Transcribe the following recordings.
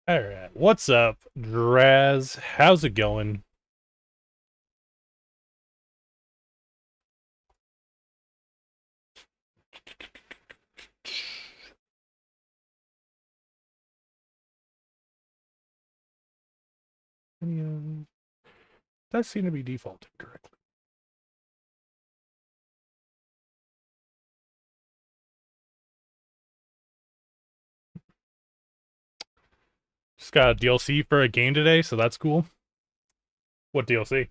All right, what's up, Draz? How's it going? Does seem to be defaulting correctly. Just got a DLC for a game today, so that's cool. What DLC?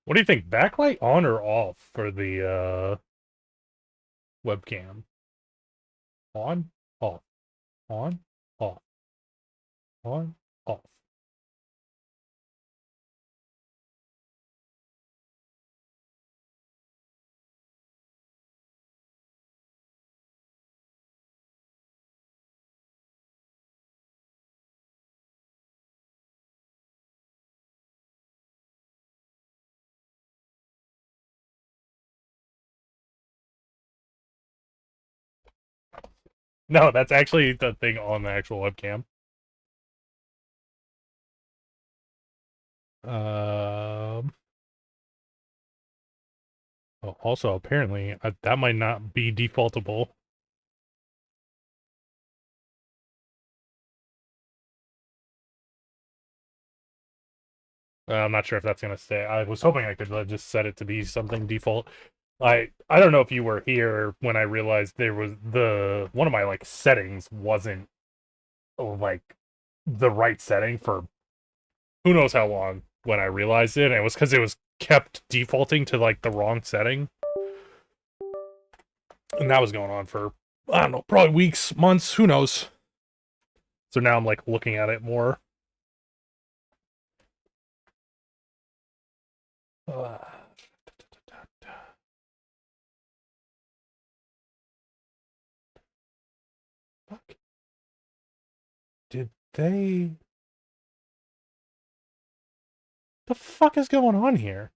What do you think? Backlight on or off for the webcam? On, off, on, off, on, off. No, that's actually the thing on the actual webcam. Um. Oh, also, apparently, that might not be defaultable. I'm not sure if that's gonna stay. I was hoping I could just set it to be something default. I don't know if you were here when I realized there was the one of my like settings wasn't like the right setting for who knows how long when I realized it. And it was because it was kept defaulting to like the wrong setting, and that was going on for I don't know, probably weeks, months, who knows. So now I'm like looking at it more. Uh, fuck. Did they? The fuck is going on here?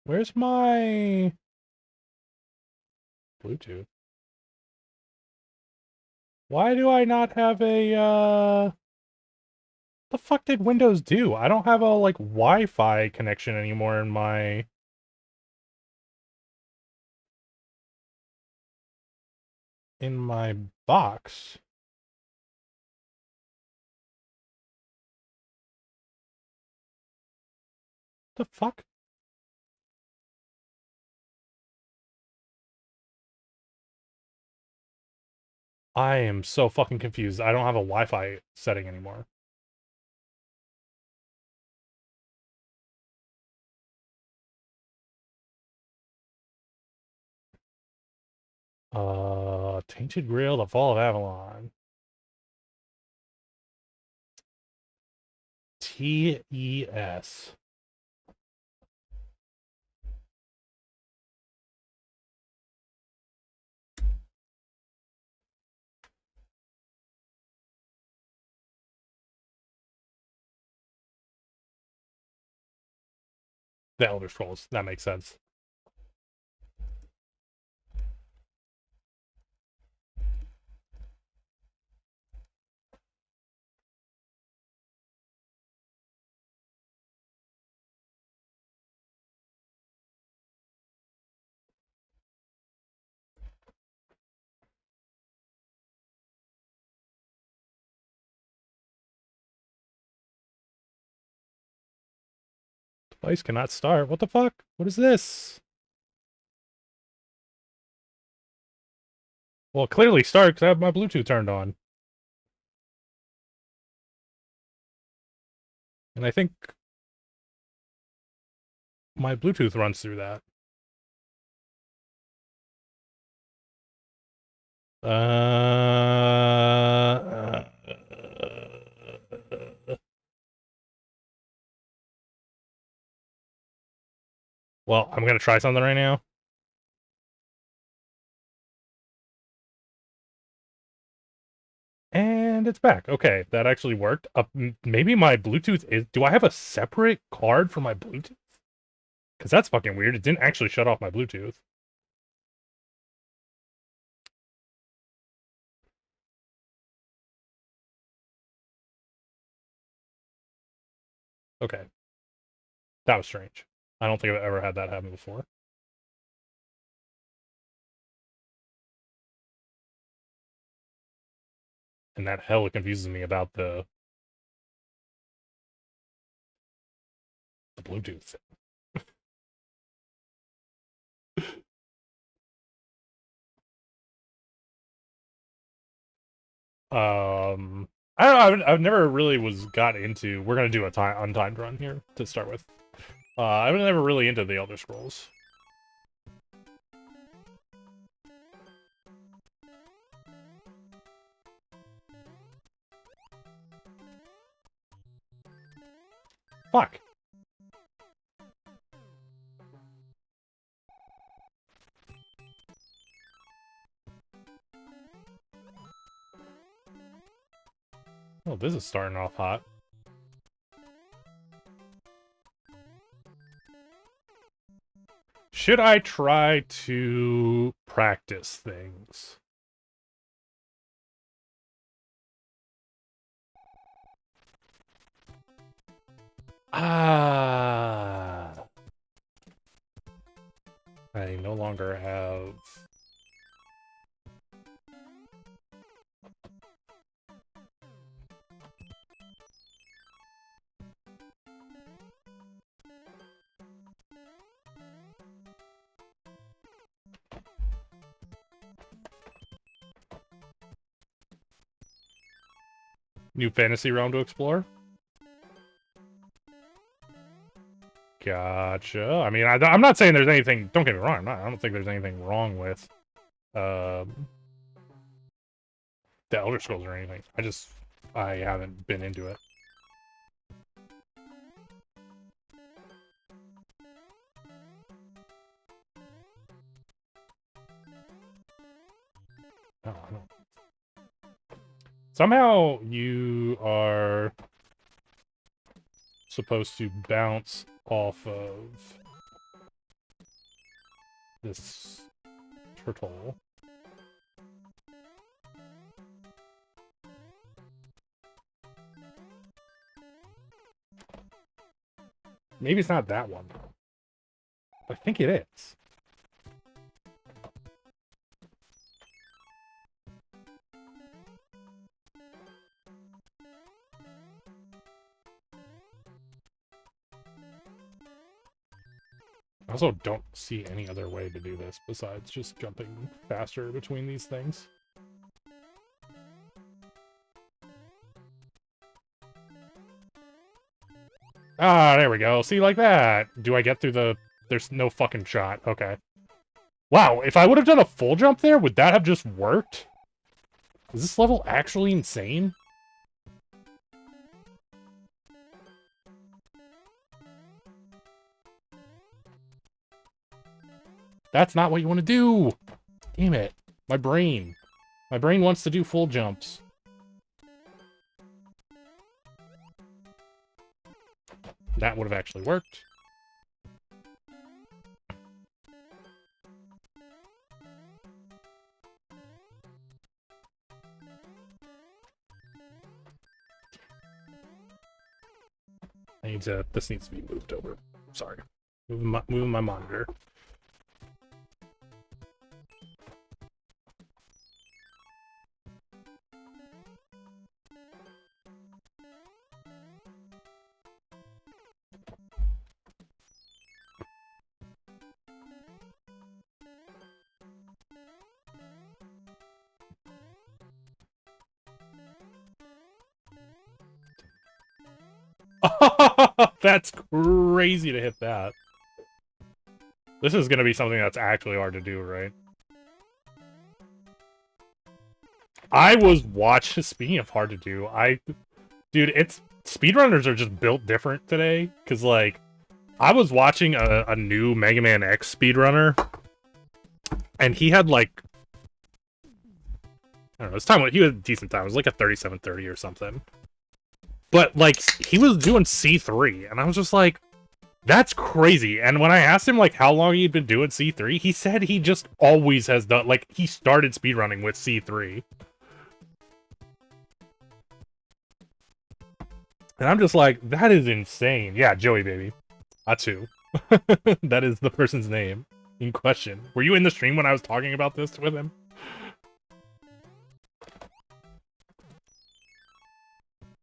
Where's my Bluetooth? Why do I not have a, the fuck did Windows do? I don't have a, like, Wi-Fi connection anymore in my box. The fuck? I am so fucking confused. I don't have a Wi-Fi setting anymore. Tainted Grail, The Fall of Avalon. TES. The Elder Scrolls. That makes sense. Device cannot start. What the fuck? What is this? Well, clearly start because I have my Bluetooth turned on. And I think my Bluetooth runs through that. Uh, well, I'm gonna try something right now. And it's back. Okay, that actually worked. Maybe my Bluetooth is. Do I have a separate card for my Bluetooth? Because that's fucking weird. It didn't actually shut off my Bluetooth. Okay. That was strange. I don't think I've ever had that happen before. And that hella confuses me about the Bluetooth thing. I don't know. I've never really got into. We're gonna do a untimed run here to start with. I was never really into the Elder Scrolls. Fuck. Oh, this is starting off hot. Should I try to practice things? I no longer have... New fantasy realm to explore? Gotcha. I mean, I'm not saying there's anything... Don't get me wrong. I don't think there's anything wrong with the Elder Scrolls or anything. I haven't been into it. Oh, I don't... Somehow you are supposed to bounce off of this turtle. Maybe it's not that one. I think it is. I also don't see any other way to do this besides just jumping faster between these things. Ah, there we go. See, like that. Do I get through the... There's no fucking shot. Okay. Wow, if I would have done a full jump there, would that have just worked? Is this level actually insane? That's not what you want to do! Damn it. My brain. My brain wants to do full jumps. That would have actually worked. This needs to be moved over. Sorry. Moving my monitor. That's crazy to hit that. This is gonna be something that's actually hard to do, right? I was watching... Speaking of hard to do, dude, it's... Speedrunners are just built different today. Because, like, I was watching a new Mega Man X speedrunner. And he had, like... I don't know, his time... He had a decent time. It was like a 37:30 or something. But, like, he was doing C3, and I was just like, That's crazy. And when I asked him like how long he'd been doing C3, he said he just always has done, like, he started speedrunning with C3. And I'm just like, that is insane. Yeah, Joey baby. Atu. That is the person's name in question. Were you in the stream when I was talking about this with him?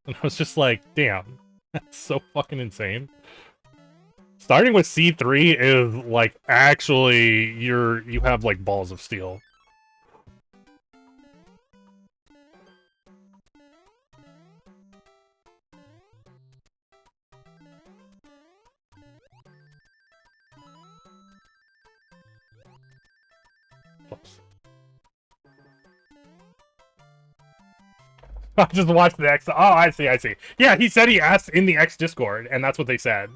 And I was just like, damn, that's so fucking insane. Starting with C3 is, like, actually, you have, like, balls of steel. Oops. I just watched the X. Oh, I see, I see. Yeah, he said he asked in the X Discord, and that's what they said.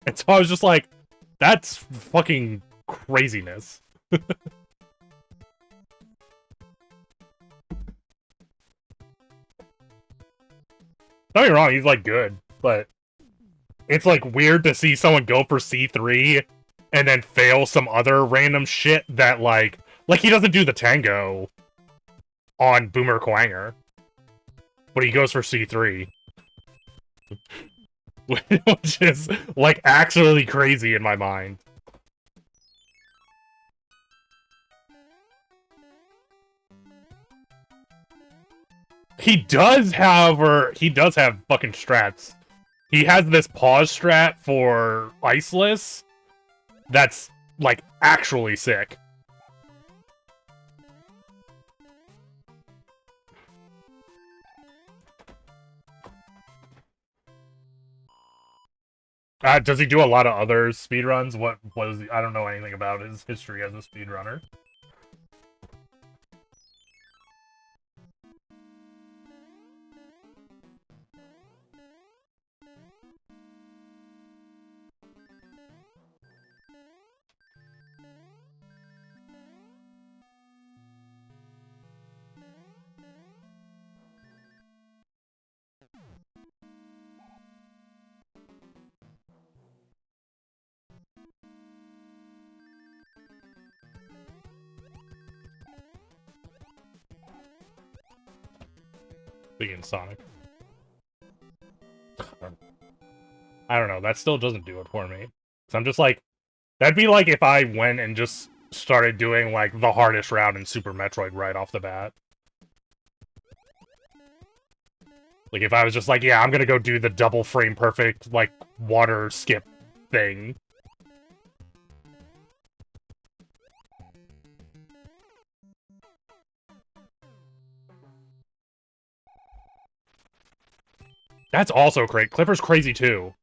And so I was just like, that's fucking craziness. Don't get me wrong, he's, like, good, but it's, like, weird to see someone go for C3 and then fail some other random shit that, like he doesn't do the tango on Boomer Quanger, but he goes for C3. Which is, like, actually crazy in my mind. He does have fucking strats. He has this pause strat for Iceless that's, like, actually sick. Does he do a lot of other speedruns? What was I don't know anything about his history as a speedrunner. Being Sonic. I don't know, that still doesn't do it for me. So I'm just like, that'd be like if I went and just started doing, like, the hardest route in Super Metroid right off the bat. Like, if I was just like, yeah, I'm gonna go do the double frame perfect, like, water skip thing. That's also great. Clipper's crazy, too.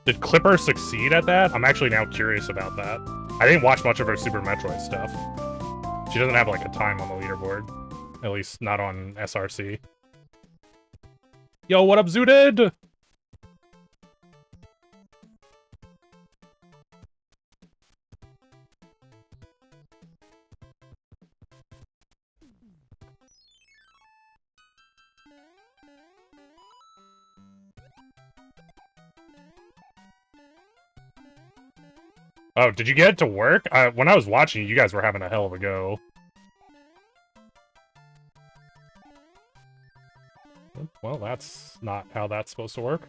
Did Clipper succeed at that? I'm actually now curious about that. I didn't watch much of her Super Metroid stuff. She doesn't have, like, a time on the leaderboard. At least, not on SRC. Yo, what up, Zooted? Oh, did you get it to work? When I was watching, you guys were having a hell of a go. Well, that's not how that's supposed to work.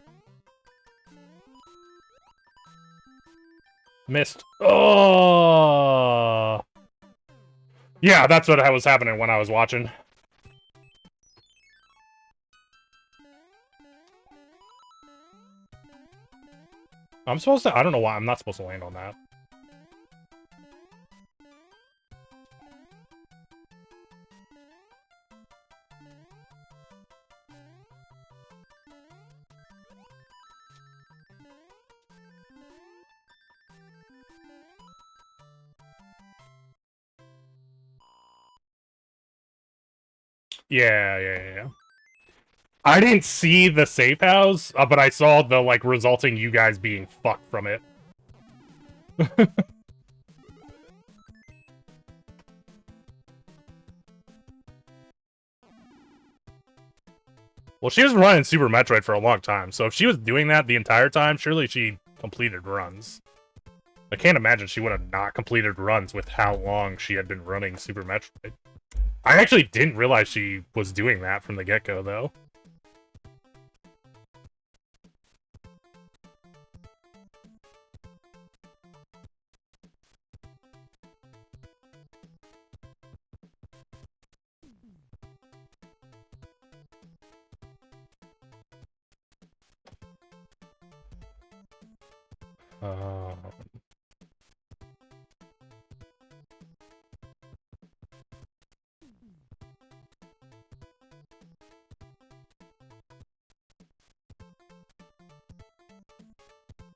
Missed. Oh! Yeah, that's what was happening when I was watching. I'm supposed to... I don't know why I'm not supposed to land on that. Yeah. I didn't see the safe house, but I saw the, like, resulting you guys being fucked from it. Well, she was running Super Metroid for a long time, so if she was doing that the entire time, surely she completed runs. I can't imagine she would have not completed runs with how long she had been running Super Metroid. I actually didn't realize she was doing that from the get-go, though.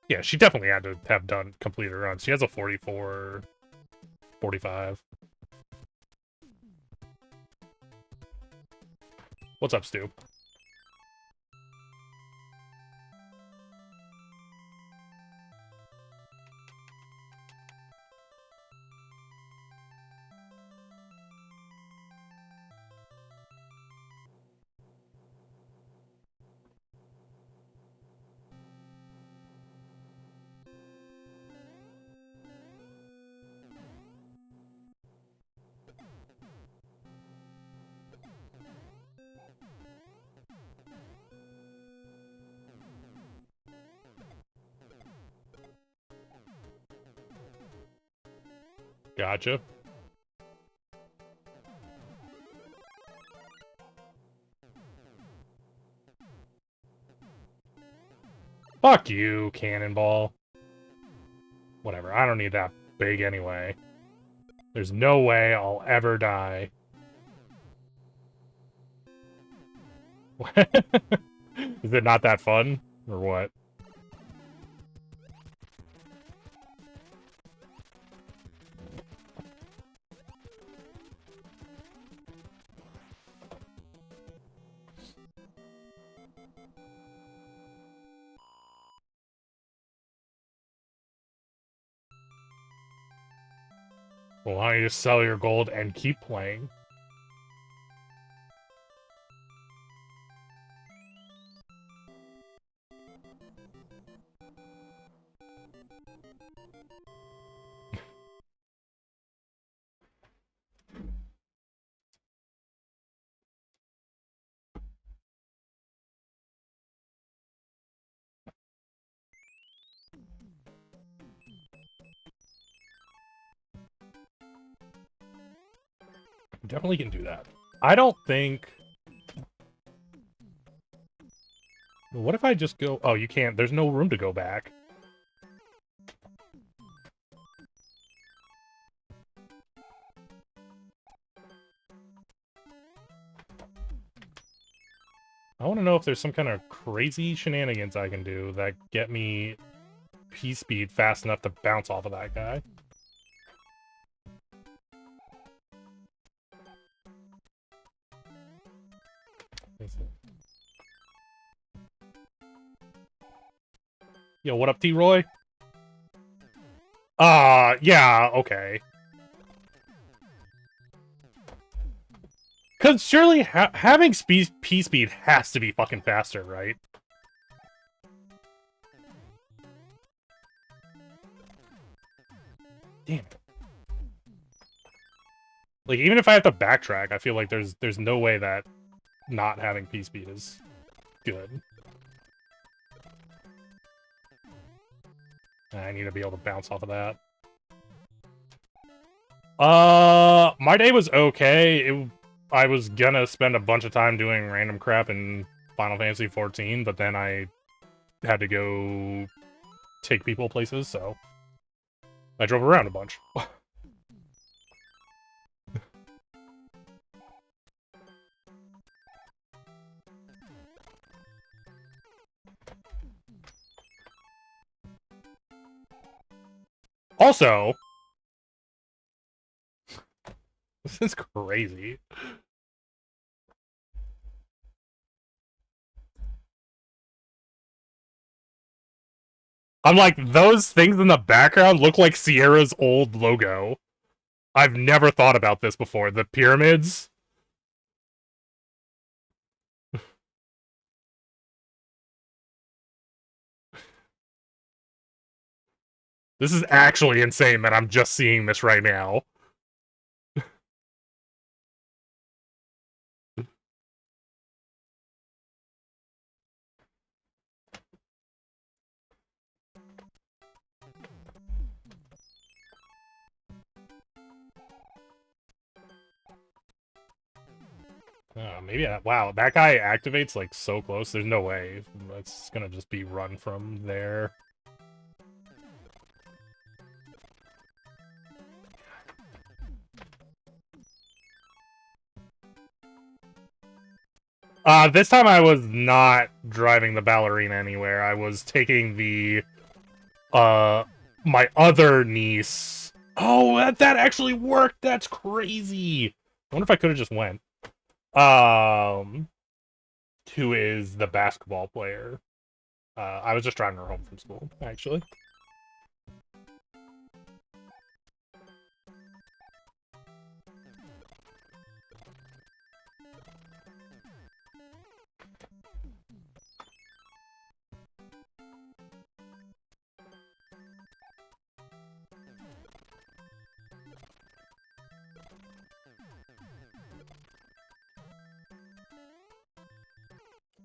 Yeah, she definitely had to have done completed runs. She has a 44, 45. What's up, Stu? Gotcha. Fuck you, Cannonball. Whatever, I don't need that big anyway. There's no way I'll ever die. Is it not that fun? Or what? Well, why don't you just sell your gold and keep playing? Definitely can do that. I don't think... What if I just go... Oh, you can't. There's no room to go back. I want to know if there's some kind of crazy shenanigans I can do that get me P-speed fast enough to bounce off of that guy. Yo, what up, T-Roy? Yeah, okay. Because surely having P-speed has to be fucking faster, right? Damn it. Like, even if I have to backtrack, I feel like there's no way that not having P-speed is good. I need to be able to bounce off of that. My day was okay. I was gonna spend a bunch of time doing random crap in Final Fantasy XIV, but then I had to go take people places, so I drove around a bunch. Also, this is crazy. I'm like, those things in the background look like Sierra's old logo. I've never thought about this before. The pyramids. This is actually insane that I'm just seeing this right now. Maybe, wow, that guy activates, like, so close. There's no way. It's gonna just be run from there. This time I was not driving the ballerina anywhere. I was taking the, my other niece. Oh, that actually worked! That's crazy! I wonder if I could've just went. Who is the basketball player. I was just driving her home from school, actually.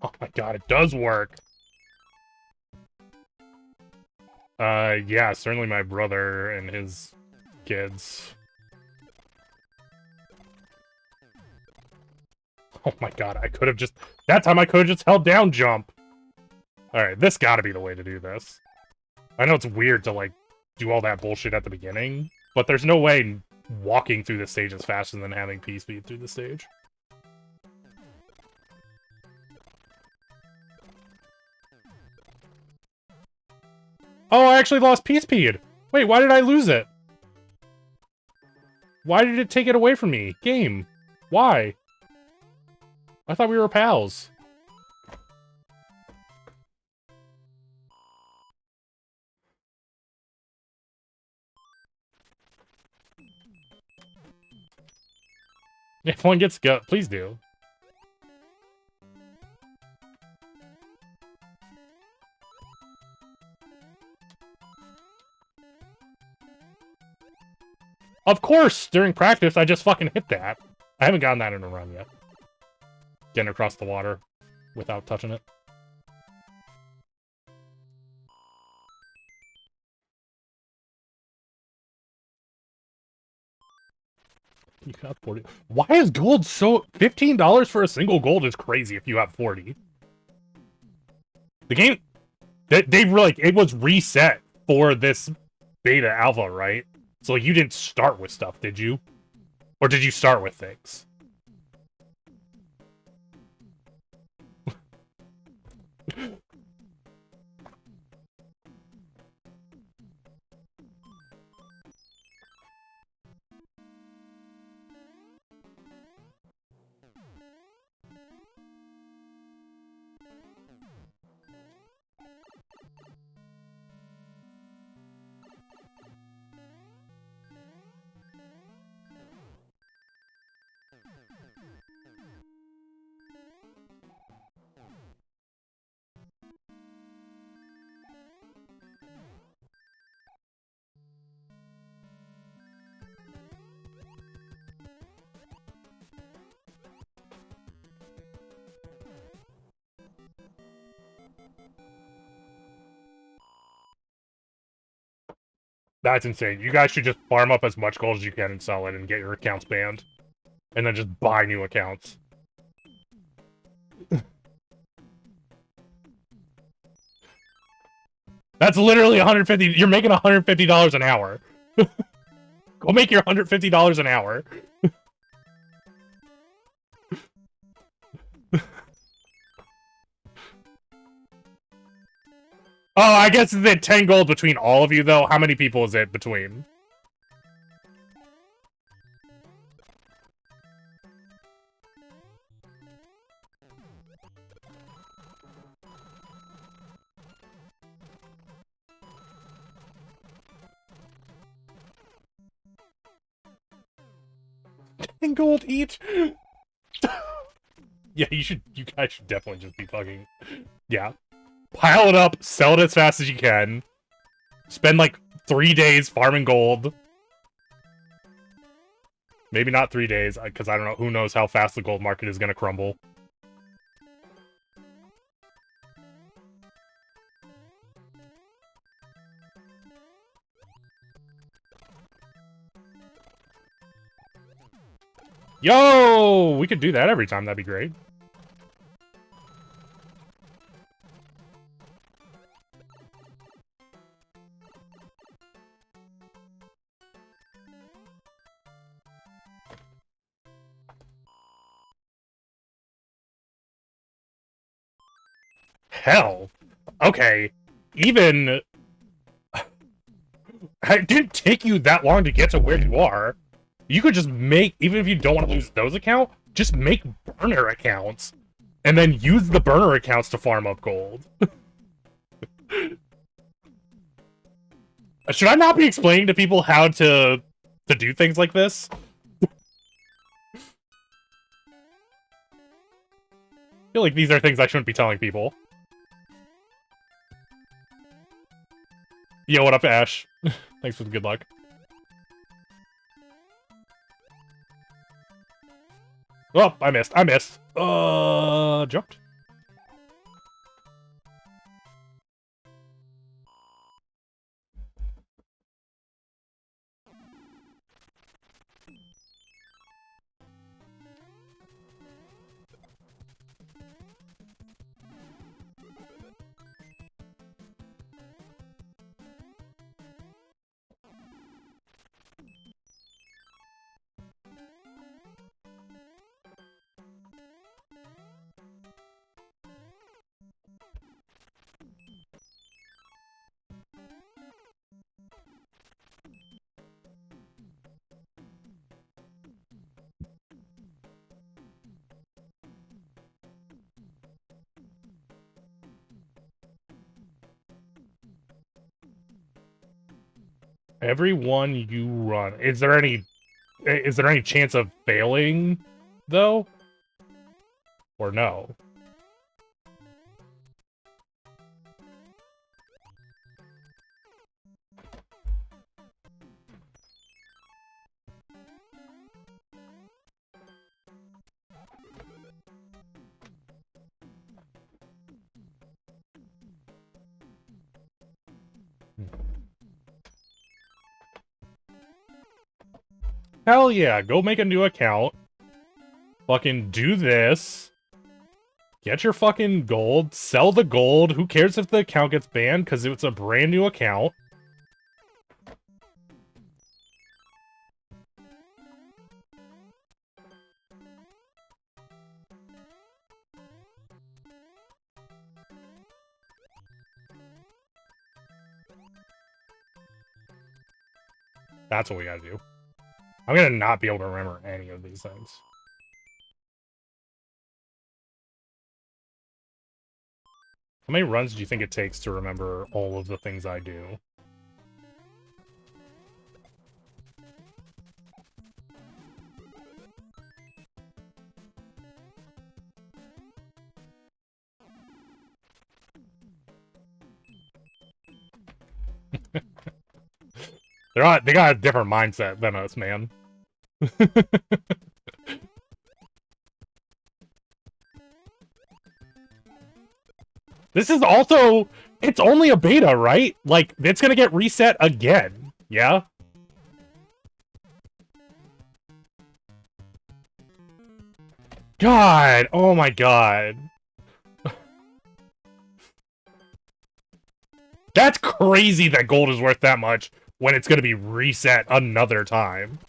Oh my god, it does work! Yeah, certainly my brother and his kids. Oh my god, I could have just... That time I could have just held down jump! Alright, this gotta be the way to do this. I know it's weird to, like, do all that bullshit at the beginning, but there's no way walking through the stage is faster than having P-speed through the stage. Oh, I actually lost P-speed! Wait, why did I lose it? Why did it take it away from me? Game. Why? I thought we were pals. If one gets go, please do. Of course, during practice, I just fucking hit that. I haven't gotten that in a run yet. Getting across the water without touching it. You got 40. Why is gold so... $15 for a single gold is crazy if you have 40. The game... They were like... It was reset for this beta alpha, right? So you didn't start with stuff, did you? Or did you start with things? That's insane. You guys should just farm up as much gold as you can and sell it and get your accounts banned. And then just buy new accounts. That's literally 150. You're making $150 an hour. Go make your $150 an hour. Oh, I guess it's 10 gold between all of you, though. How many people is it between? And gold each. Yeah, you guys should definitely just be fucking, yeah. Pile it up, sell it as fast as you can. Spend like 3 days farming gold. Maybe not 3 days, because I don't know, who knows how fast the gold market is gonna crumble. Yo! We could do that every time, that'd be great. Hell. Okay. Even... It didn't take you that long to get to where you are. You could just make, even if you don't want to lose those accounts, just make burner accounts. And then use the burner accounts to farm up gold. Should I not be explaining to people how to do things like this? I feel like these are things I shouldn't be telling people. Yo, what up, Ash? Thanks for the good luck. Oh, I missed. Jumped. Every one you run. Is there any chance of failing, though? Or no? Hell yeah, go make a new account. Fucking do this. Get your fucking gold. Sell the gold. Who cares if the account gets banned? Because it's a brand new account. That's what we gotta do. I'm gonna not be able to remember any of these things. How many runs do you think it takes to remember all of the things I do? They got a different mindset than us, man. This is also... It's only a beta, right? Like, it's gonna get reset again. Yeah? God! Oh my god. That's crazy that gold is worth that much when it's going to be reset another time.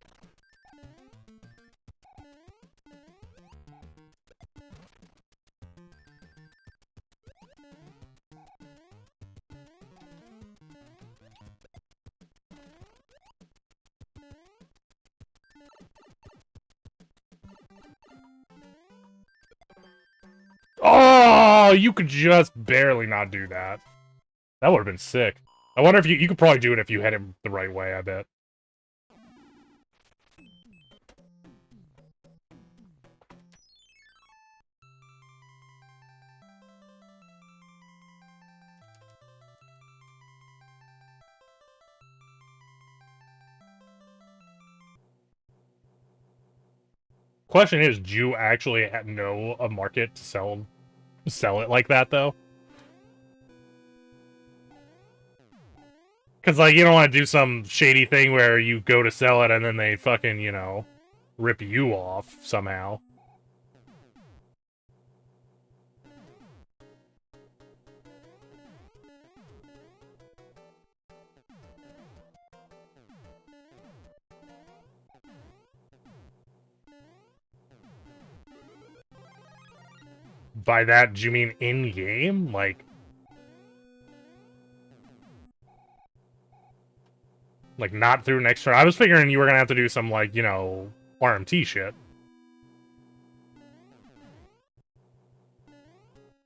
Oh, you could just barely not do that. That would have been sick. I wonder if you could probably do it if you hit him the right way, I bet. Question is, do you actually know a market to sell it like that, though? Because, like, you don't want to do some shady thing where you go to sell it and then they fucking, you know, rip you off somehow. By that, do you mean in-game? Like, not through an extra... I was figuring you were gonna have to do some, like, you know, RMT shit.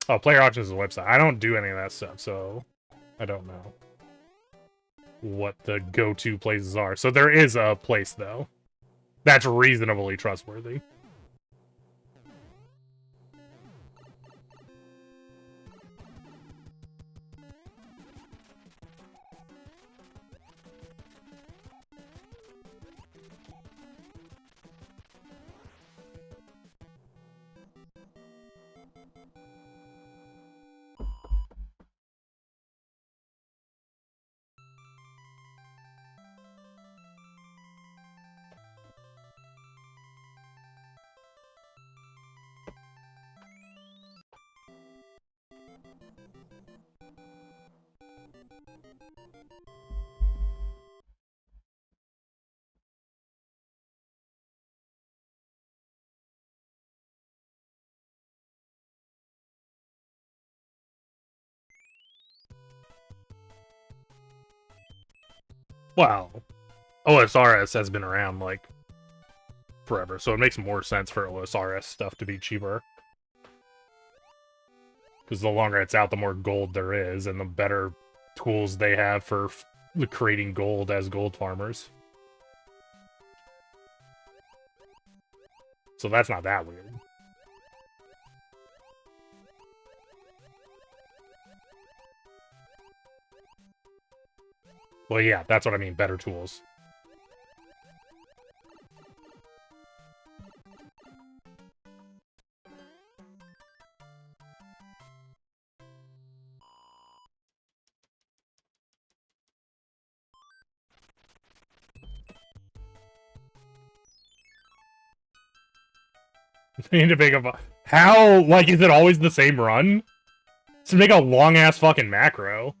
Oh, Player Auctions is a website. I don't do any of that stuff, so I don't know what the go-to places are. So there is a place, though, that's reasonably trustworthy. Wow. OSRS has been around, like, forever, so it makes more sense for OSRS stuff to be cheaper. Because the longer it's out, the more gold there is, and the better tools they have for creating gold as gold farmers. So that's not that weird. Well, yeah, that's what I mean, better tools. We need to make a... How? Like, is it always the same run? To make a long-ass fucking macro.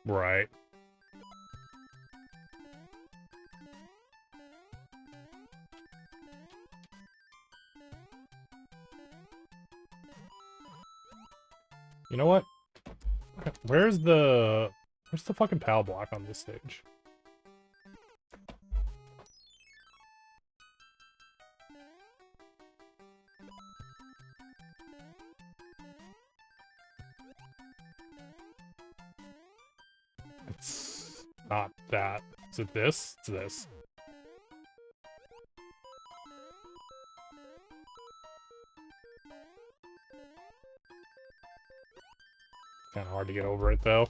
Right. You know what? Where's the fucking PAL block on this stage? It's not that. Is it this? It's this. hard to get over it, though.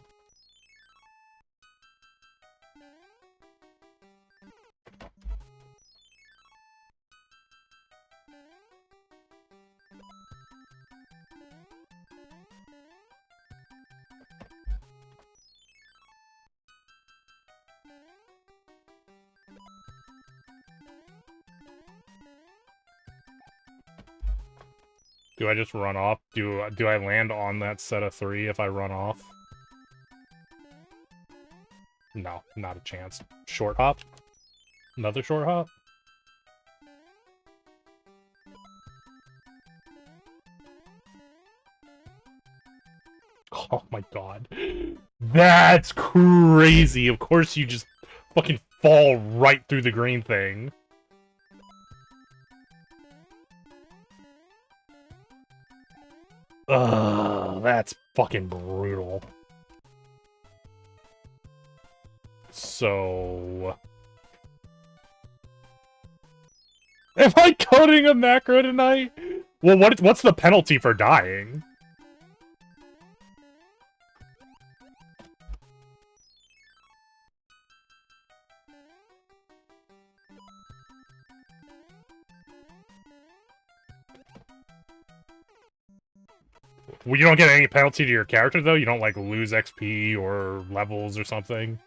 Do I just run off? Do I land on that set of 3 if I run off? No, not a chance. Short hop? Another short hop? Oh my god. That's crazy! Of course you just fucking fall right through the green thing. Ugh, that's fucking brutal. So... Am I coding a macro tonight? Well, what's the penalty for dying? Well, you don't get any penalty to your character, though? You don't, like, lose XP or levels or something?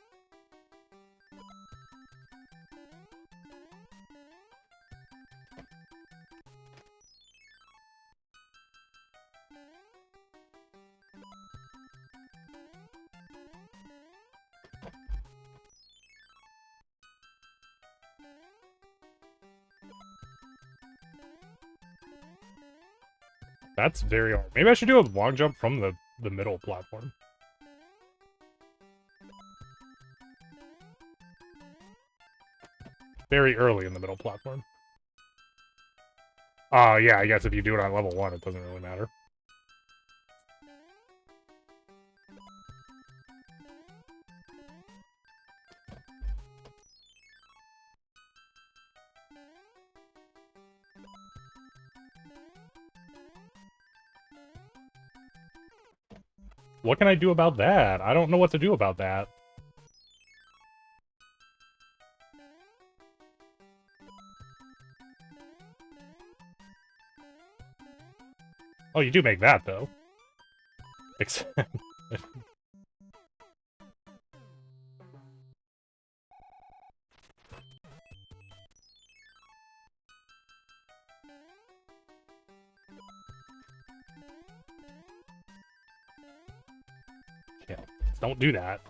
That's very hard. Maybe I should do a long jump from the middle platform. Very early in the middle platform. Yeah, I guess if you do it on level 1, it doesn't really matter. What can I do about that? I don't know what to do about that. Oh, you do make that, though. Except... yeah, don't do that.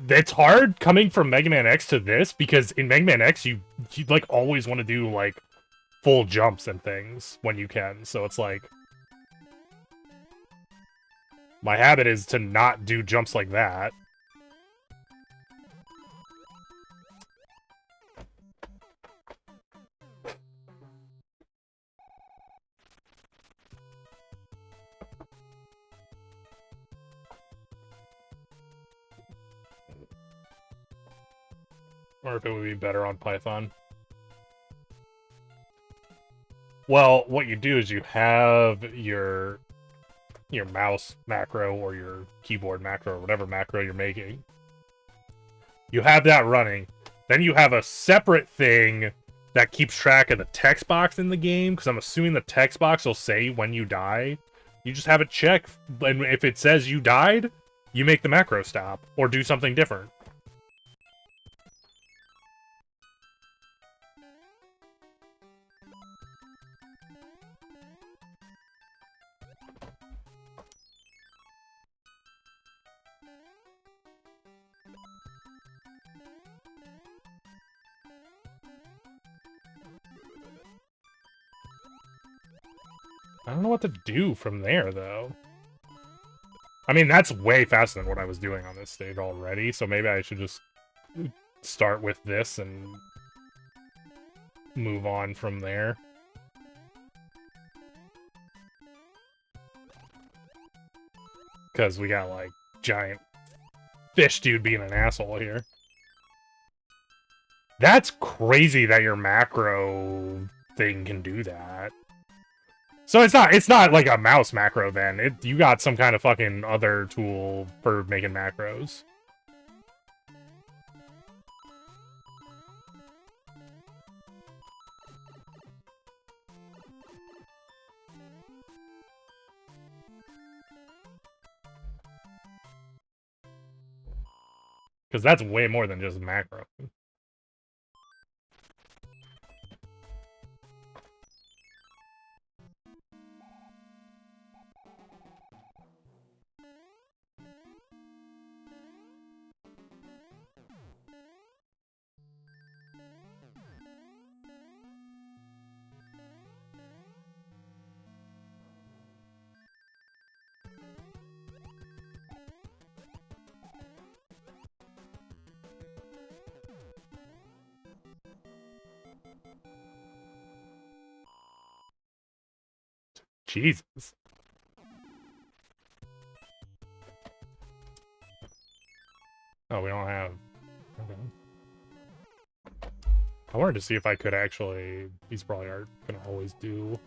It's hard coming from Mega Man X to this, because in Mega Man X, you like, always want to do, like, full jumps and things when you can, so it's like... My habit is to not do jumps like that. Or if it would be better on Python. Well, what you do is you have your mouse macro or your keyboard macro or whatever macro you're making. You have that running. Then you have a separate thing that keeps track of the text box in the game, because I'm assuming the text box will say when you die. You just have it check, and if it says you died, you make the macro stop or do something different. I don't know what to do from there, though. I mean, that's way faster than what I was doing on this stage already, so maybe I should just start with this and move on from there. Because we got, like, giant fish dude being an asshole here. That's crazy that your macro thing can do that. So it's not like a mouse macro then. You got some kind of fucking other tool for making macros. Because that's way more than just macro. Jesus. Oh, we don't have... Okay. I wanted to see if I could actually... These probably aren't gonna always do...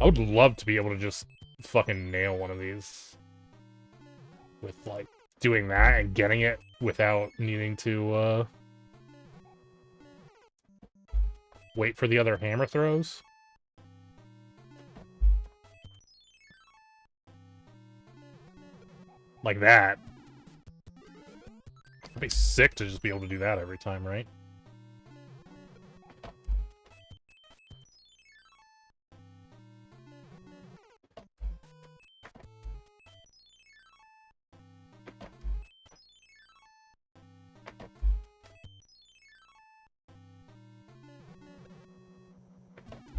I would love to be able to just fucking nail one of these. With, like, doing that and getting it without needing to, wait for the other hammer throws. Like that. It'd be sick to just be able to do that every time, right?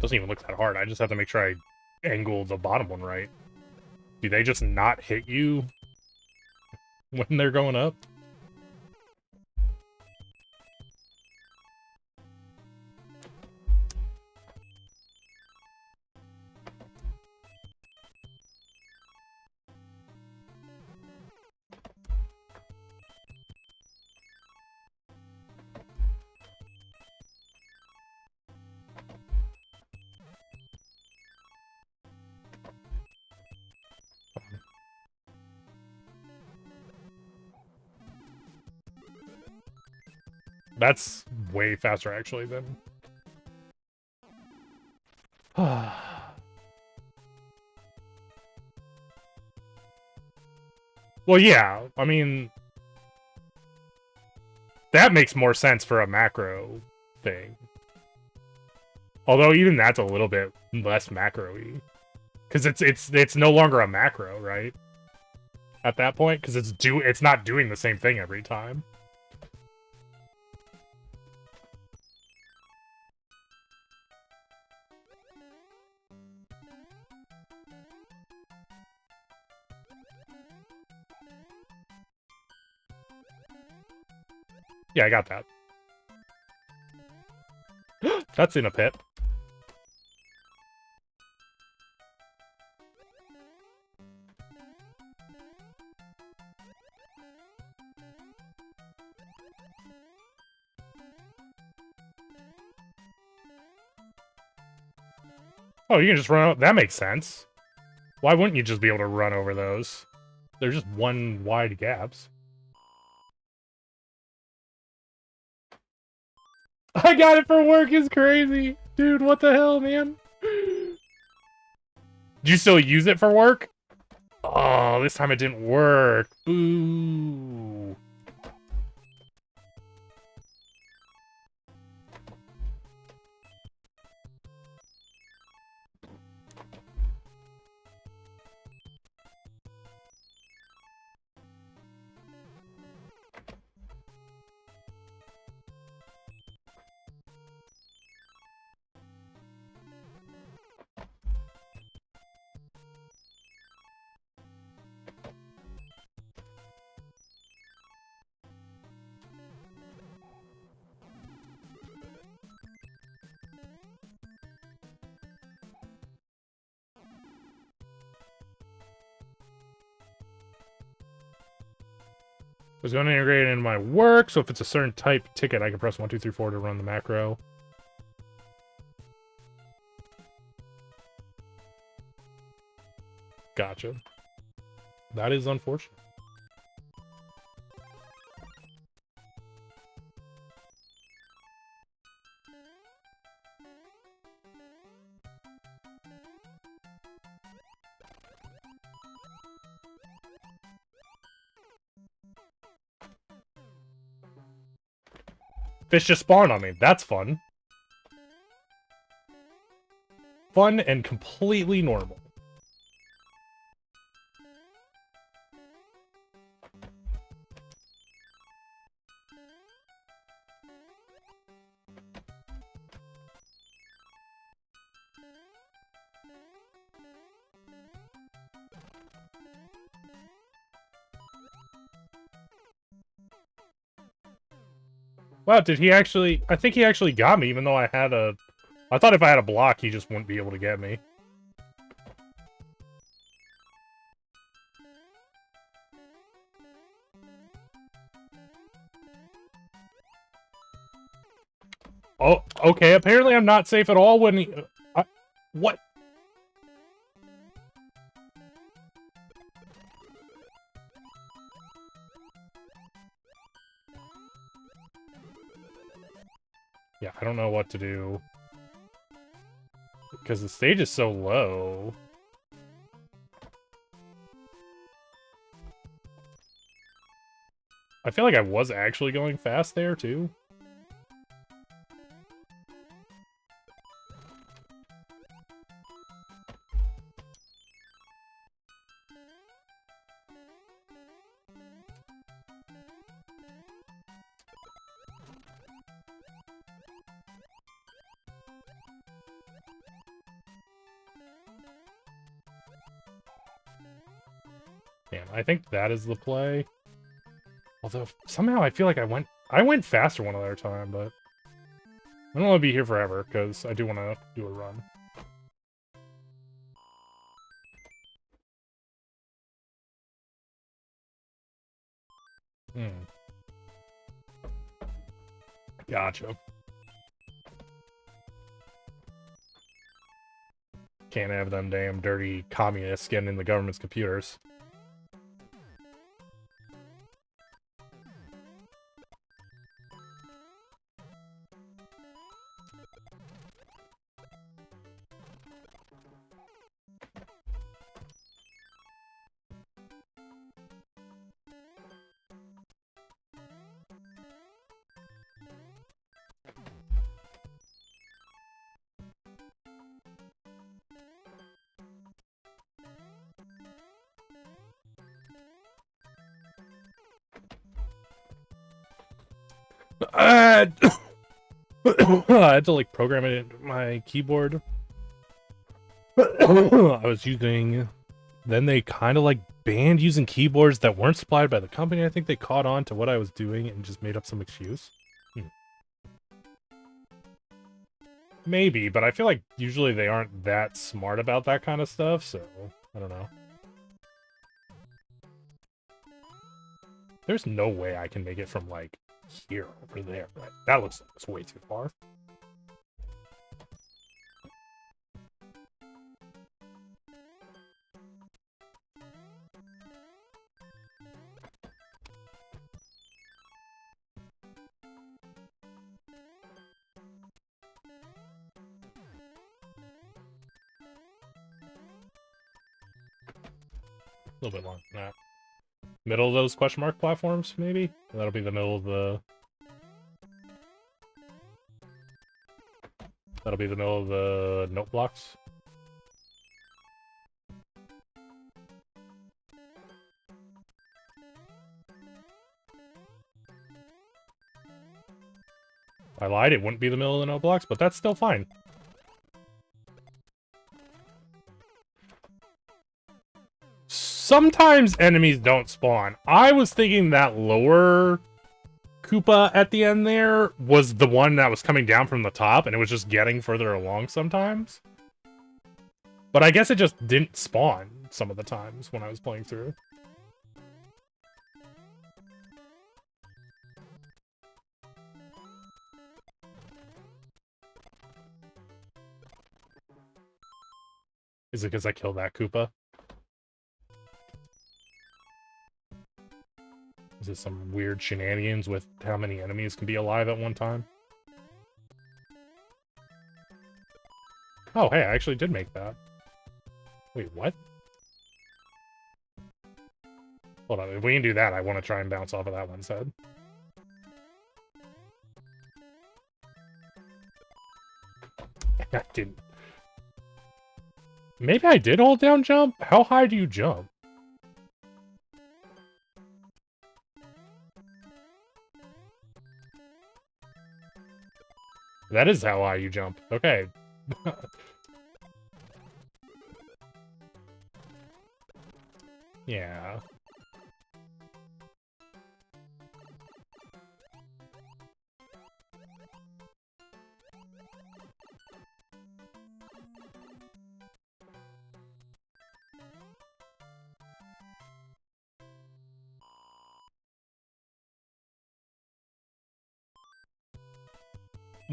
Doesn't even look that hard. I just have to make sure I angle the bottom one right. Do they just not hit you when they're going up? That's way faster, actually, than... Well, yeah, I mean... That makes more sense for a macro thing. Although even that's a little bit less macro-y. Because it's no longer a macro, right? At that point? Because it's not doing the same thing every time. Yeah, I got that. That's in a pit. Oh, you can just run out. That makes sense. Why wouldn't you just be able to run over those? They're just one wide gaps. I got it for work is crazy. Dude, what the hell, man? Do you still use it for work? Oh, this time it didn't work. Boo. It's going to integrate it into my work, so if it's a certain type ticket, I can press 1, 2, 3, 4 to run the macro. Gotcha. That is unfortunate. Fish just spawned on me. That's fun. Fun and completely normal. Wow, did he actually... I think he actually got me, even though I had a... I thought if I had a block, he just wouldn't be able to get me. Oh, okay, apparently I'm not safe at all when he... what? Yeah, I don't know what to do. Because the stage is so low. I feel like I was actually going fast there, too. Damn, I think that is the play. Although, somehow I feel like I went faster one other time, but... I don't want to be here forever, because I do want to do a run. Gotcha. Can't have them damn dirty communists getting in the government's computers. I had to like program it into my keyboard. I was using... Then they kind of like banned using keyboards that weren't supplied by the company. I think they caught on to what I was doing and just made up some excuse. Maybe, but I feel like usually they aren't that smart about that kind of stuff, so I don't know. There's no way I can make it from like here over there. Right? That looks like it's way too far. A little bit longer than that. Middle of those question mark platforms, maybe? That'll be the middle of the... That'll be the middle of the note blocks. I lied, it wouldn't be the middle of the note blocks, but that's still fine. Sometimes enemies don't spawn. I was thinking that lower Koopa at the end there was the one that was coming down from the top, and it was just getting further along sometimes. But I guess it just didn't spawn some of the times when I was playing through. Is it because I killed that Koopa? Is it some weird shenanigans with how many enemies can be alive at one time? Oh, hey, I actually did make that. Wait, what? Hold on, if we can do that, I want to try and bounce off of that one's head. I didn't. Maybe I did hold down jump? How high do you jump? That is how high you jump. Okay. Yeah.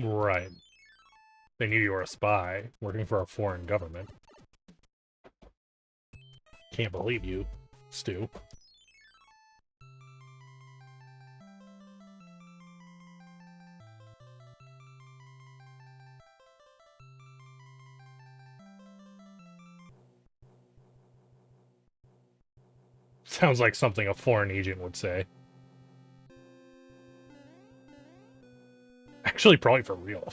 Right. They knew you were a spy, working for a foreign government. Can't believe you, Stu. Sounds like something a foreign agent would say. Actually, probably for real.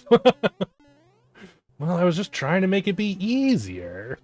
Well, I was just trying to make it be easier.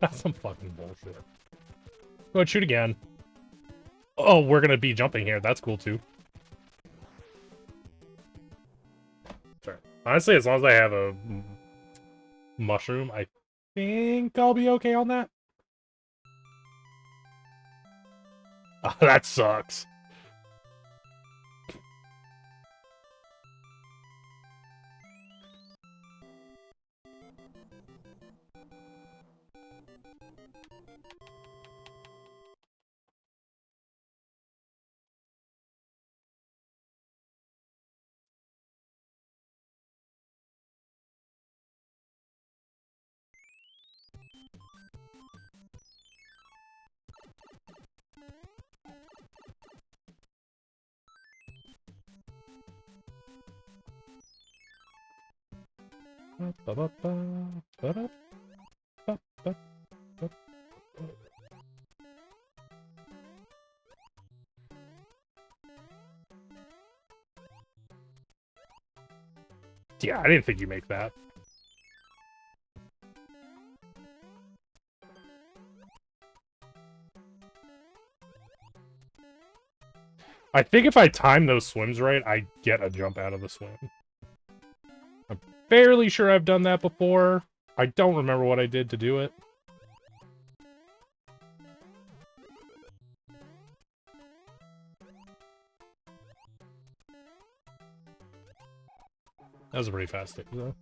That's some fucking bullshit. Go ahead, shoot again. Oh, we're gonna be jumping here. That's cool, too. Sure. Honestly, as long as I have a mushroom, I think I'll be okay on that. Oh, that sucks. Yeah, I didn't think you'd make that. I think if I time those swims right, I get a jump out of the swim. I'm fairly sure I've done that before. I don't remember what I did to do it. That was a pretty fast stick, though.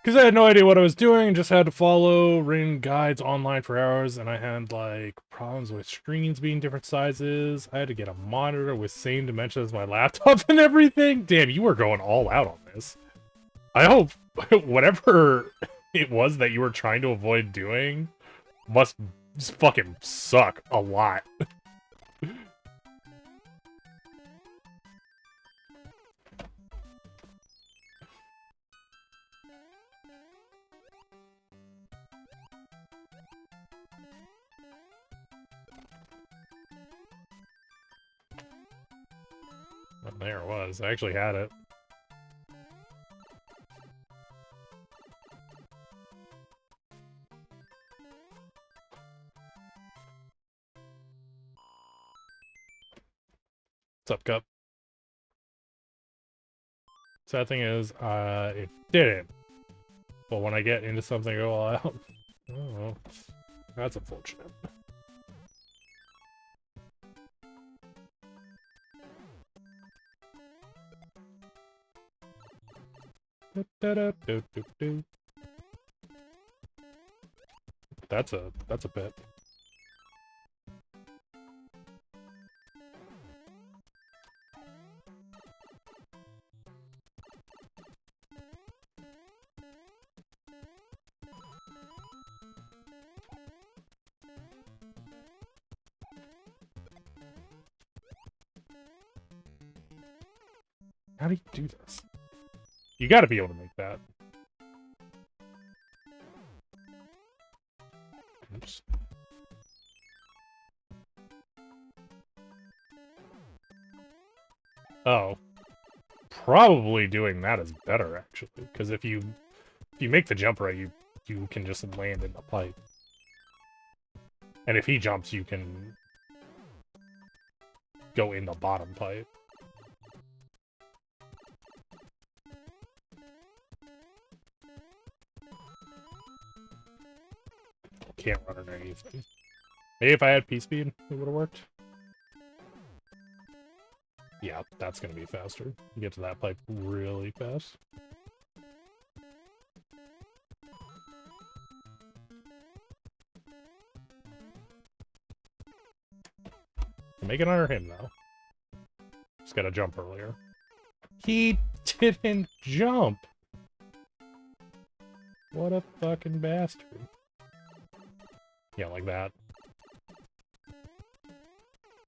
Because I had no idea what I was doing, just had to follow written guides online for hours, and I had, like, problems with screens being different sizes. I had to get a monitor with same dimensions as my laptop and everything. Damn, you were going all out on this. I hope whatever it was that you were trying to avoid doing must fucking suck a lot. Oh, there it was. I actually had it. What's up, Cup? Sad thing is, it didn't. But when I get into something, I go all out. Oh, that's unfortunate. That's a bit. How do you do this? You gotta be able to make that. Oops. Oh. Probably doing that is better, actually. Because if you make the jump right, you can just land in the pipe. And if he jumps, you can go in the bottom pipe. Can't run underneath. Maybe if I had P-Speed, it would have worked. Yeah, that's gonna be faster. You get to that pipe really fast. Make it under him, though. Just gotta jump earlier. He didn't jump! What a fucking bastard. Yeah, like that.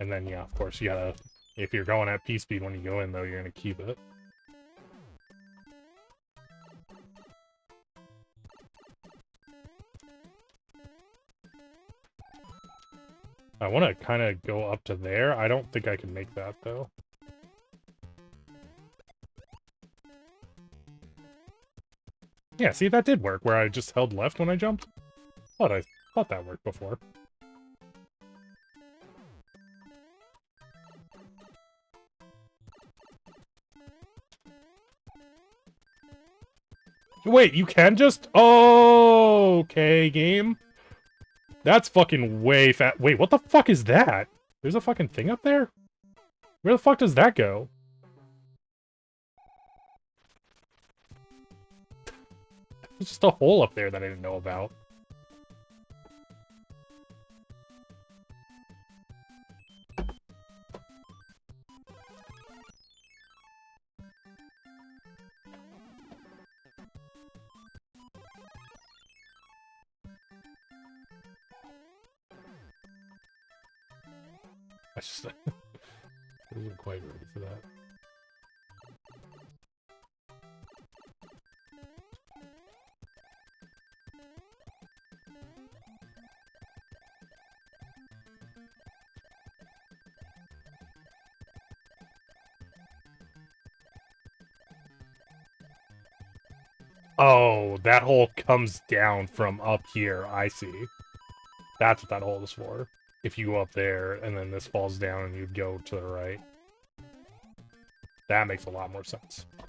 And then, yeah, of course, you gotta... If you're going at P-Speed when you go in, though, you're gonna keep it. I want to kind of go up to there. I don't think I can make that, though. Yeah, see, that did work, where I just held left when I jumped. I thought that worked before. Wait, you can just... Oh, okay, game. That's fucking way fat. Wait, what the fuck is that? There's a fucking thing up there? Where the fuck does that go? There's just a hole up there that I didn't know about. I just... I wasn't quite ready for that. Oh, that hole comes down from up here. I see. That's what that hole is for. If you go up there, and then this falls down, and you go to the right. That makes a lot more sense. I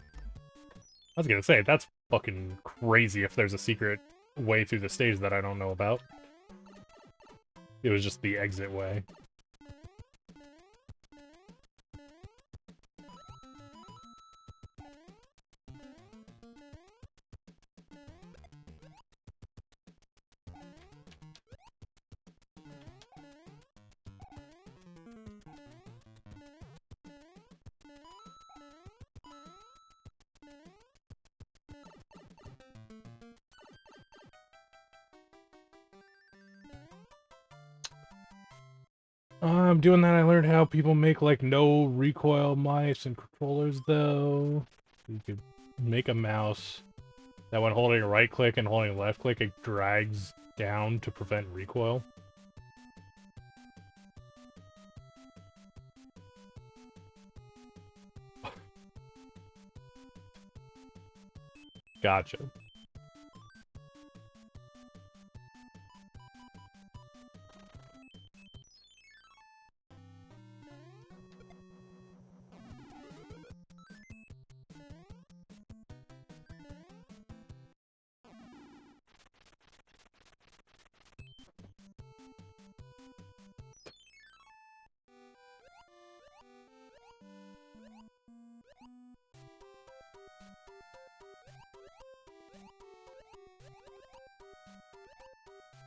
was gonna say, that's fucking crazy if there's a secret way through the stage that I don't know about. It was just the exit way. I'm doing that. I learned how people make, like, no recoil mice and controllers, though. You could make a mouse that when holding a right click and holding a left click, it drags down to prevent recoil. Gotcha.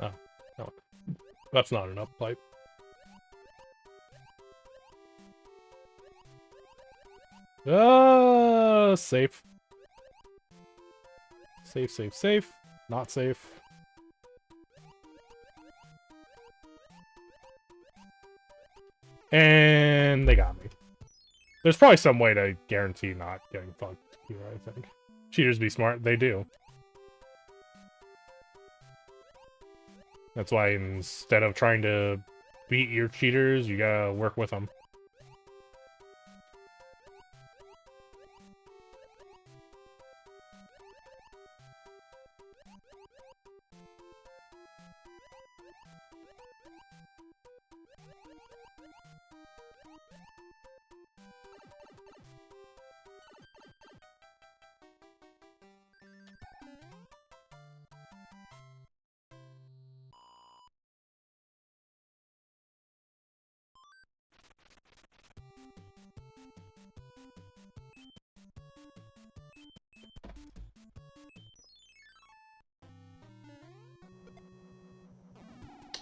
Oh, no. That's not enough pipe. Safe. Safe, safe, safe. Not safe. And they got me. There's probably some way to guarantee not getting fucked here, I think. Cheaters be smart. They do. That's why instead of trying to beat your cheaters, you gotta work with them.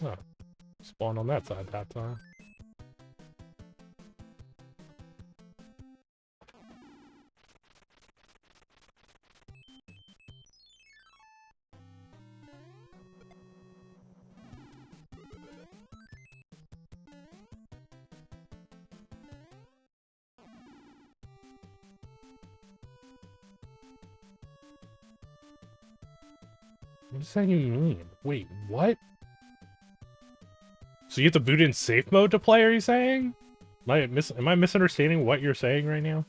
Oh, spawn on that side that time. What does that even mean? Wait, what? So you have to boot in safe mode to play, are you saying? Am I misunderstanding what you're saying right now?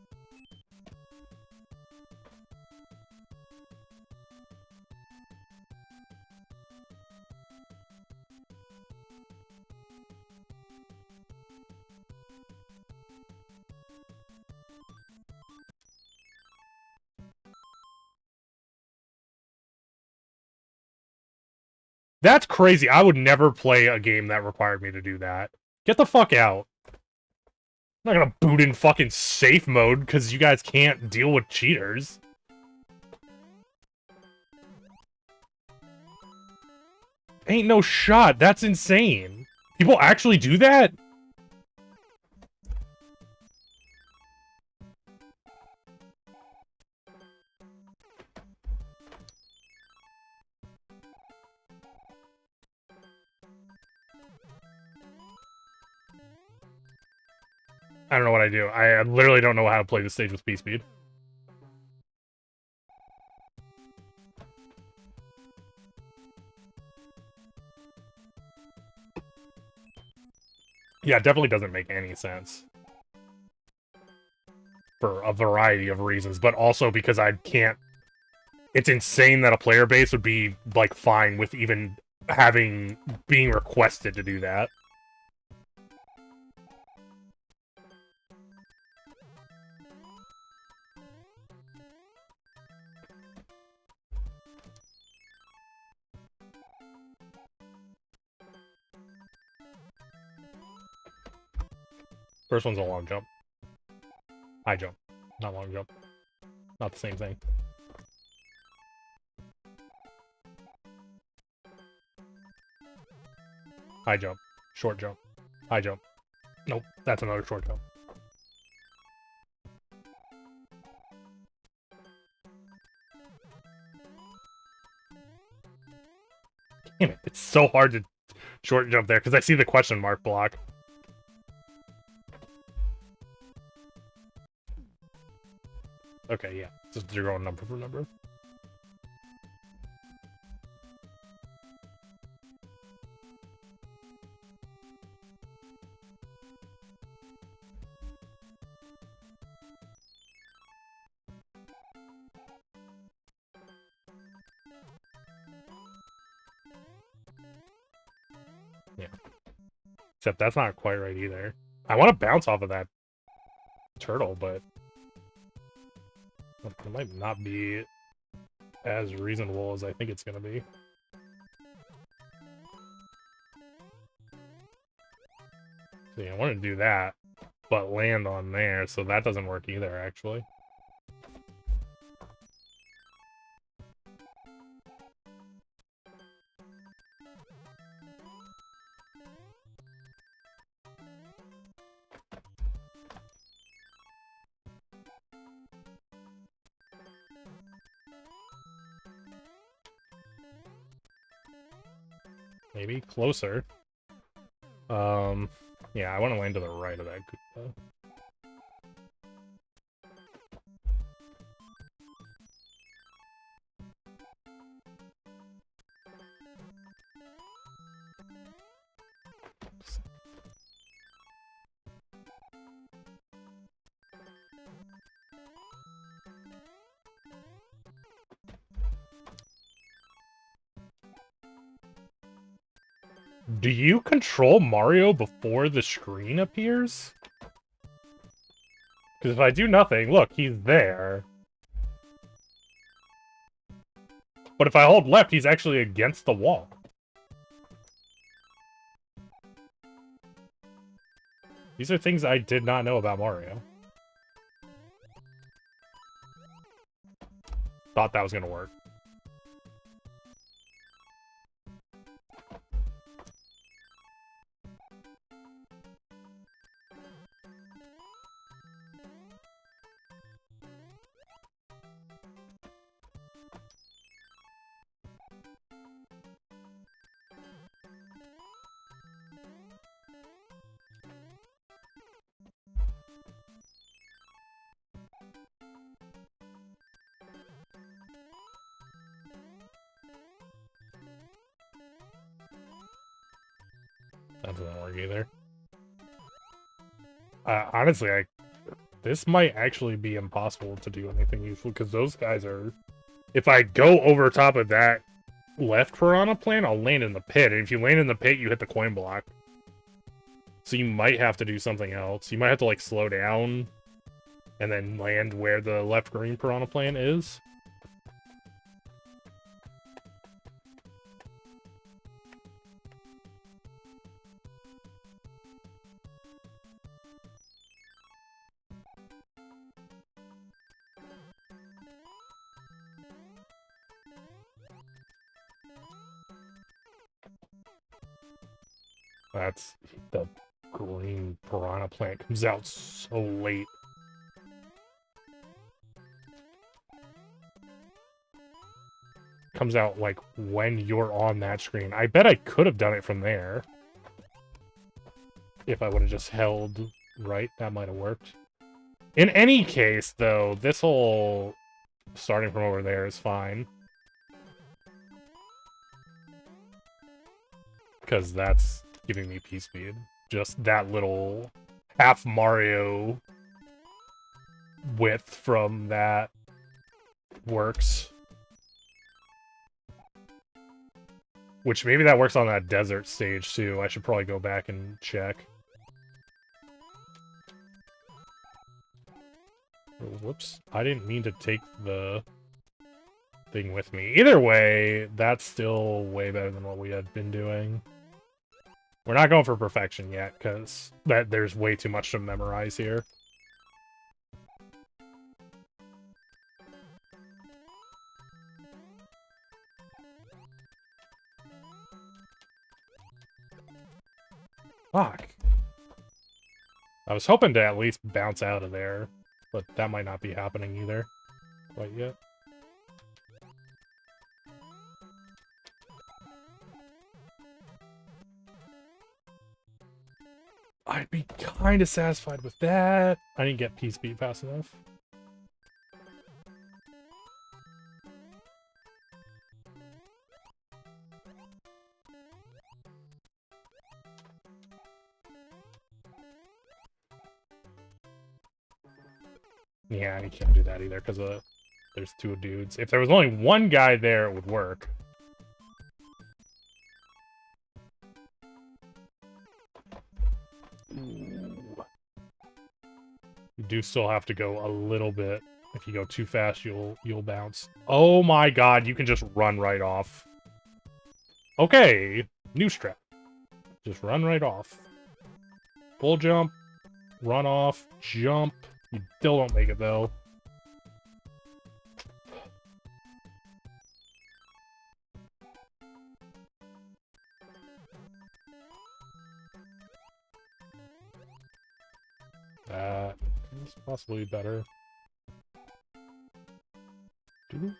That's crazy. I would never play a game that required me to do that. Get the fuck out. I'm not gonna boot in fucking safe mode because you guys can't deal with cheaters. Ain't no shot. That's insane. People actually do that? I don't know what I do. I literally don't know how to play this stage with P-Speed. Yeah, it definitely doesn't make any sense. For a variety of reasons, but also because I can't... It's insane that a player base would be, like, fine with even being requested to do that. First one's a long jump. High jump. Not long jump. Not the same thing. High jump. Short jump. High jump. Nope, that's another short jump. Damn it, it's so hard to short jump there because I see the question mark block. Okay, yeah. Just zero number for number. Yeah. Except that's not quite right either. I want to bounce off of that turtle, but it might not be as reasonable as I think it's going to be. So yeah, I want to do that, but land on there, so that doesn't work either, actually. Maybe closer. Yeah, I want to land to the right of that Goomba. Do you control Mario before the screen appears? Because if I do nothing, look, he's there. But if I hold left, he's actually against the wall. These are things I did not know about Mario. Thought that was gonna work. That doesn't work either. Honestly, this might actually be impossible to do anything useful, because those guys are... If I go over top of that left piranha plant, I'll land in the pit, and if you land in the pit, you hit the coin block. So you might have to do something else. You might have to, like, slow down, and then land where the left green piranha plant is. That's the green piranha plant comes out so late. Comes out like when you're on that screen. I bet I could have done it from there. If I would have just held right, that might have worked. In any case, though, this whole starting from over there is fine. Because that's giving me P-Speed. Just that little half Mario width from that works. Which maybe that works on that desert stage too. I should probably go back and check. Oh, whoops. I didn't mean to take the thing with me. Either way, that's still way better than what we had been doing. We're not going for perfection yet, because there's way too much to memorize here. Fuck. I was hoping to at least bounce out of there, but that might not be happening either quite yet. I'd be kind of satisfied with that. I didn't get P-Speed fast enough. Yeah, you can't do that either, because there's two dudes. If there was only one guy there, it would work. do still have to go a little bit. If you go too fast, you'll bounce. Oh my god, you can just run right off. Okay, new strat. Just run right off. Full jump, run off, jump. You still don't make it though. That is possibly better. Who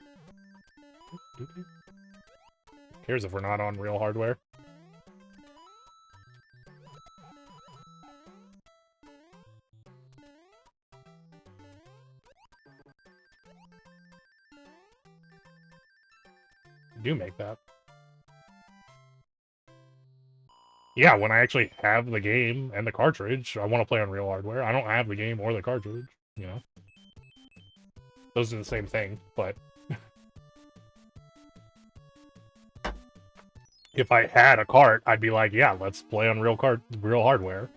cares if we're not on real hardware? Do make that. Yeah, when I actually have the game and the cartridge, I want to play on real hardware. I don't have the game or the cartridge, you know? Those are the same thing, but... if I had a cart, I'd be like, yeah, let's play on real hardware.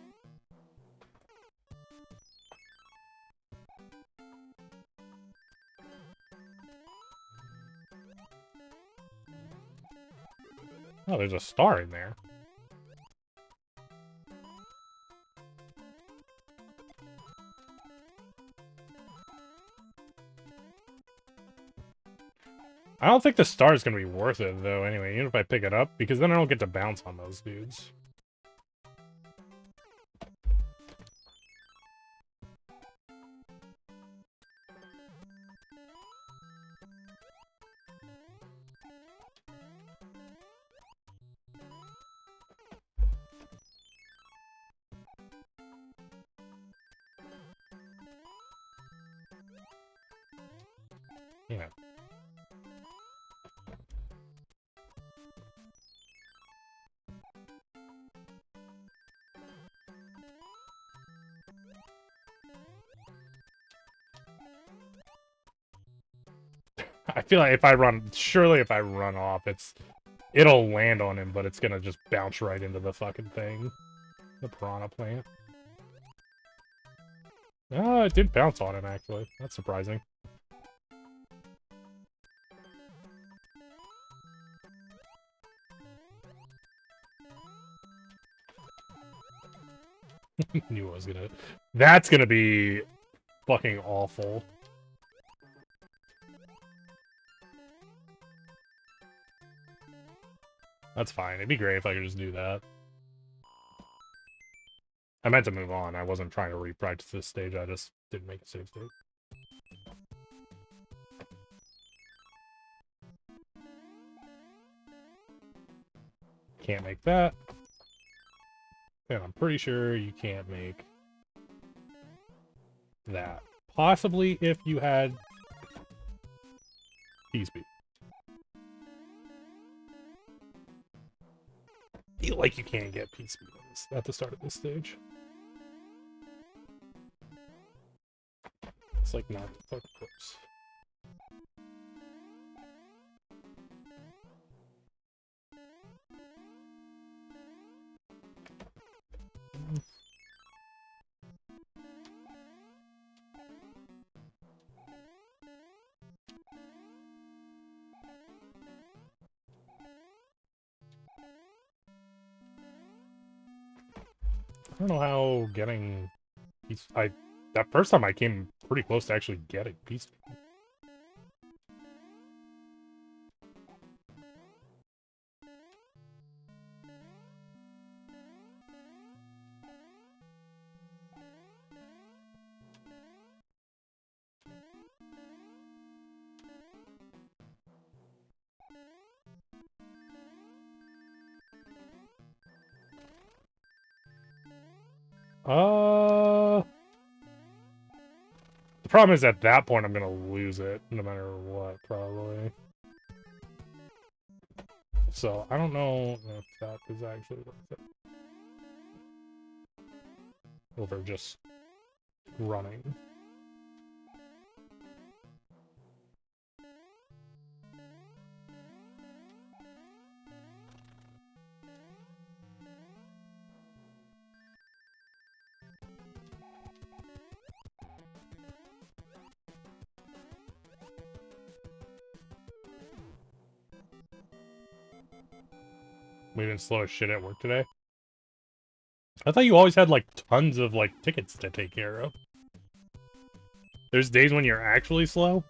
Oh, there's a star in there. I don't think the star is going to be worth it, though, anyway, even if I pick it up, because then I don't get to bounce on those dudes. Yeah. I feel like if I run, surely if I run off, it'll land on him, but it's gonna just bounce right into the fucking thing. The piranha plant. Ah, it did bounce on him, actually. That's surprising. Knew I was gonna... That's gonna be fucking awful. That's fine. It'd be great if I could just do that. I meant to move on. I wasn't trying to re-practice this stage. I just didn't make a save state. Can't make that. And I'm pretty sure you can't make that. Possibly if you had P-Speed. Feel like you can't get P-Speed at the start of this stage. It's like not fucking close. I don't know how getting that first time I came pretty close to actually getting P-Speed. The problem is at that point I'm gonna lose it, no matter what, probably. So, I don't know if that is actually worth it. Over just running. We've been slow as shit at work today. I thought you always had, like, tons of, like, tickets to take care of. There's days when you're actually slow?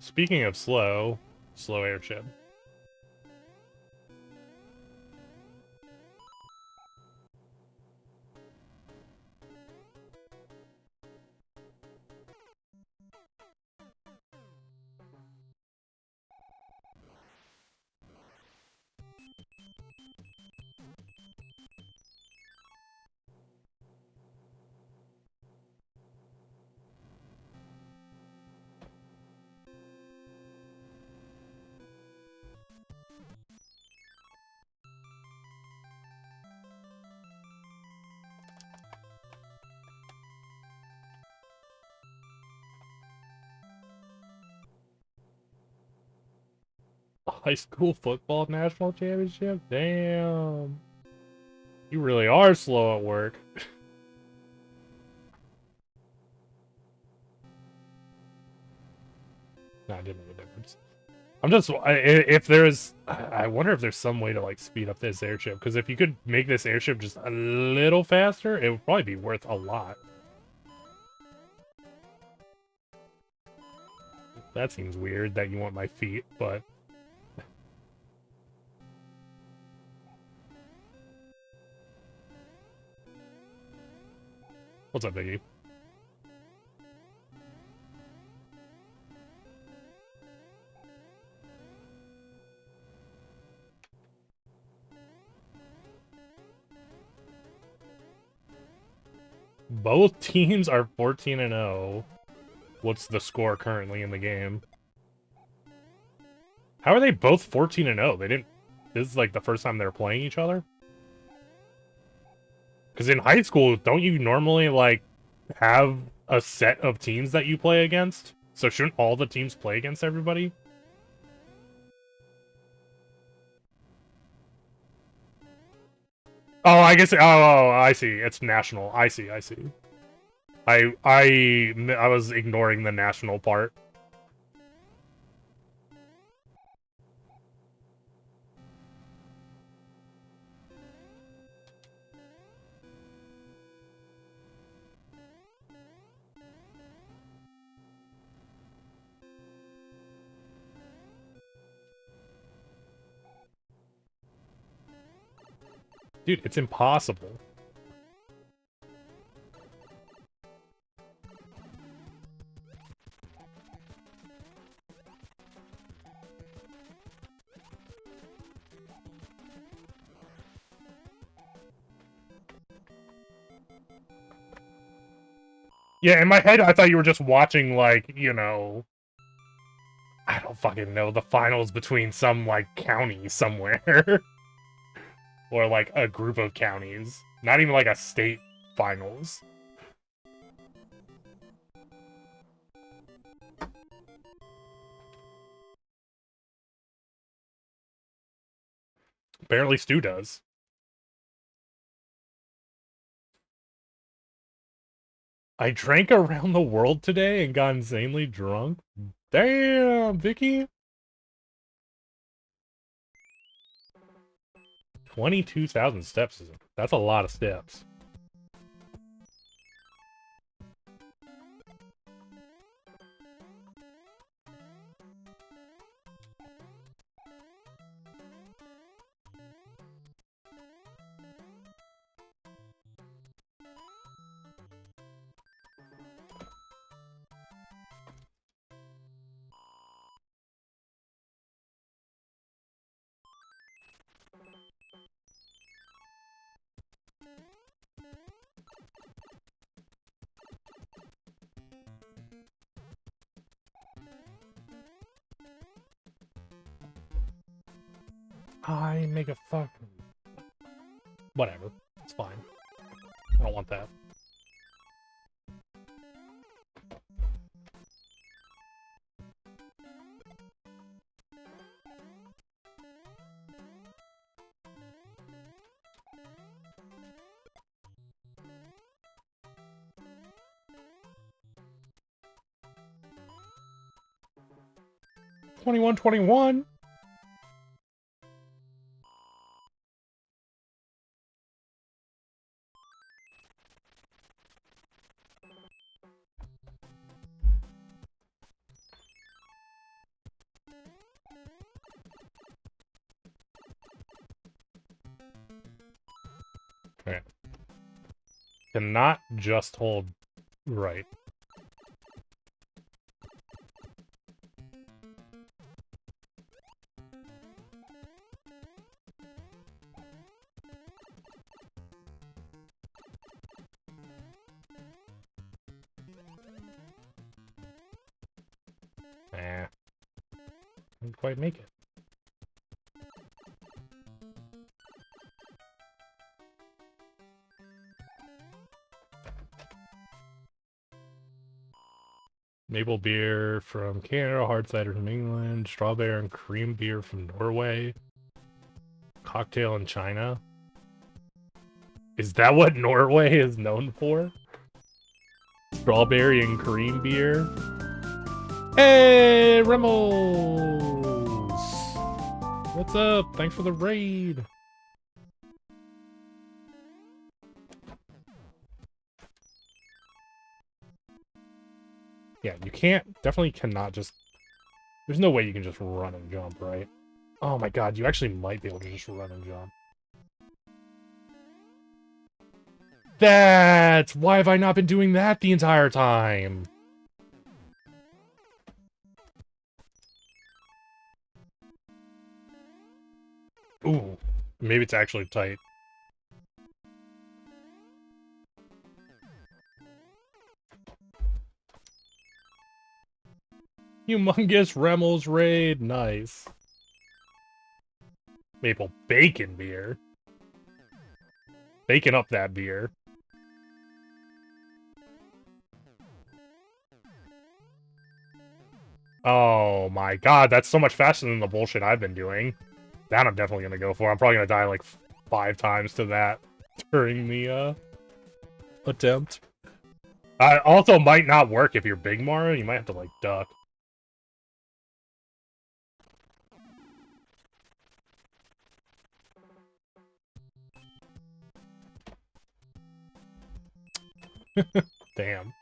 Speaking of slow airship. High school football national championship? Damn. You really are slow at work. Nah, it didn't make a difference. I'm just, if there's, I wonder if there's some way to, like, speed up this airship. Because if you could make this airship just a little faster, it would probably be worth a lot. That seems weird that you want my feet, but... What's up, Biggie? Both teams are 14-0. What's the score currently in the game? How are they both 14-0? They didn't... This is, like, the first time they're playing each other? Because in high school, don't you normally, like, have a set of teams that you play against? So shouldn't all the teams play against everybody? Oh, I guess... Oh, I see. It's national. I see. I was ignoring the national part. Dude, it's impossible. Yeah, in my head, I thought you were just watching, like, you know... I don't fucking know, the finals between some, like, county somewhere. Or, like, a group of counties. Not even, like, a state finals. Apparently Stu does. I drank around the world today and got insanely drunk. Damn, Vicky. 22,000 steps. That's a lot of steps. I make a fucking... Whatever. It's fine. I don't want that. 2121. Okay. Cannot just hold right. Nah. Didn't quite make it. Maple beer from Canada, hard cider from England, strawberry and cream beer from Norway, cocktail in China. Is that what Norway is known for? Strawberry and cream beer? Hey, Remmels! What's up? Thanks for the raid. Yeah, you definitely cannot just... There's no way you can just run and jump, right? Oh my god, you actually might be able to just run and jump. That's... Why have I not been doing that the entire time? Ooh, maybe it's actually tight. Humongous Remmels raid, nice. Maple bacon beer. Bacon up that beer. Oh my god, that's so much faster than the bullshit I've been doing. That I'm definitely gonna go for. I'm probably gonna die like 5 times to that during the attempt. Also might not work if you're Big Mario. You might have to like duck. Damn.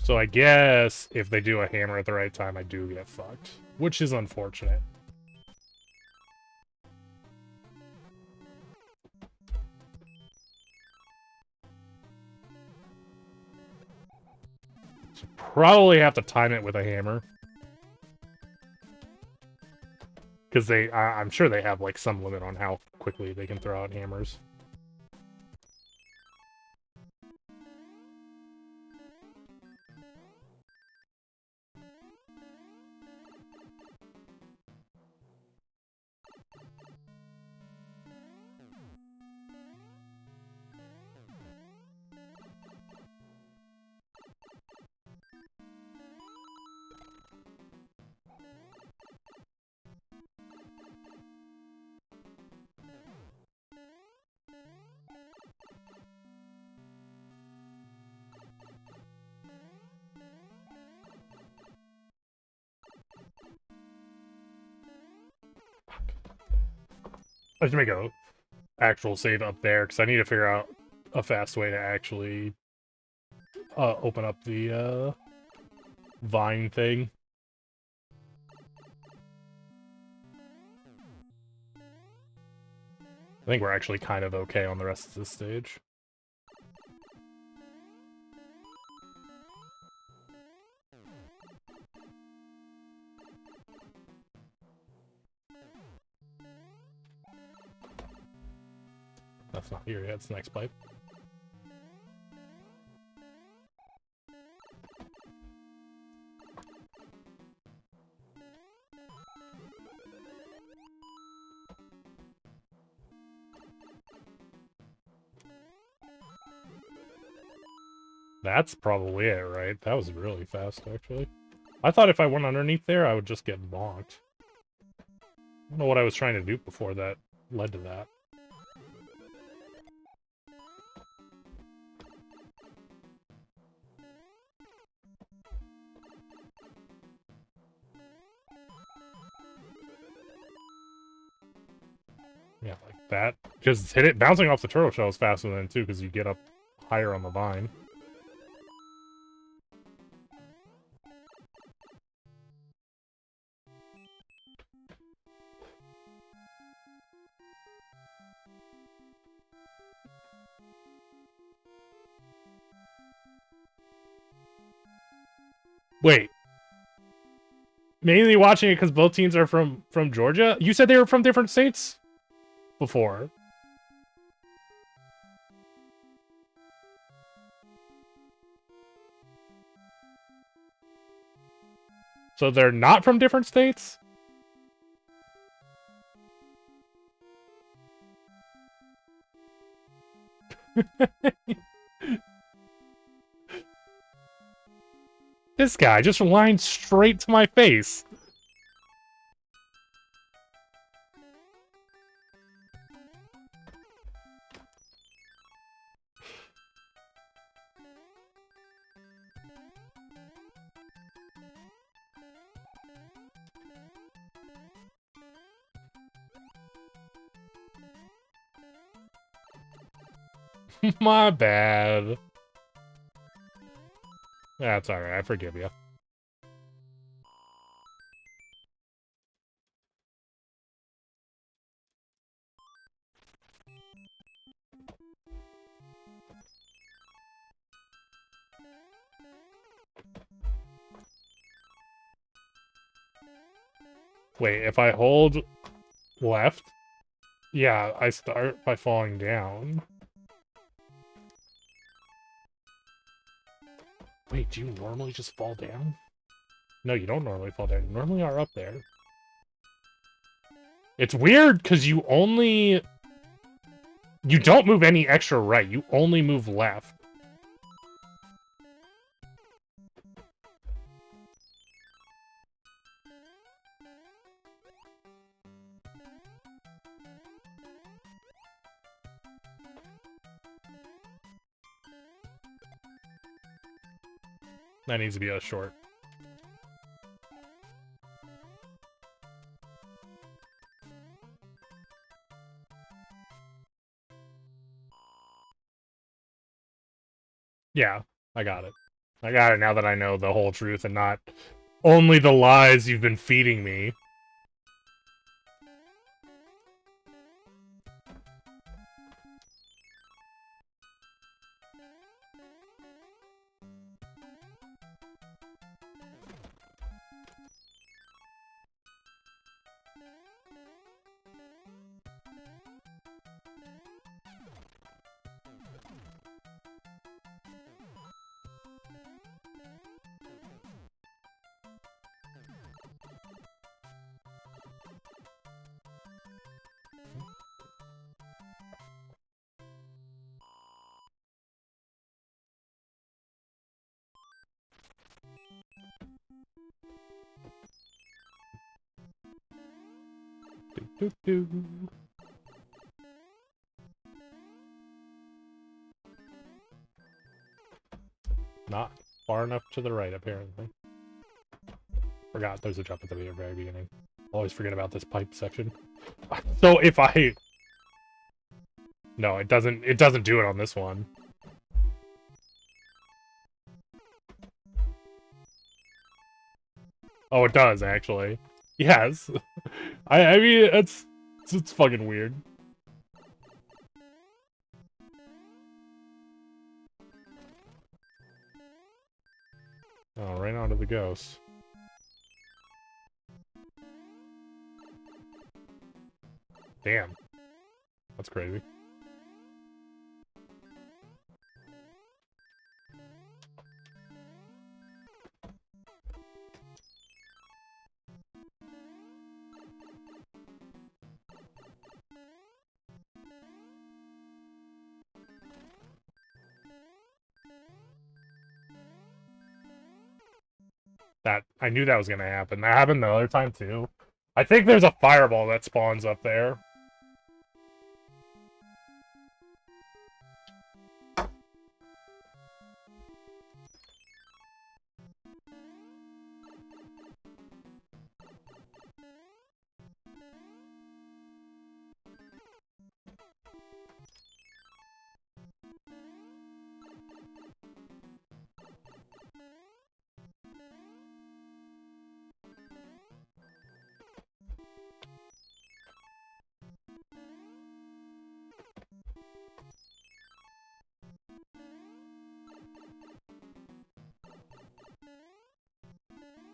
So I guess if they do a hammer at the right time, I do get fucked. Which is unfortunate. So probably have to time it with a hammer. Because I'm sure they have like some limit on how quickly they can throw out hammers. I should make a actual save up there because I need to figure out a fast way to actually open up the vine thing. I think we're actually kind of okay on the rest of this stage. That's not here yet, it's the next pipe. That's probably it, right? That was really fast, actually. I thought if I went underneath there, I would just get bonked. I don't know what I was trying to do before that led to that. Yeah, like that. Because bouncing off the turtle shell is faster than too, because you get up higher on the vine. Wait. Mainly watching it because both teams are from Georgia? You said they were from different states? Before. So they're not from different states? This guy just lined straight to my face. My bad. That's alright, I forgive you. Wait, if I hold left? Yeah, I start by falling down. Wait, do you normally just fall down? No, you don't normally fall down. You normally are up there. It's weird, because you only... You don't move any extra right. You only move left. That needs to be a short. Yeah, I got it. I got it now that I know the whole truth and not only the lies you've been feeding me. Doo -doo -doo. Not far enough to the right, apparently. Forgot there's a jump at the very beginning. Always forget about this pipe section. So if I... No, it doesn't do it on this one. Oh, it does, actually. Yes. I mean, it's fucking weird. Oh, right onto the ghost. Damn. That's crazy. That I knew that was gonna happen. That happened the other time too. I think there's a fireball that spawns up there.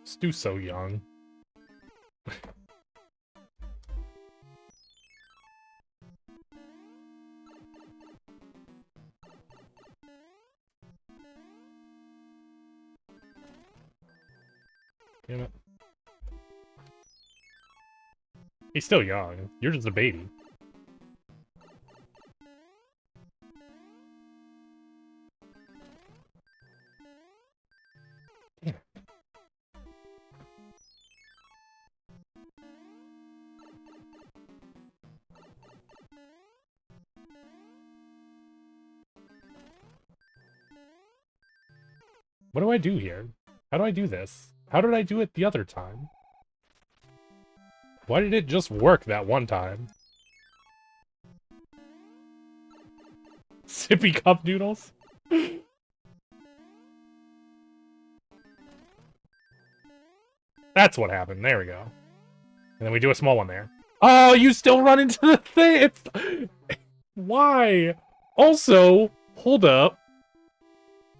Stu's so young. Damn it. He's still young. You're just a baby. Damn it. What do I do here? How do I do this? How did I do it the other time? Why did it just work that one time? Sippy cup noodles? That's what happened. There we go. And then we do a small one there. Oh, you still run into the thing! It's... Why? Also, hold up.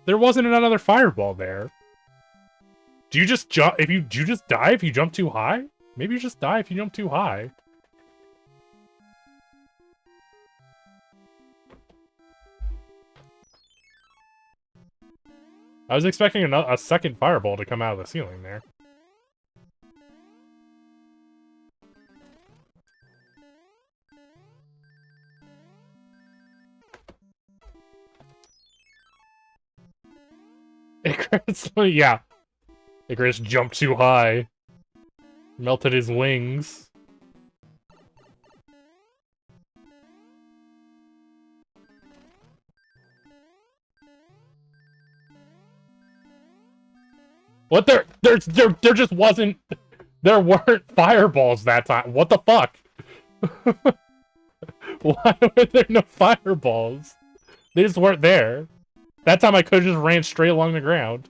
There wasn't another fireball there. Do you just jump if you do you just die if you jump too high? Maybe you just die if you jump too high. I was expecting a second fireball to come out of the ceiling there. Icarus, yeah. Icarus jumped too high. Melted his wings. What there just wasn't there weren't fireballs that time. What the fuck? Why were there no fireballs? They just weren't there. That time I could have just ran straight along the ground.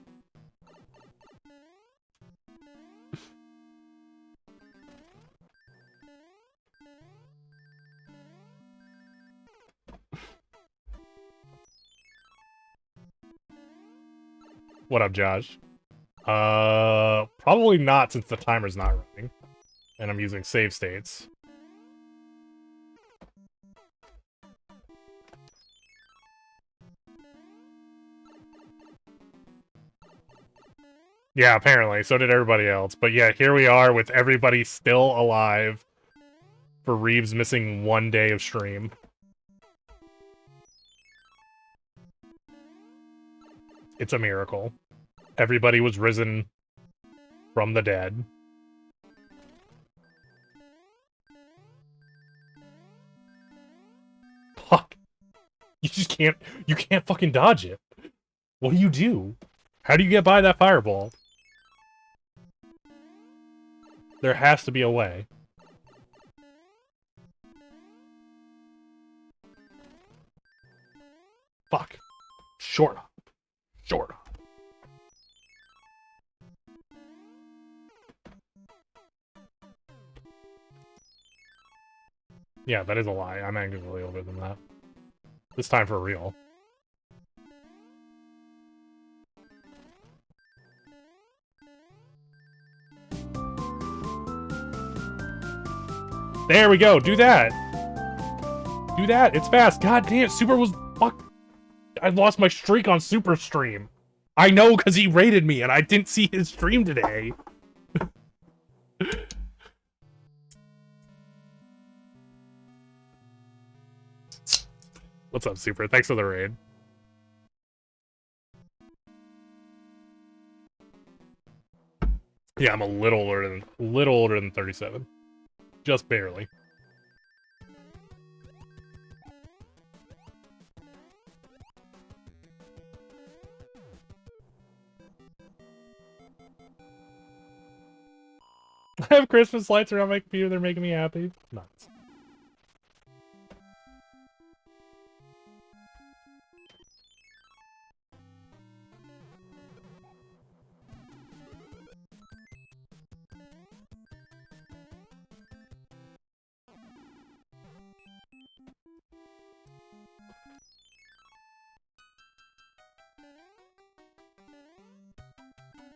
What up, Josh? Probably not since the timer's not running. And I'm using save states. Yeah, apparently. So did everybody else. But yeah, here we are with everybody still alive for Reeves missing 1 day of stream. It's a miracle. Everybody was risen from the dead. Fuck. You can't fucking dodge it. What do you do? How do you get by that fireball? There has to be a way. Fuck. Short hop. Short hop. Yeah, that is a lie. I'm actually older than that. This time for real. There we go. Do that. Do that. It's fast. God damn, Super was... Fuck. I lost my streak on Super Stream. I know, because he rated me, and I didn't see his stream today. What's up, Super? Thanks for the raid. Yeah, I'm a little older than 37. Just barely. I have Christmas lights around my computer, they're making me happy. Nice.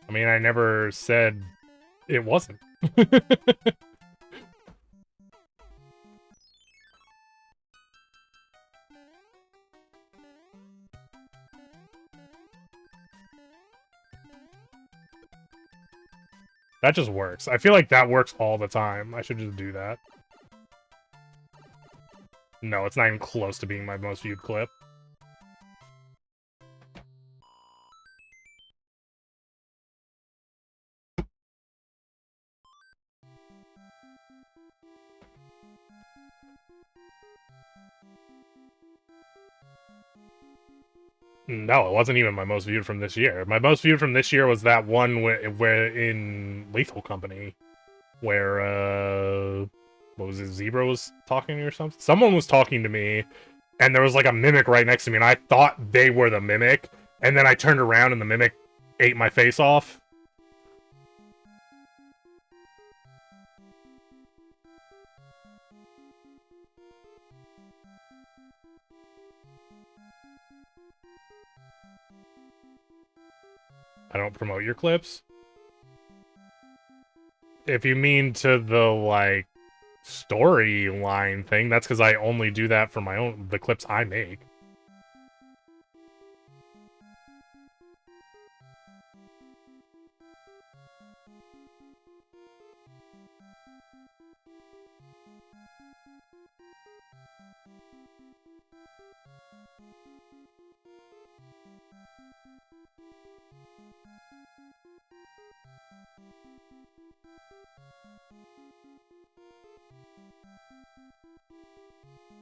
I mean, I never said it wasn't. That just works. I feel like that works all the time. I should just do that. No, it's not even close to being my most viewed clip. No, it wasn't even my most viewed from this year. My most viewed from this year was that one where in Lethal Company, where what was it? Zebra was talking to me or something. Someone was talking to me, and there was like a mimic right next to me, and I thought they were the mimic, and then I turned around and the mimic ate my face off. I don't promote your clips. If you mean to the, like, storyline thing, that's because I only do that for the clips I make.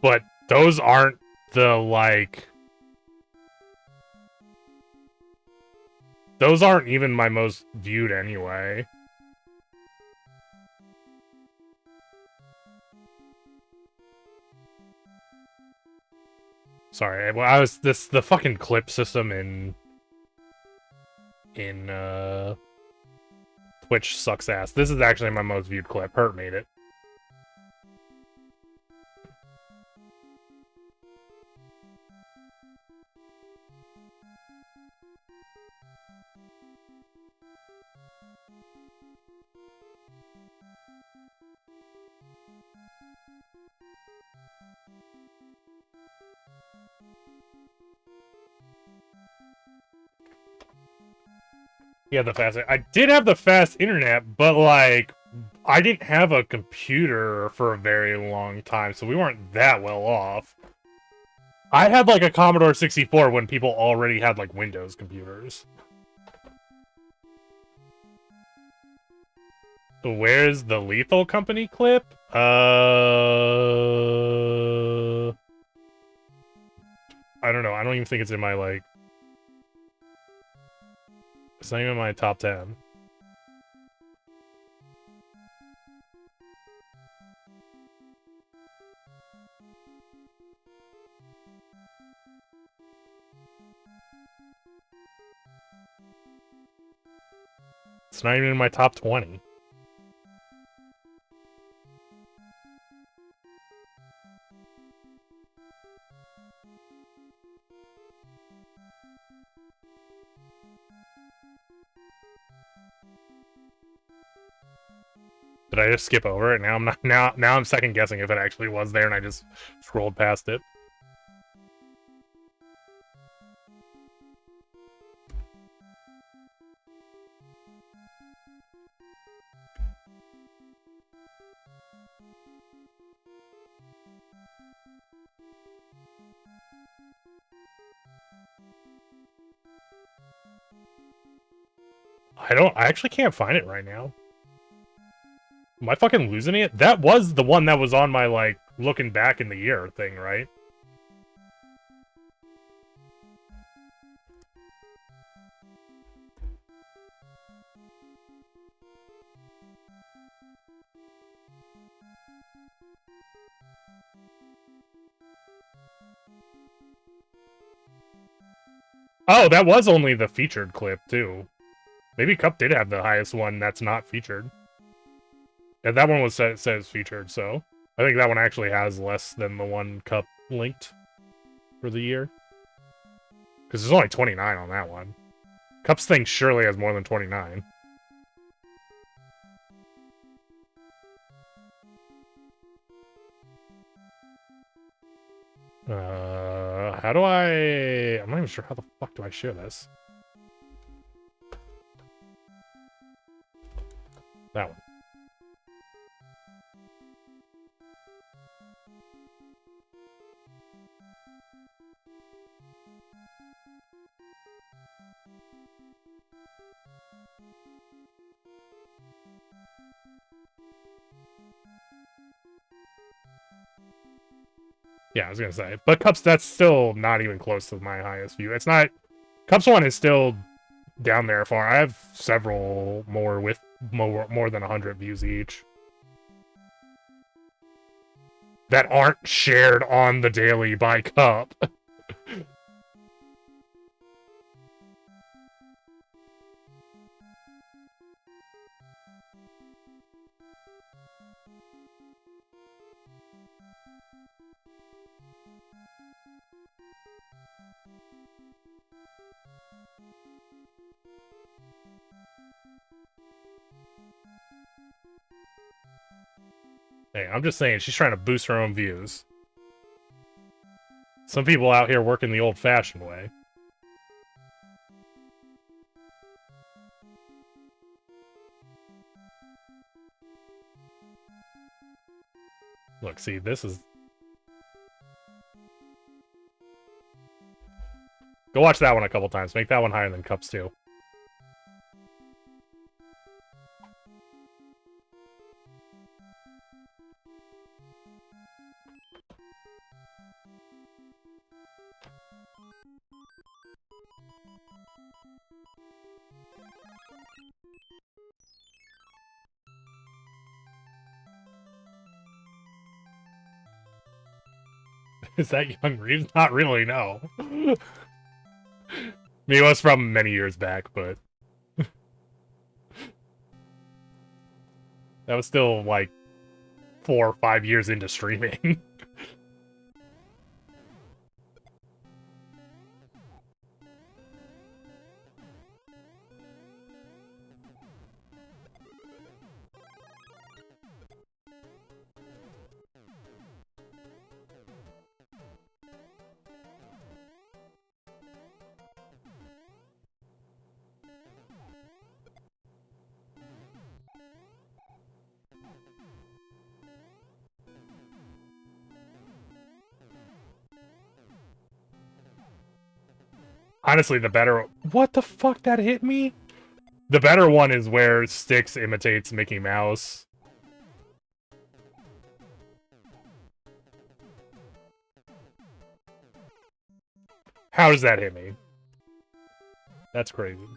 But those aren't the, like... Those aren't even my most viewed anyway. Sorry, well, the fucking clip system in Twitch sucks ass. This is actually my most viewed clip. Hurt made it. Yeah, the fast. I did have the fast internet, but like, I didn't have a computer for a very long time, so we weren't that well off. I had like a Commodore 64 when people already had like Windows computers. Where's the Lethal Company clip? I don't know. I don't even think it's in my, like... It's not even in my top 10. It's not even in my top 20. Did I just skip over it? Now I'm not now I'm second guessing if it actually was there and I just scrolled past it. I actually can't find it right now. Am I fucking losing it? That was the one that was on my, like, looking back in the year thing, right? Oh, that was only the featured clip, too. Maybe Cup did have the highest one that's not featured. Yeah, that one was says featured, so I think that one actually has less than the one Cup linked for the year. Because there's only 29 on that one. Cup's thing surely has more than 29. How do I... I'm not even sure how the fuck do I share this. That one. Yeah, I was gonna say. But Cup's, that's still not even close to my highest view. It's not... Cup's one is still down there far. I have several more with more than 100 views each. That aren't shared on the daily by Cup. Hey, I'm just saying, she's trying to boost her own views. Some people out here working the old-fashioned way. Look, see, this is... Go watch that one a couple times. Make that one higher than Cups, too. Is that Young Reeves? Not really, no. I mean, it was from many years back, but... that was still, like, 4 or 5 years into streaming. Honestly, the better... What the fuck? That hit me? The better one is where Styx imitates Mickey Mouse. How does that hit me? That's crazy.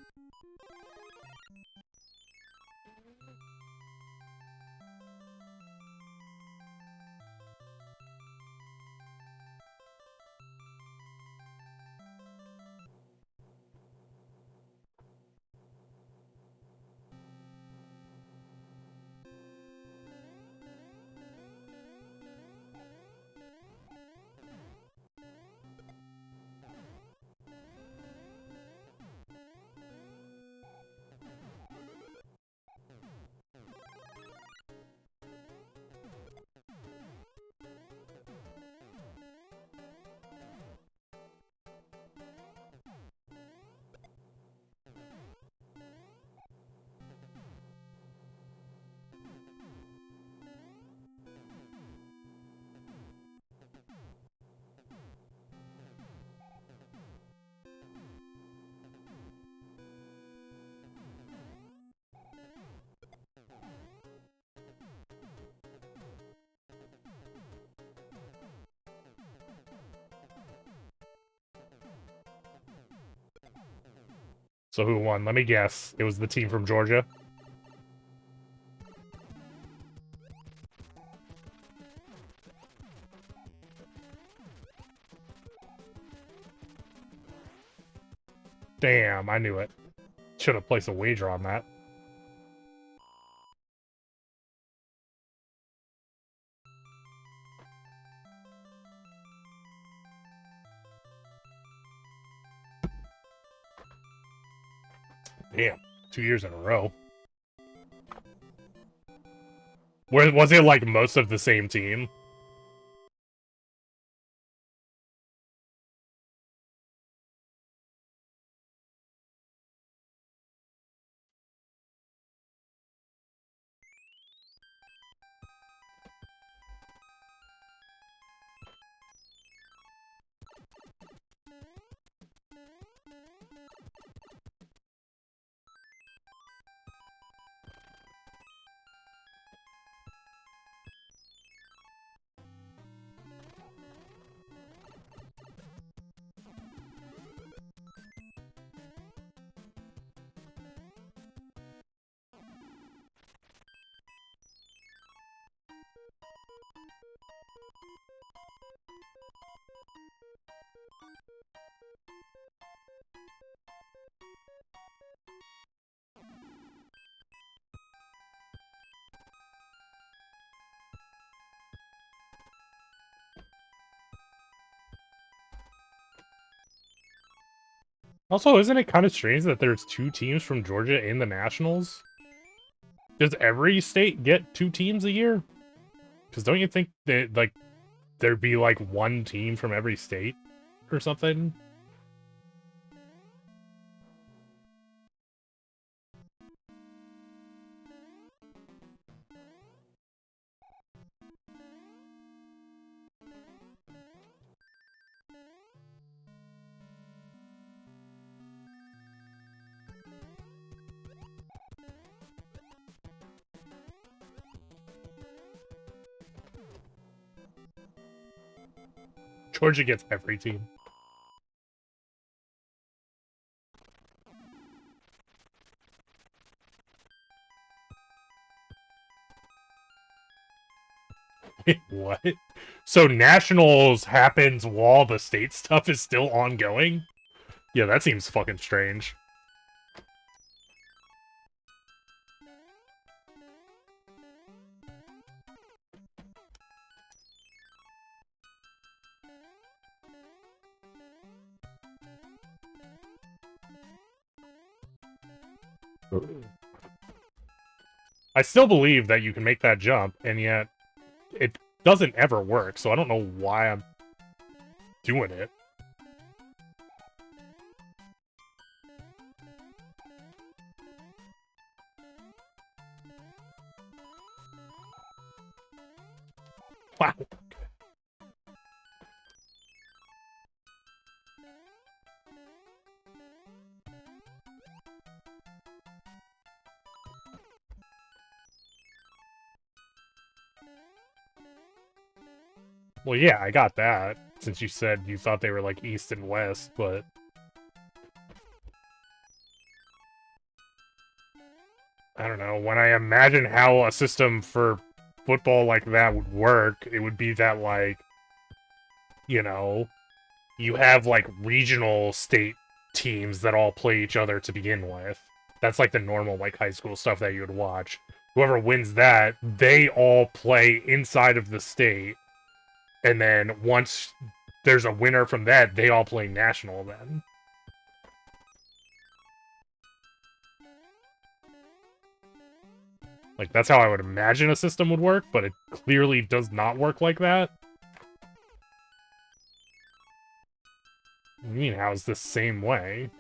So who won? Let me guess. It was the team from Georgia. Damn, I knew it. Should have placed a wager on that. Damn, 2 years in a row. Was it like most of the same team? Also, isn't it kind of strange that there's 2 teams from Georgia in the Nationals? Does every state get 2 teams a year? Because don't you think that, like, there'd be, like, 1 team from every state or something? Georgia gets every team. What? So Nationals happens while the state stuff is still ongoing? Yeah, that seems fucking strange. I still believe that you can make that jump, and yet it doesn't ever work, so I don't know why I'm doing it. Wow. Well, yeah, I got that, since you said you thought they were, like, east and west, but... I don't know, when I imagine how a system for football like that would work, it would be that, like, you know, you have, like, regional state teams that all play each other to begin with. That's, like, the normal, like, high school stuff that you would watch. Whoever wins that, they all play inside of the state, and then once there's a winner from that, they all play national then. Like, that's how I would imagine a system would work, but it clearly does not work like that. What do you mean, how is this same way?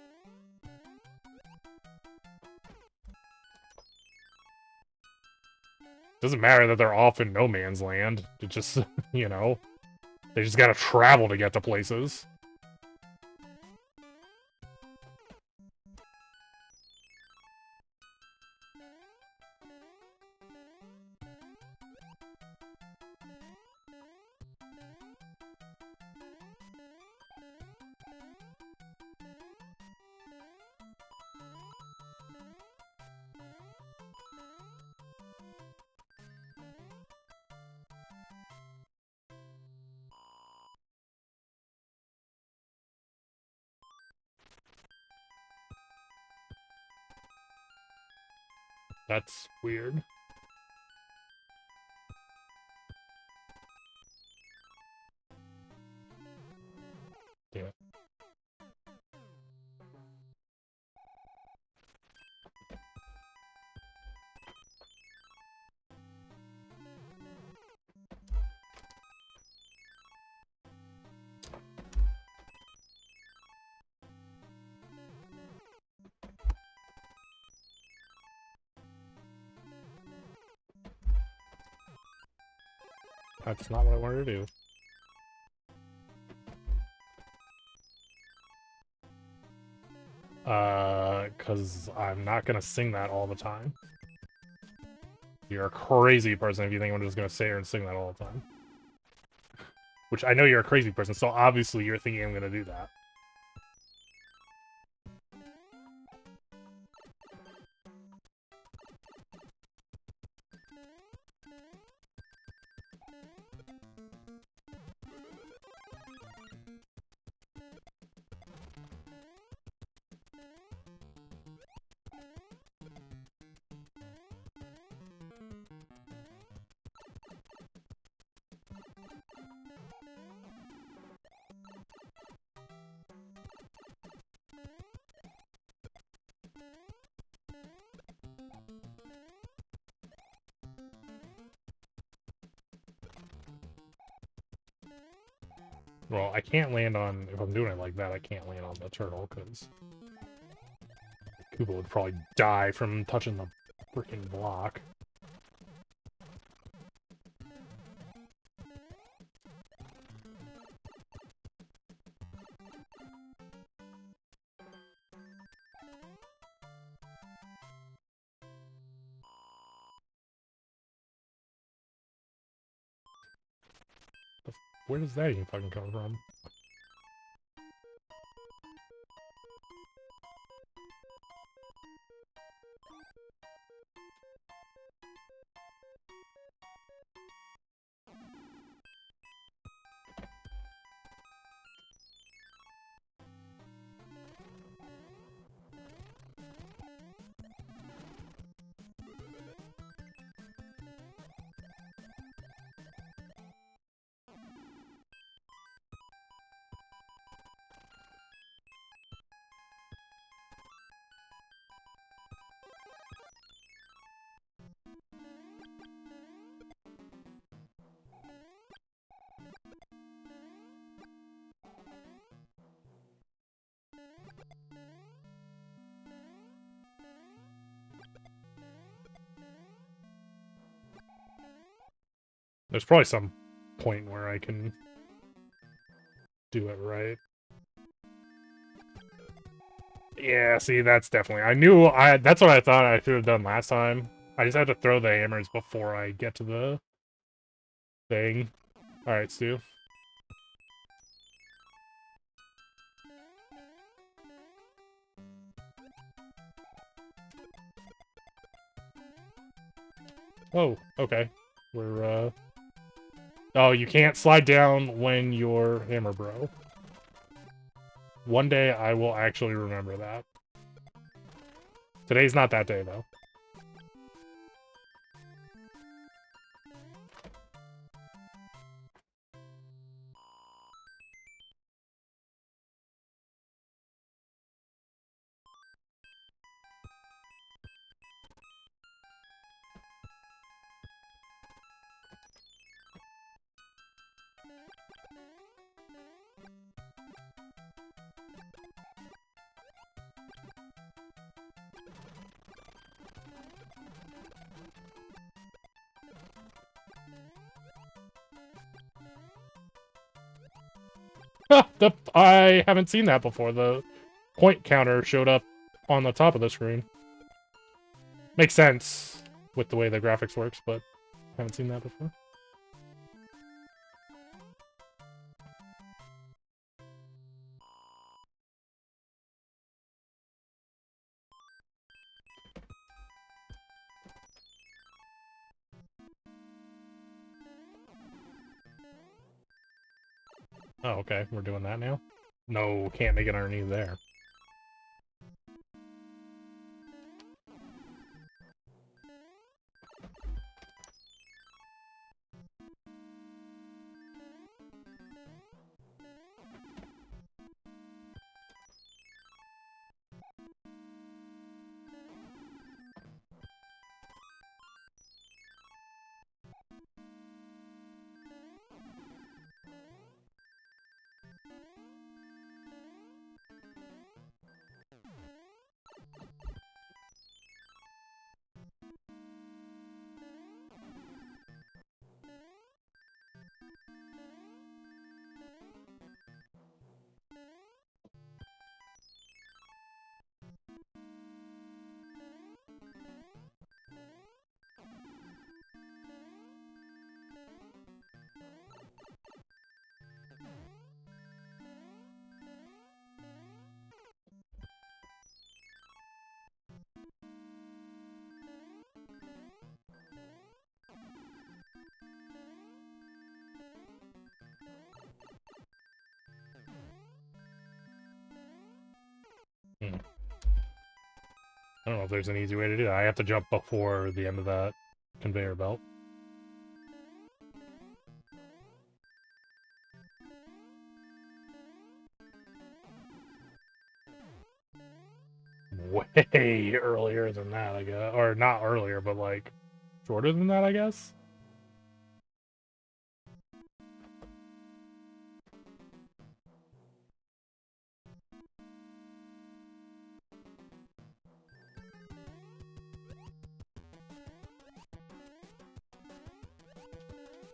Doesn't matter that they're off in no man's land. It just, you know, they just gotta travel to get to places. That's weird. Yeah. That's not what I wanted to do. Because I'm not gonna sing that all the time. You're a crazy person if you think I'm just gonna sit here and sing that all the time. Which I know you're a crazy person, so obviously you're thinking I'm gonna do that. Well, I can't land on... If I'm doing it like that, I can't land on the turtle, because... Koopa would probably die from touching the freaking block. Where does that even fucking come from? There's probably some point where I can do it right. Yeah, see, that's definitely... That's what I thought I should have done last time. I just had to throw the hammers before I get to the thing. Alright, Stu. Oh, okay. We're, Oh, you can't slide down when you're hammer bro. One day I will actually remember that. Today's not that day, though. I haven't seen that before. The point counter showed up on the top of the screen. Makes sense with the way the graphics works, but haven't seen that before. Oh, okay. We're doing that now? No, can't make it underneath there. I don't know if there's an easy way to do that. I have to jump before the end of that conveyor belt. Way earlier than that, I guess. Or not earlier, but like shorter than that, I guess.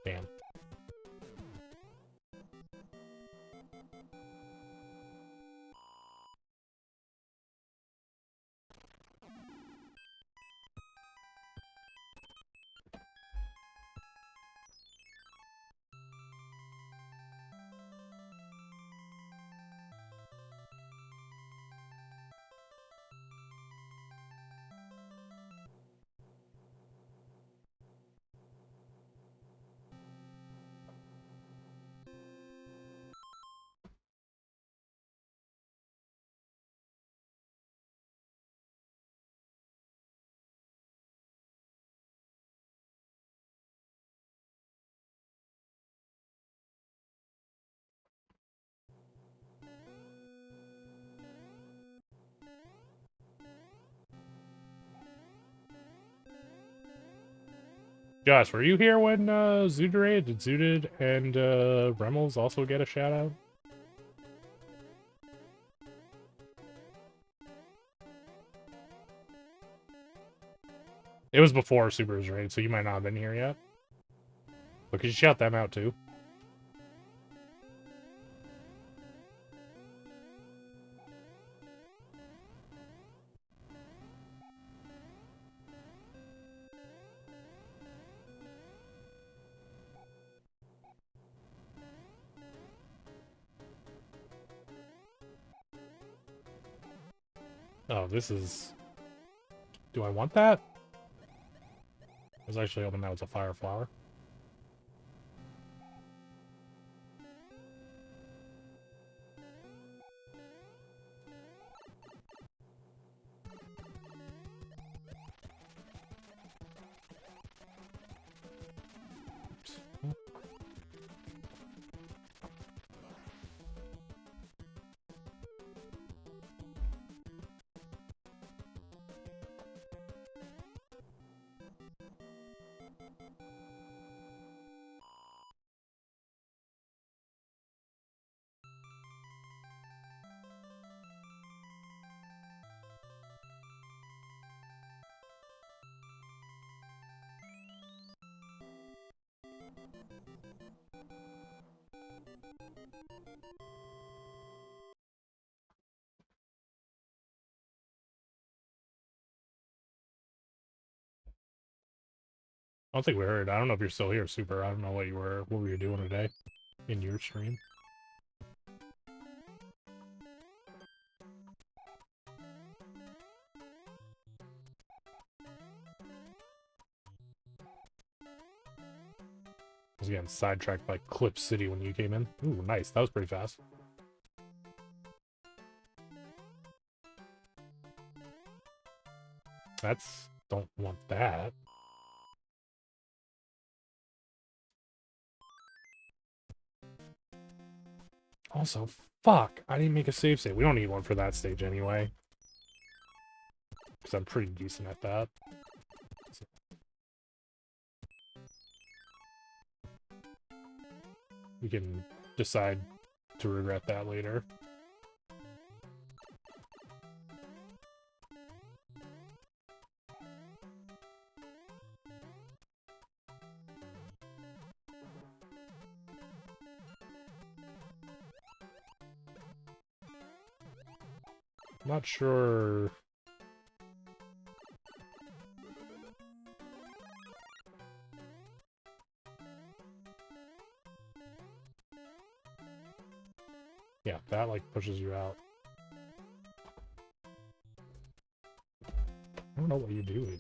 Damn. Josh, were you here when Zooted did Zooted and Remels also get a shout out? It was before Super's raid, so you might not have been here yet. But could you shout them out too? Oh, this is... Do I want that? I was actually hoping that was a fire flower. I don't think we heard. I don't know if you're still here, Super. I don't know what were you doing today in your stream. I was getting sidetracked by Clip City when you came in. Ooh, nice. That was pretty fast. Don't want that. Also, fuck. I didn't make a save. We don't need one for that stage anyway. Because I'm pretty decent at that. We can decide to regret that later. I'm not sure. Yeah, that like pushes you out. I don't know what you do here.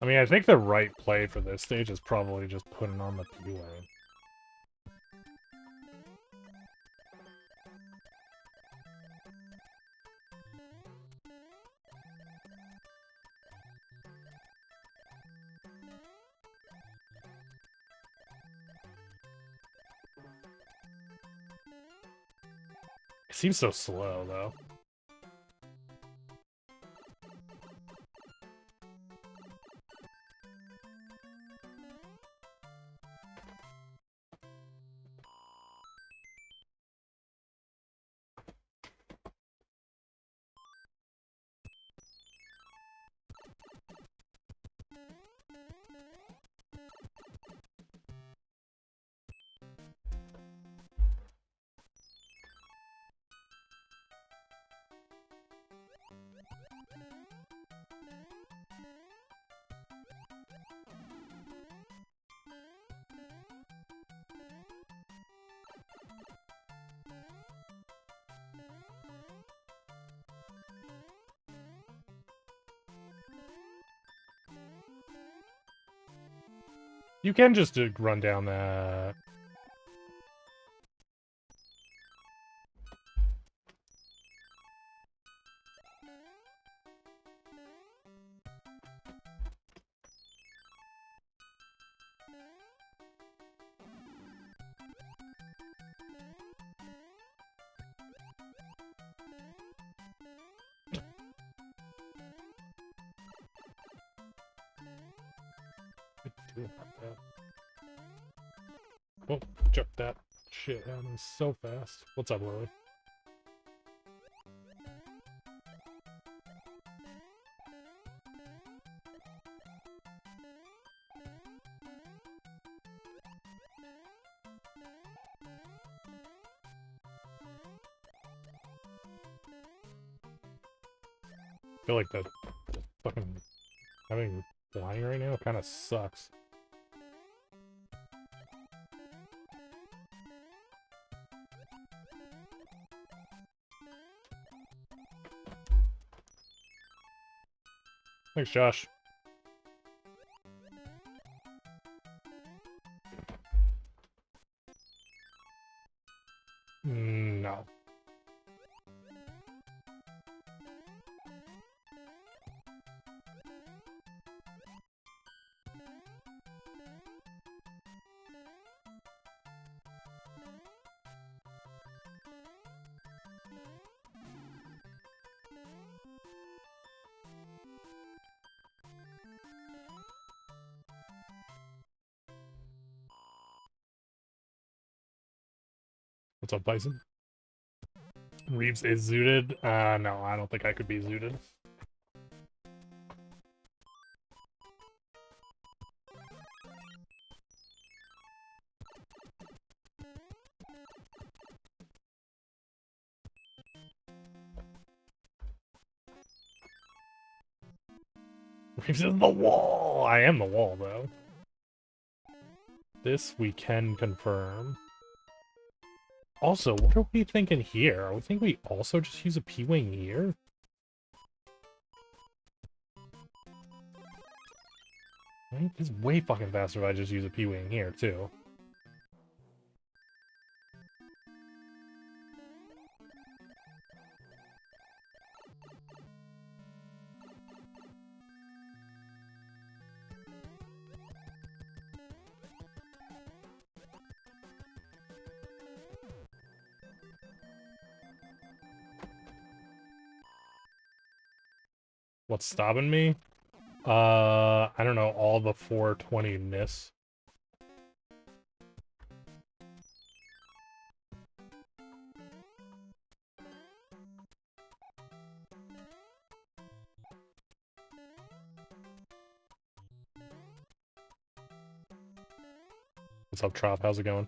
I mean, I think the right play for this stage is probably just putting on the P-Wing. It seems so slow, though. You can just run down that. Oh, chuck that shit happens so fast. What's up, Lily? I feel like the fucking having flying right now kind of sucks. Thanks, Josh. No. What's up, Bison? Reeves is zooted? No, I don't think I could be zooted. Reeves is the wall! I am the wall, though. This we can confirm. Also, what are we thinking here? I think we also just use a P-Wing here? I think it's way fucking faster if I just use a P-Wing here, too. What's stopping me? I don't know, all the 420-ness. What's up, Trop? How's it going?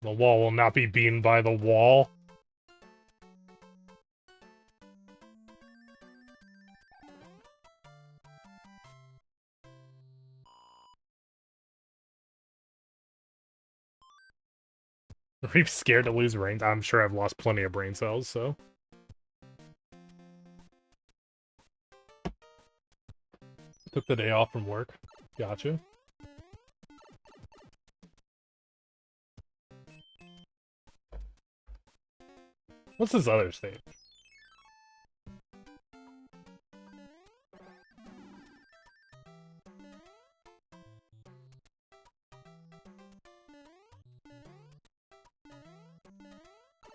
The wall will not be beaten by the wall. Are you scared to lose brains? I'm sure I've lost plenty of brain cells, so... Took the day off from work. Gotcha. What's this other stage?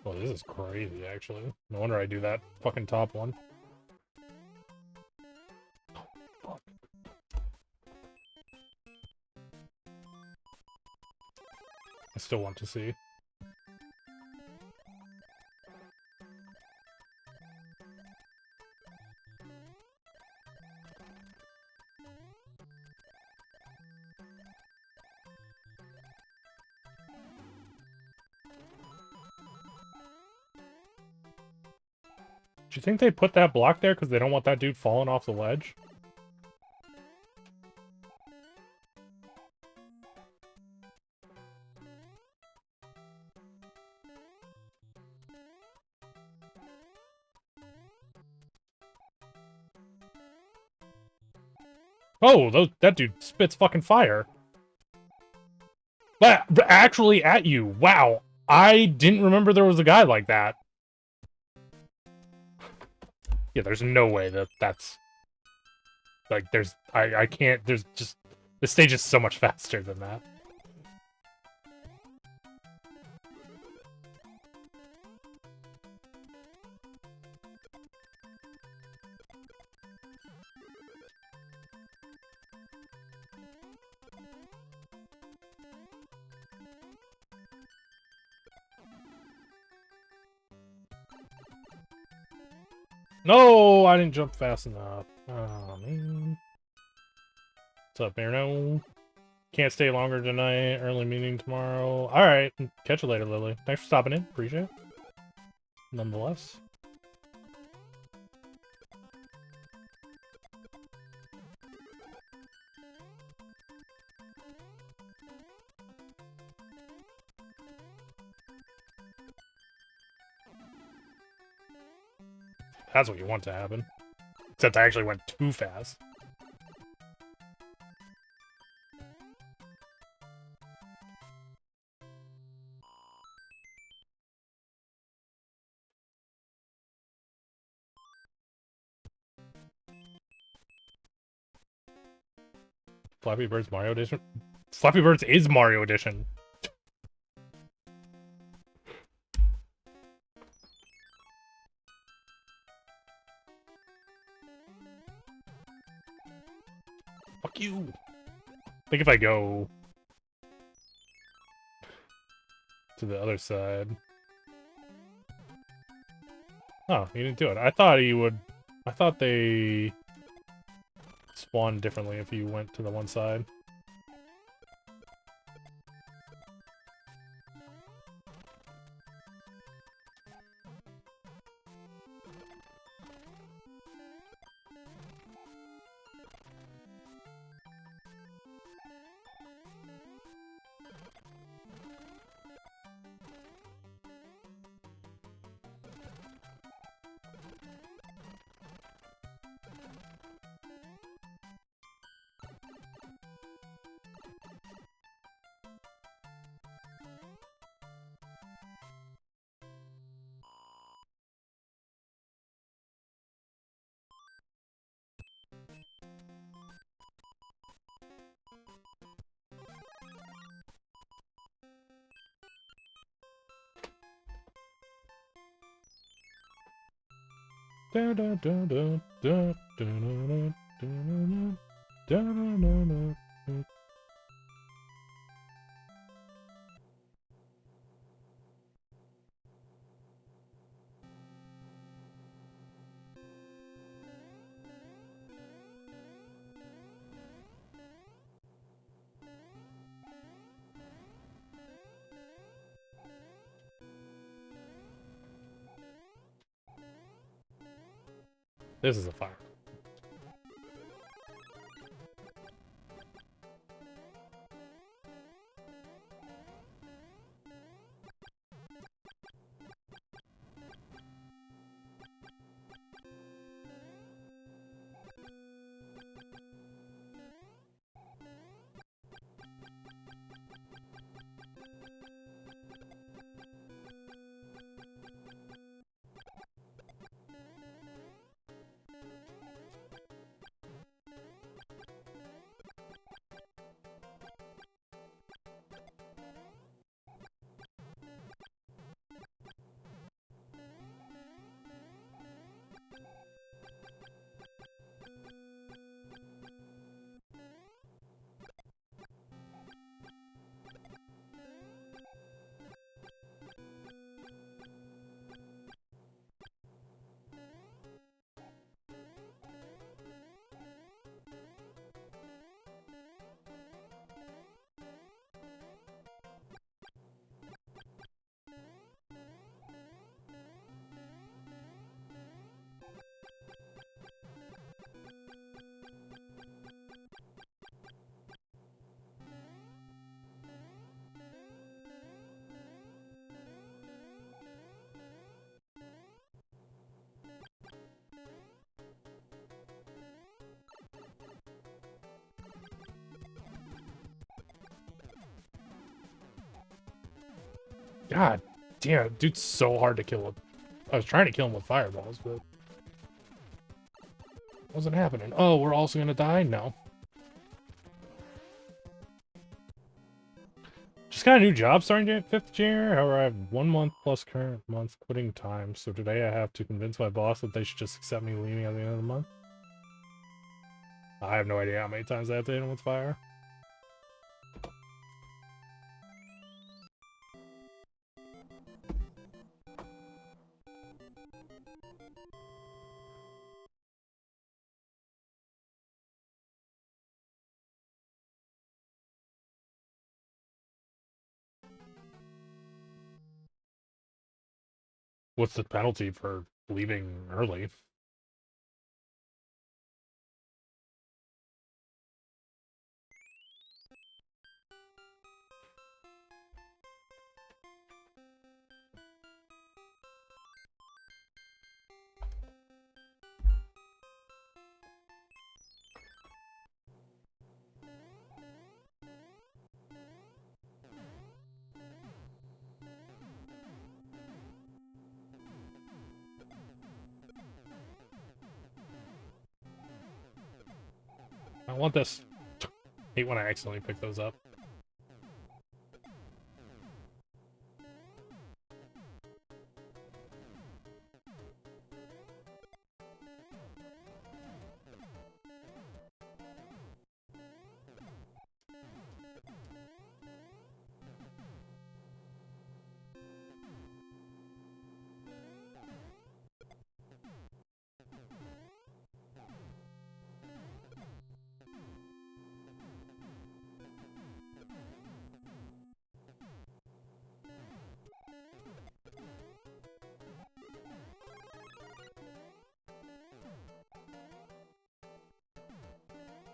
Oh, this is crazy, actually. No wonder I do that fucking top one. Oh, fuck. I still want to see. Do you think they put that block there because they don't want that dude falling off the ledge? Oh, that dude spits fucking fire. But actually at you. Wow. I didn't remember there was a guy like that. Yeah, there's no way that's... Like, I can't... There's just... The stage is so much faster than that. No, I didn't jump fast enough. Oh, man. What's up, Arno? Can't stay longer tonight. Early meeting tomorrow. Alright. Catch you later, Lily. Thanks for stopping in. Appreciate it. Nonetheless. That's what you want to happen. Except I actually went too fast. Flappy Bird's Mario Edition? Flappy Bird's is Mario Edition. Fuck you. I think if I go to the other side. Oh, he didn't do it. I thought he would. I thought they spawned differently if you went to the one side. This is a fire. God damn, dude's so hard to kill with. I was trying to kill him with fireballs, but wasn't happening. Oh, we're also gonna die? No. Just got a new job starting 5th January. However, I have 1 month plus current month quitting time. So today I have to convince my boss that they should just accept me leaving at the end of the month. I have no idea how many times I have to hit him with fire. What's the penalty for leaving early? I want this. Hate when I accidentally pick those up.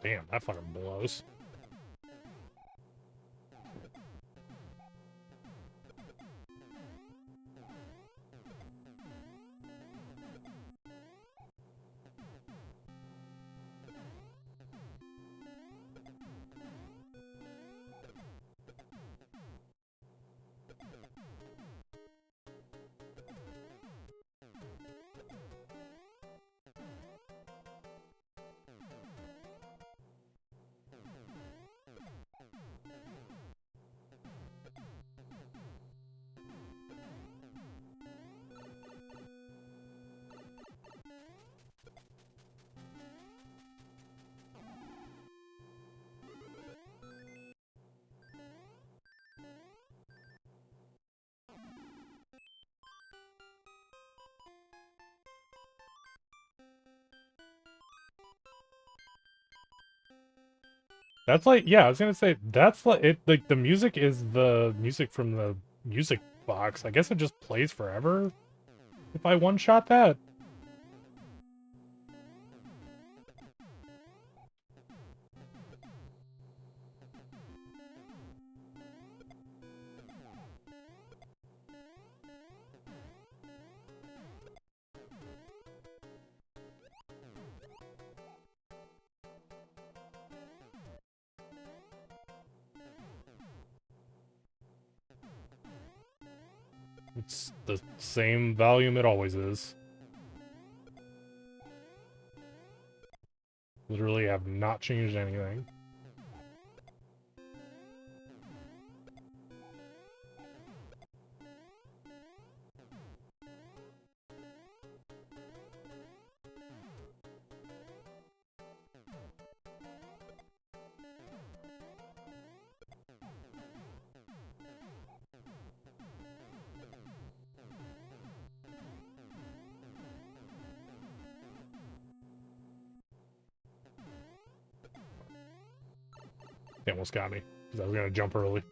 Damn, that fucking blows. That's like, yeah, I was gonna say, that's like, it, like, the music is the music from the music box. I guess it just plays forever if I one-shot that. It's the same volume it always is. Literally have not changed anything. They almost got me, because I was gonna jump early.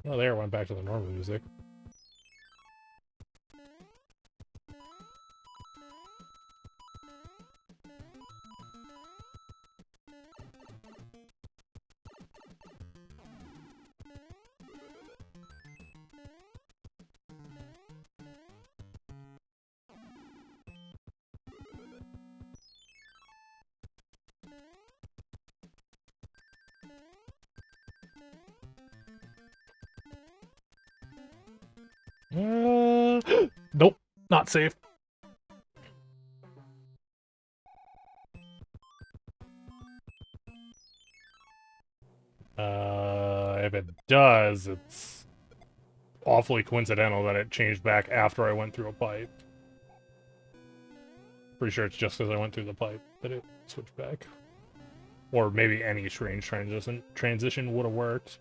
Oh, there, it went back to the normal music. Nope, not safe. If it does, it's awfully coincidental that it changed back after I went through a pipe. Pretty sure it's just because I went through the pipe that it switched back. Or maybe any strange transition would have worked.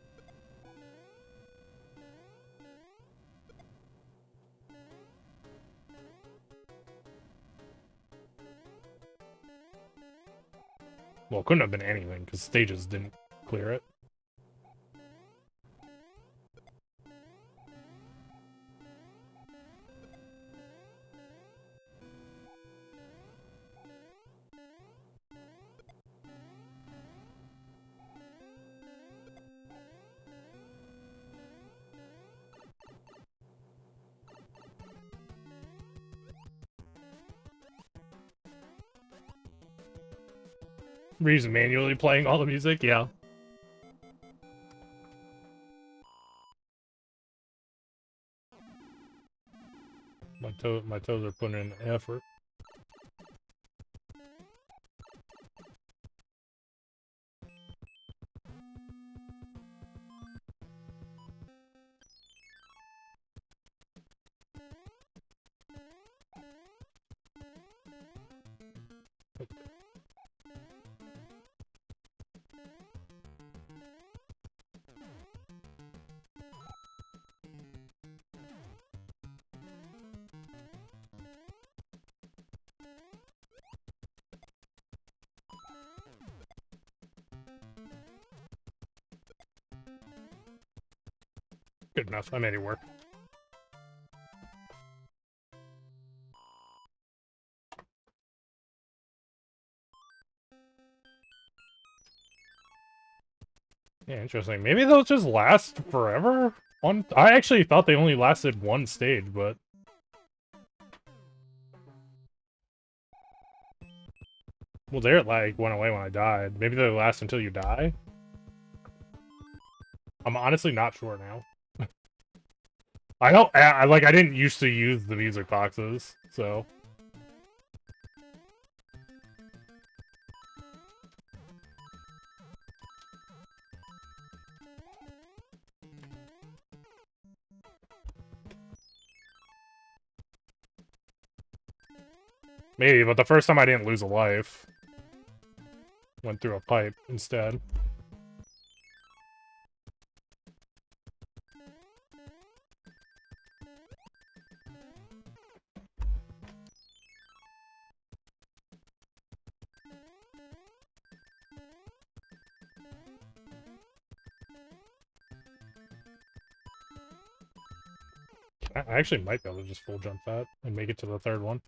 Well, it couldn't have been anything, because stages didn't clear it. Reeves manually playing all the music, yeah. My toes are putting in effort. Good enough, I made it work. Yeah, interesting. Maybe those just last forever? I actually thought they only lasted one stage, but... Well, there it, like, went away when I died. Maybe they last until you die? I'm honestly not sure now. I don't... I didn't used to use the music boxes, so... Maybe, but the first time I didn't lose a life. Went through a pipe instead. I actually might be able to just full jump that and make it to the third one.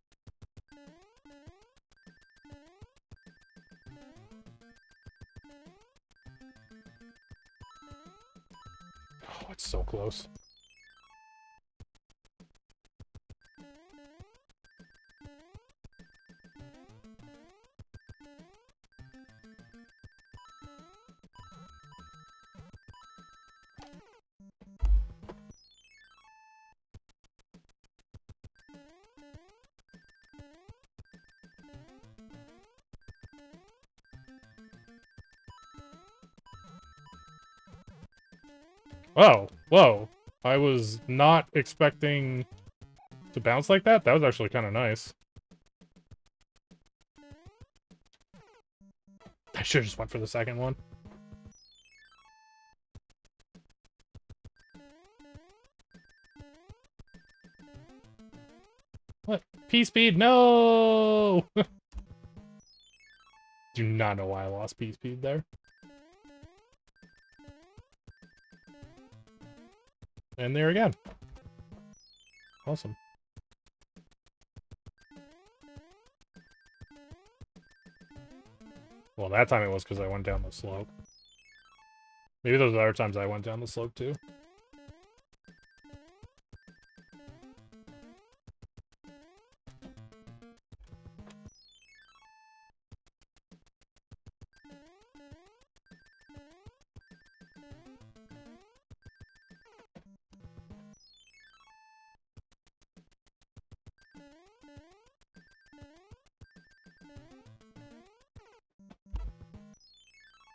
Oh, it's so close. Oh, whoa. I was not expecting to bounce like that. That was actually kind of nice. I should have just went for the second one. What? P-speed? No! Do not know why I lost P-speed there. And there again. Awesome. Well, that time it was because I went down the slope. Maybe those other times I went down the slope too.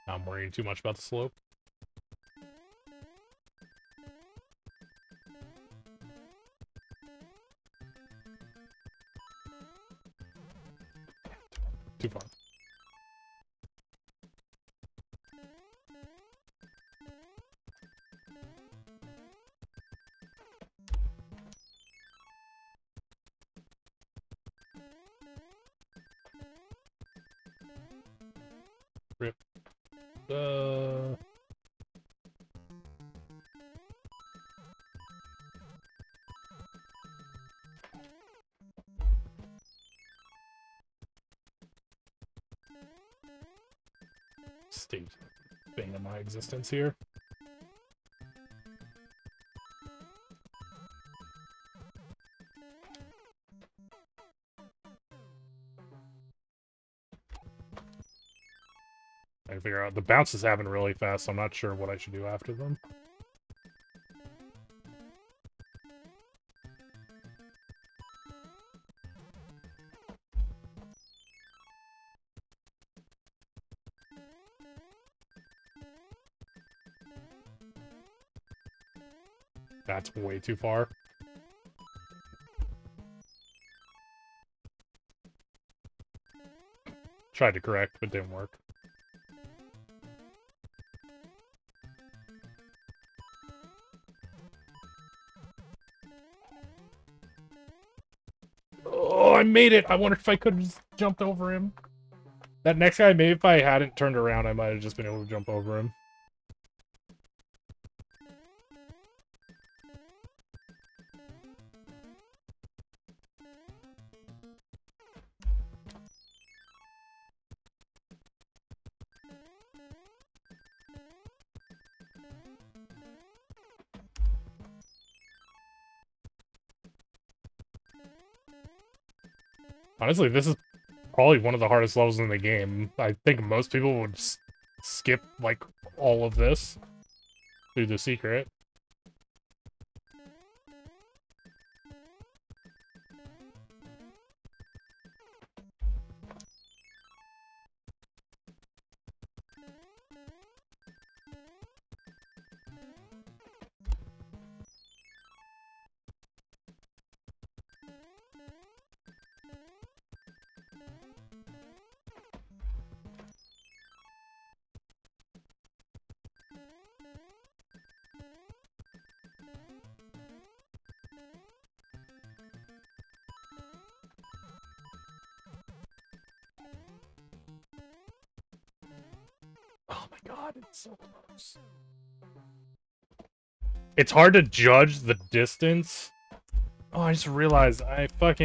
I'm worrying too much about the slope. Too far. Rip. State thing of my existence here. I figure out the bounces happen really fast, so I'm not sure what I should do after them. That's way too far. Tried to correct, but didn't work. Oh, I made it! I wonder if I could have just jumped over him. That next guy, maybe if I hadn't turned around, I might have just been able to jump over him. Honestly, this is probably one of the hardest levels in the game. I think most people would skip, like, all of this through the secret. Oh my god, it's so close. It's hard to judge the distance. Oh, I just realized I fucked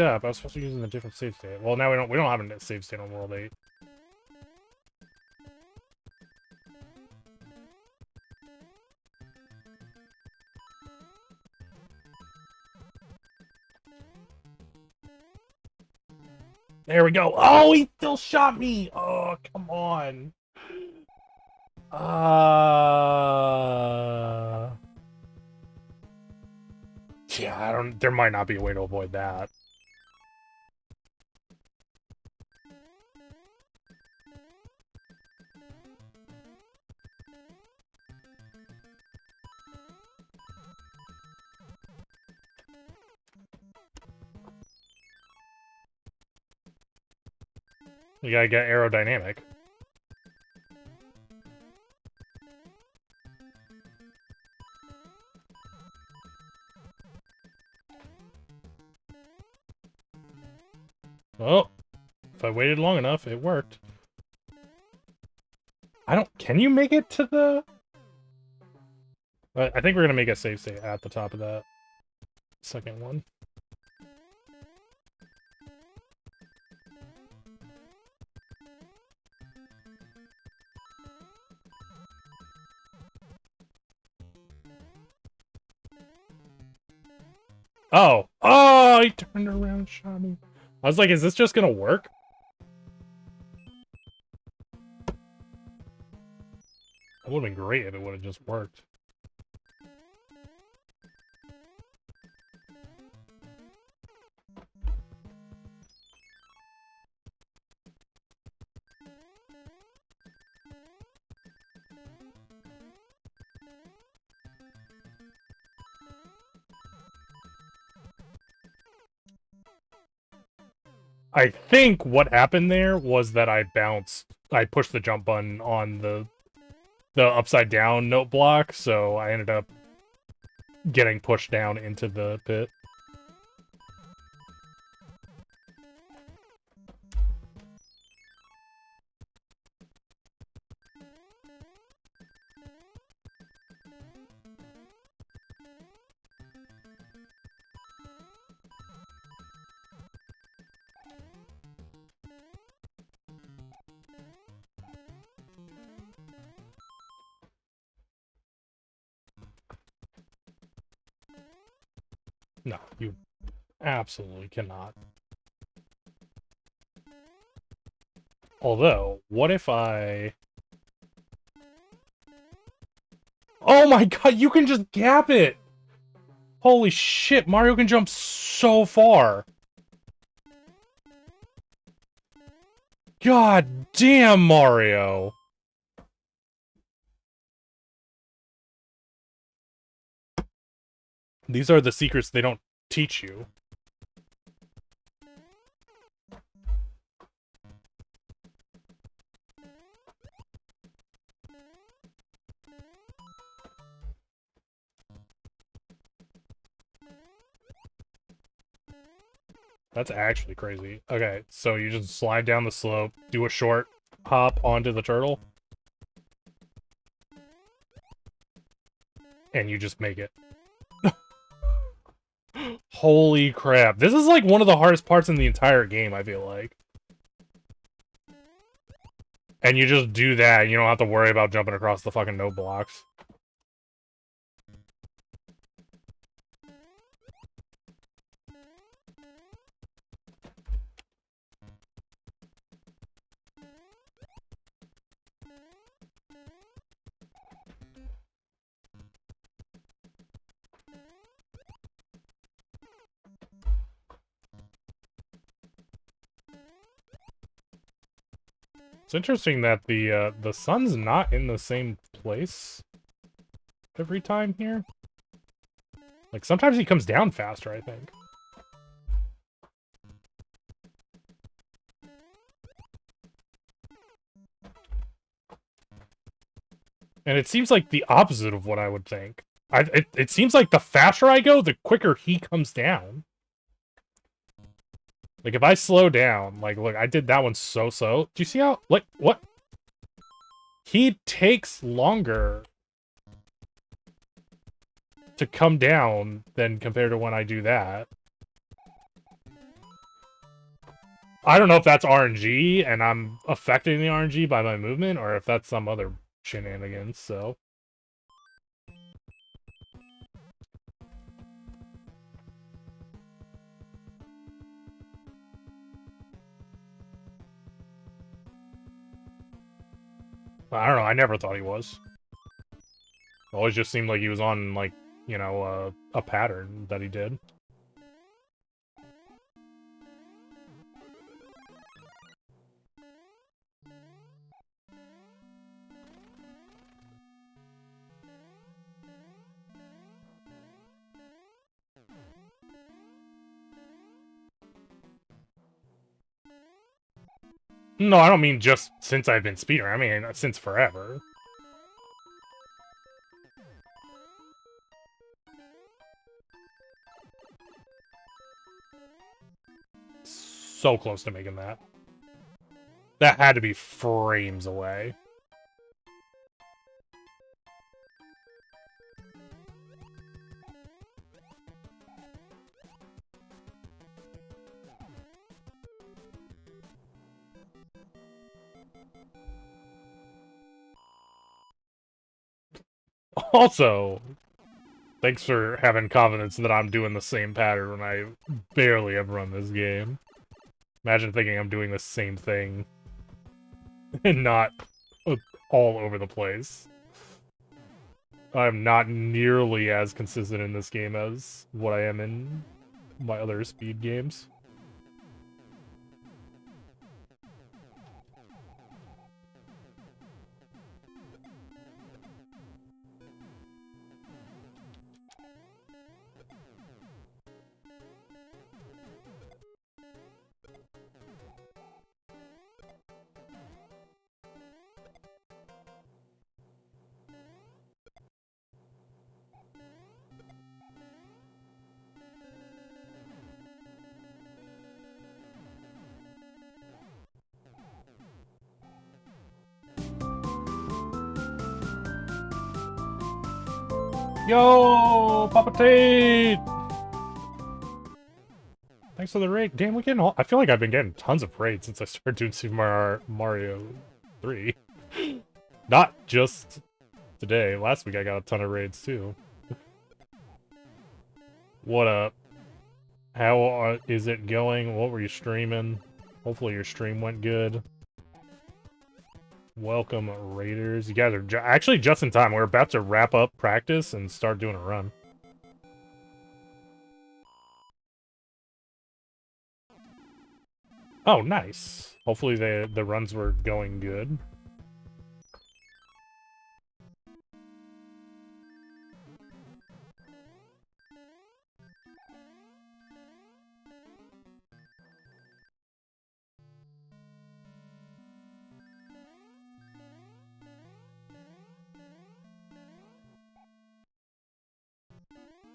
up. I was supposed to be using a different save state. Well, now we don't have a save state on World 8. There we go. Oh, he still shot me. Oh, come on. Yeah, I don't. There might not be a way to avoid that. You gotta get aerodynamic. Oh, if I waited long enough, it worked. I don't... Can you make it to the... I think we're gonna make a save state at the top of that second one. Oh! Oh, he turned around and shot me. I was like, is this just gonna work? That would've been great if it would've just worked. I think what happened there was that I pushed the jump button on the upside down note block, so I ended up getting pushed down into the pit. No, you absolutely cannot. Although, what if I... Oh my god, you can just gap it! Holy shit, Mario can jump so far! God damn, Mario! These are the secrets they don't teach you. That's actually crazy. Okay, so you just slide down the slope, do a short hop onto the turtle, and you just make it. Holy crap. This is like one of the hardest parts in the entire game, I feel like. And you just do that, and you don't have to worry about jumping across the fucking no blocks. It's interesting that the sun's not in the same place every time here. Like, sometimes he comes down faster, I think. And it seems like the opposite of what I would think. It seems like the faster I go, the quicker he comes down. Like, if I slow down, like, look, I did that one so-so. Do you see how, like, what? He takes longer to come down than compared to when I do that. I don't know if that's RNG, and I'm affecting the RNG by my movement, or if that's some other shenanigans, so... I don't know, I never thought he was. It always just seemed like he was on, like, you know, a pattern that he did. No, I don't mean just since I've been speedrunning. I mean since forever. So close to making that. That had to be frames away. Also, thanks for having confidence that I'm doing the same pattern when I barely have run this game. Imagine thinking I'm doing the same thing and not all over the place. I'm not nearly as consistent in this game as what I am in my other speed games. Yo, Papa Tate! Thanks for the raid. Damn, we getting all. I feel like I've been getting tons of raids since I started doing Super Mario 3. Not just today. Last week I got a ton of raids too. What up? How is it going? What were you streaming? Hopefully your stream went good. Welcome, Raiders. You guys are actually just in time. We're about to wrap up practice and start doing a run. Oh, nice. Hopefully the runs were going good.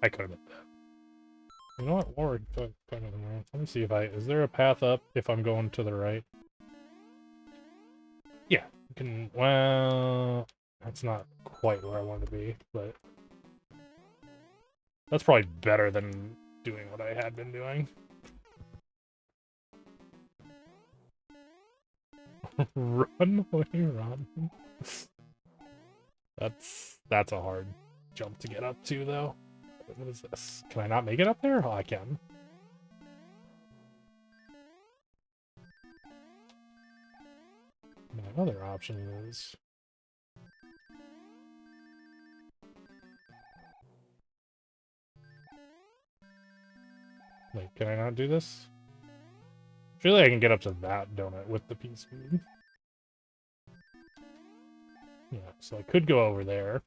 I could have been that. You know what? Or let me see if is there a path up if I'm going to the right? Yeah, you can. Well, that's not quite where I want to be, but that's probably better than doing what I had been doing. Run away, run. That's a hard jump to get up to, though. What is this? Can I not make it up there? Oh, I can. My other option is... Wait, can I not do this? Surely I can get up to that donut with the P-speed. Yeah, so I could go over there.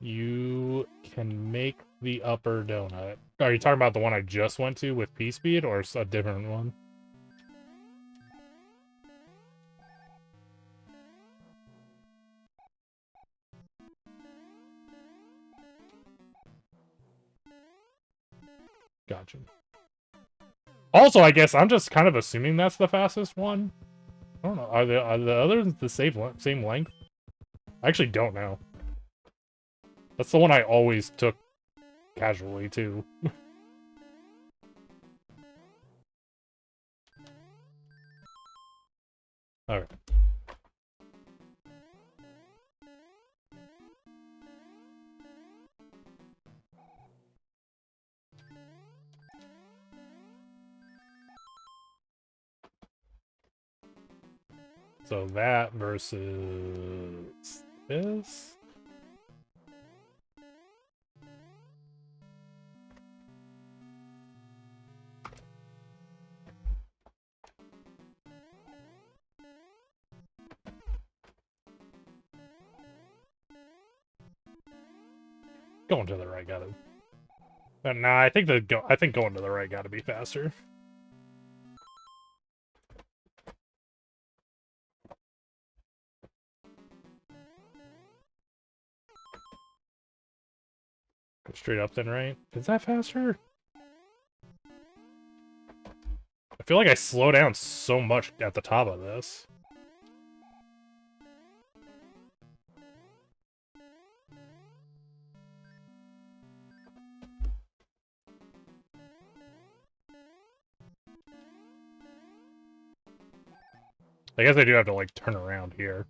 You can make the upper donut. Are you talking about the one I just went to with P-speed, or a different one? Gotcha. Also, I guess I'm just kind of assuming that's the fastest one. I don't know. Are the others the same length? I actually don't know. That's the one I always took casually, too. Okay. So that versus this. Going to the right got it. But nah, I think going to the right got to be faster. Go straight up then, right? Is that faster? I feel like I slow down so much at the top of this. I guess I do have to, like, turn around here.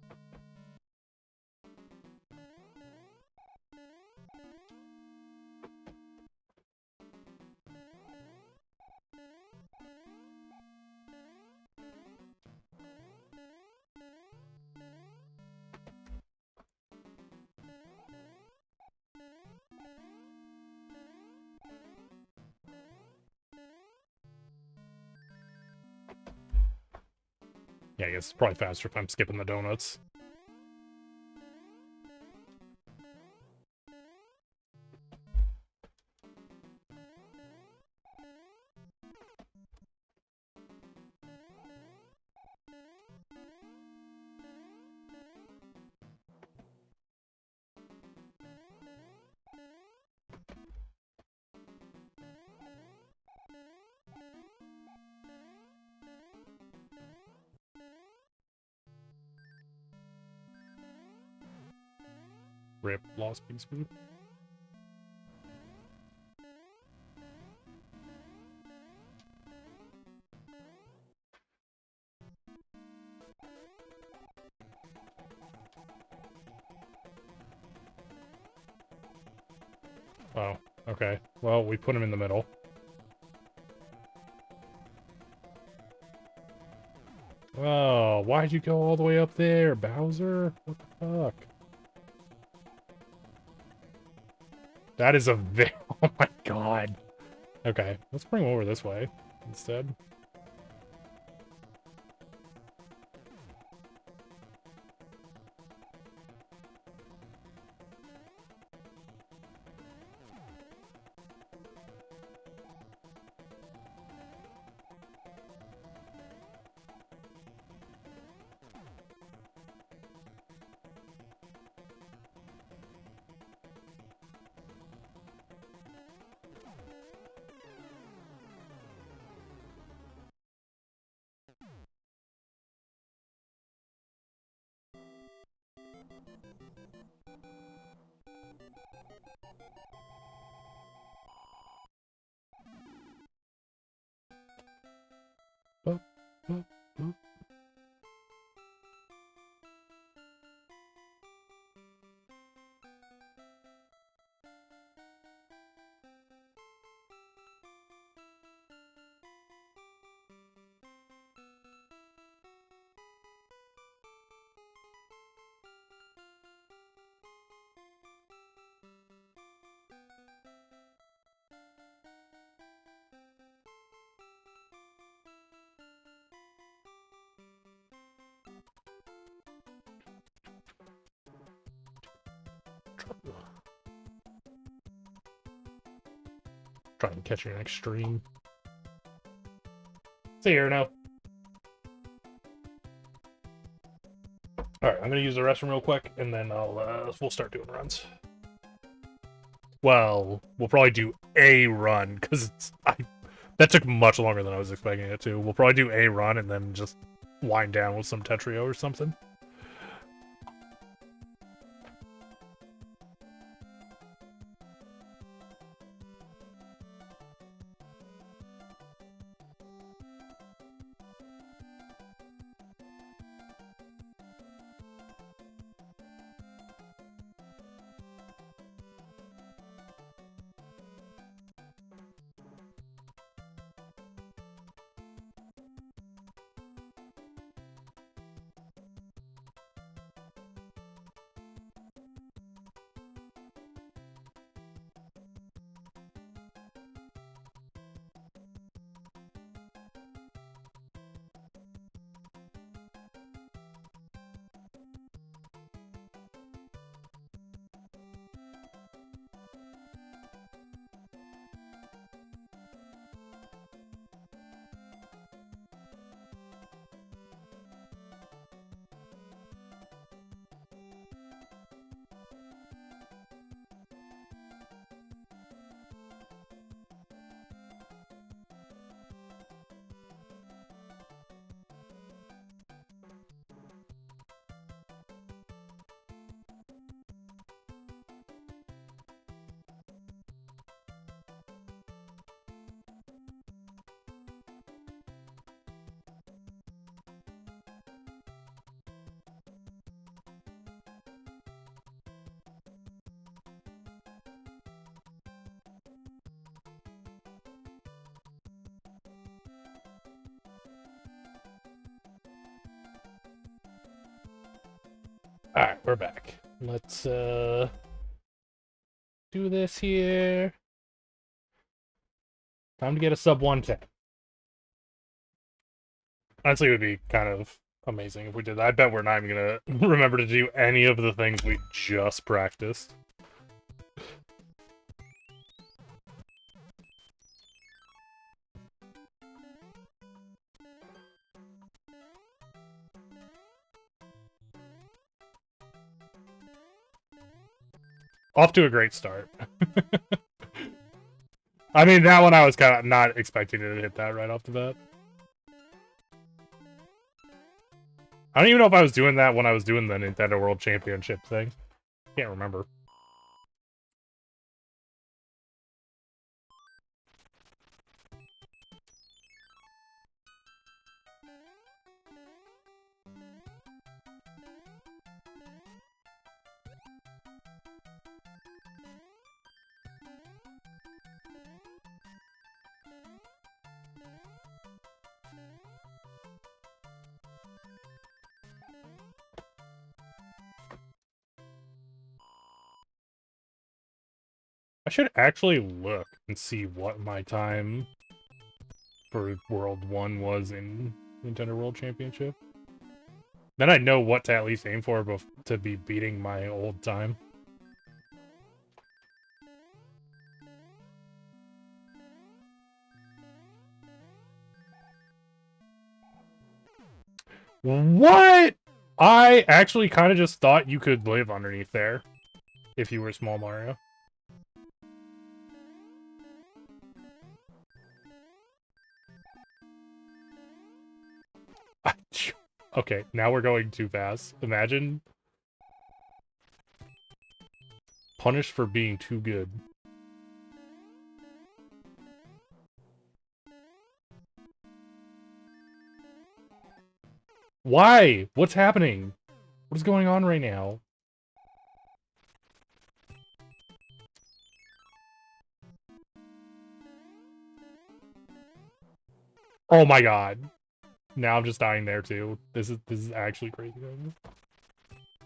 Yeah, I guess it's probably faster if I'm skipping the donuts. Rip, lost big speed. Oh, okay. Well, we put him in the middle. Oh, why'd you go all the way up there, Bowser? What the fuck? That is a very... Oh my god. Okay, let's bring him over this way instead. Boop, boop, boop. Try and catch your next stream. See you now. Alright, I'm gonna use the restroom real quick, and then we'll start doing runs. Well, we'll probably do a run, because that took much longer than I was expecting it to. We'll probably do a run, and then just wind down with some Tetrio or something. Alright, we're back. Let's do this here. Time to get a sub 110. Honestly, it would be kind of amazing if we did that. I bet we're not even gonna remember to do any of the things we just practiced. Off to a great start. I mean, that one I was kind of not expecting to hit that right off the bat. I don't even know if I was doing that when I was doing the Nintendo World Championship thing. Can't remember. I should actually look and see what my time for World 1 was in Nintendo World Championship. Then I'd know what to at least aim for to be beating my old time. What? I actually kind of just thought you could live underneath there if you were Small Mario. Okay, now we're going too fast. Imagine punished for being too good. Why? What's happening? What is going on right now? Oh my god. Now I'm just dying there too. This is actually crazy.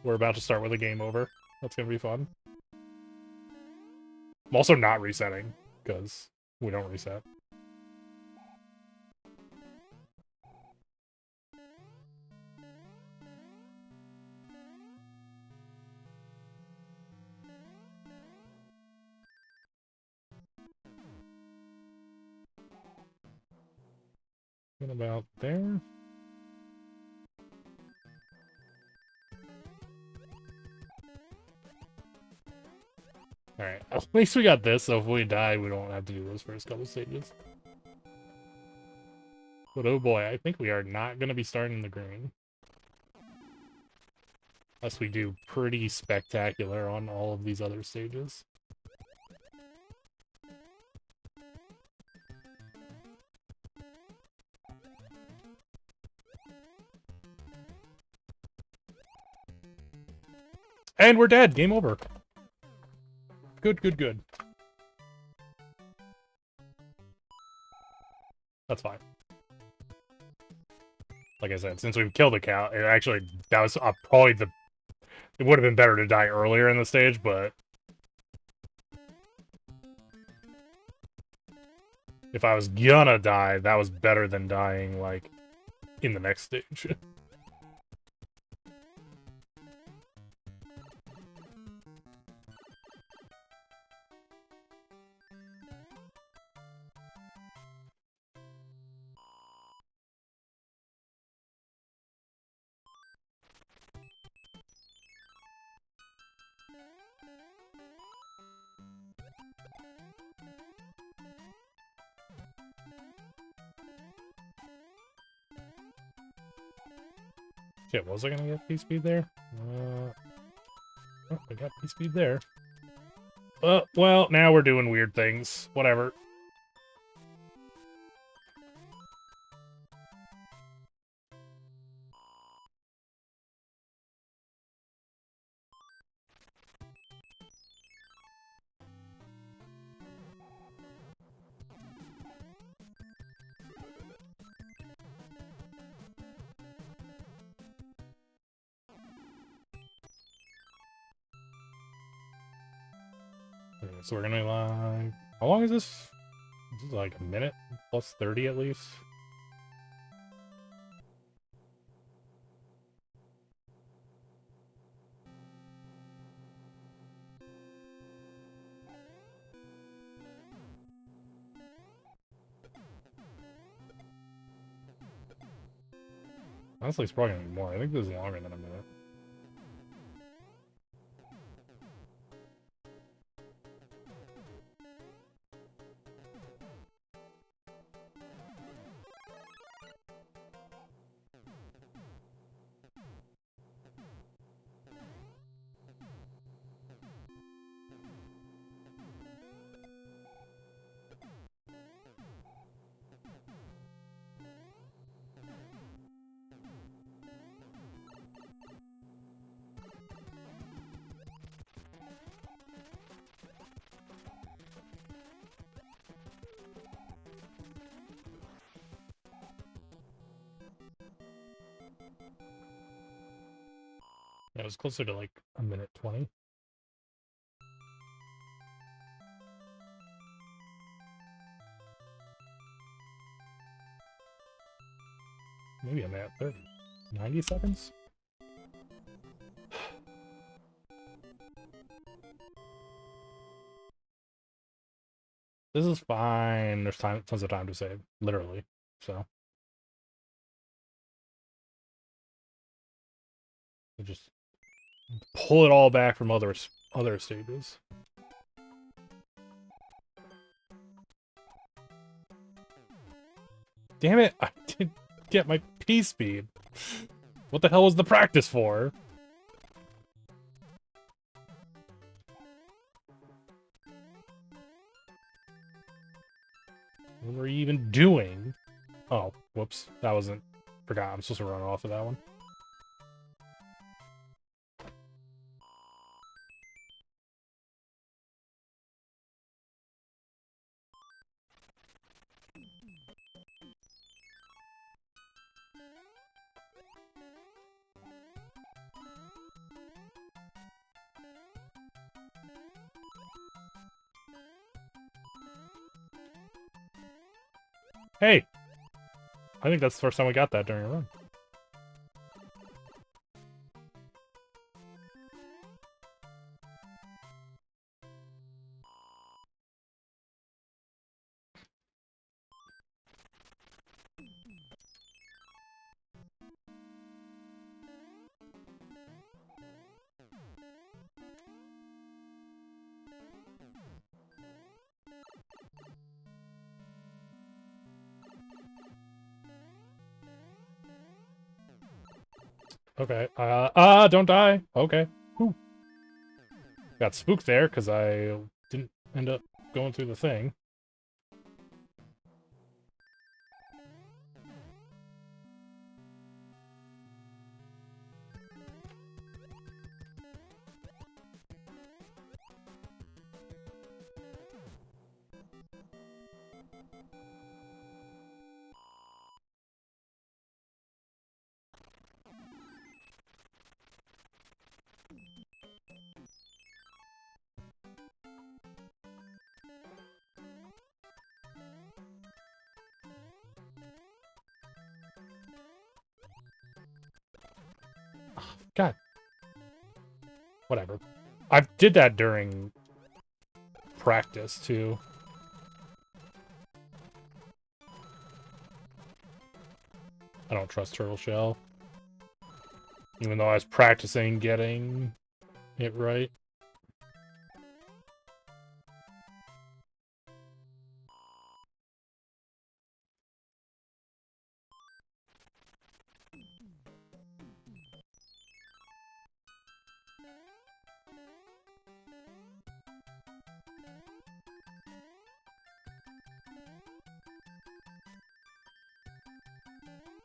We're about to start with a game over. That's gonna be fun. I'm also not resetting, because we don't reset. What about there? Alright, at least we got this, so if we die, we don't have to do those first couple stages. But oh boy, I think we are not going to be starting in the green. Unless we do pretty spectacular on all of these other stages. And we're dead! Game over! Good, good, good. That's fine. Like I said, since we've killed a cow, it actually, that was probably the... It would have been better to die earlier in the stage, but... If I was gonna die, that was better than dying, like, in the next stage. Shit, was I gonna get P-Speed there? Oh, I got P-Speed there. Well, now we're doing weird things. Whatever. Okay, so we're gonna like... How long is this? This is like a minute plus 30 at least. Honestly, it's probably gonna be more. I think this is longer than a minute. Yeah, it was closer to like a minute 20. Maybe a minute 30. 90 seconds? This is fine. There's tons of time to save, literally. So we'll just pull it all back from other stages. Damn it! I didn't get my P speed. What the hell was the practice for? What were you even doing? Oh, whoops. That wasn't... Forgot, I'm supposed to run off of that one. Hey! I think that's the first time we got that during a run. Okay. Don't die. Okay. Whew. Got spooked there because I didn't end up going through the thing. God. Whatever. I did that during practice, too. I don't trust Turtle Shell. Even though I was practicing getting it right.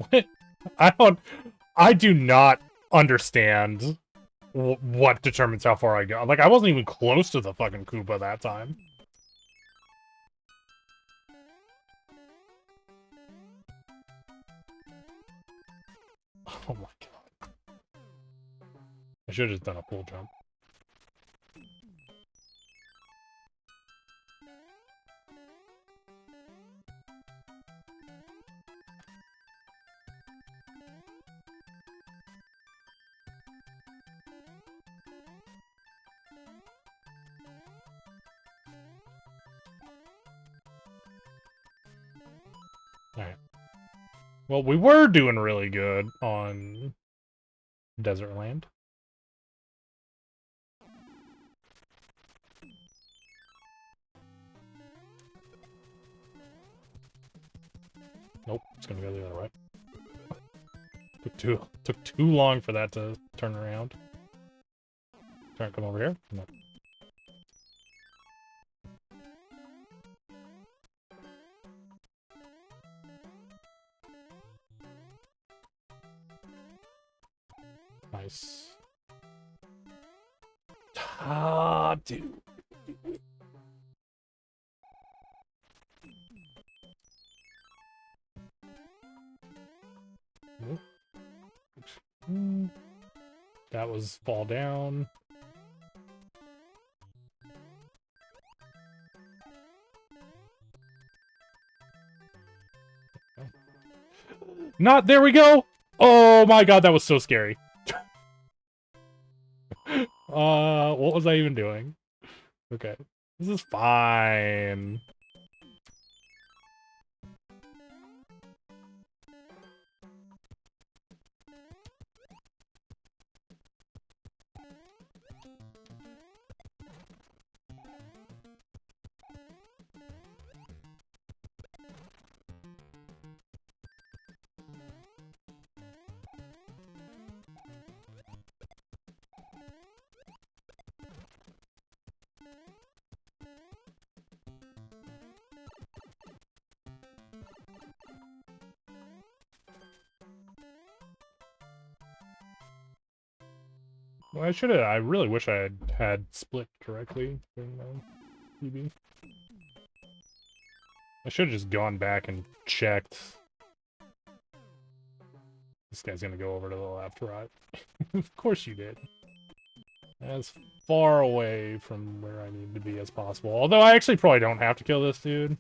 What? I do not understand what determines how far I go. Like, I wasn't even close to the fucking Koopa that time. Oh my god. I should have just done a pull jump. Alright. Well, we were doing really good on Desert Land. Nope, it's gonna go the other way. Took too long for that to turn around. Try to come over here? No. Nice. Ah, dude. That was fall down. Not there we go. Oh my god, that was so scary. What was I even doing? Okay. This is fine. Well, I really wish I had split correctly during the PB. I should have just gone back and checked. This guy's gonna go over to the left, right? Of course you did. As far away from where I need to be as possible. Although I actually probably don't have to kill this dude.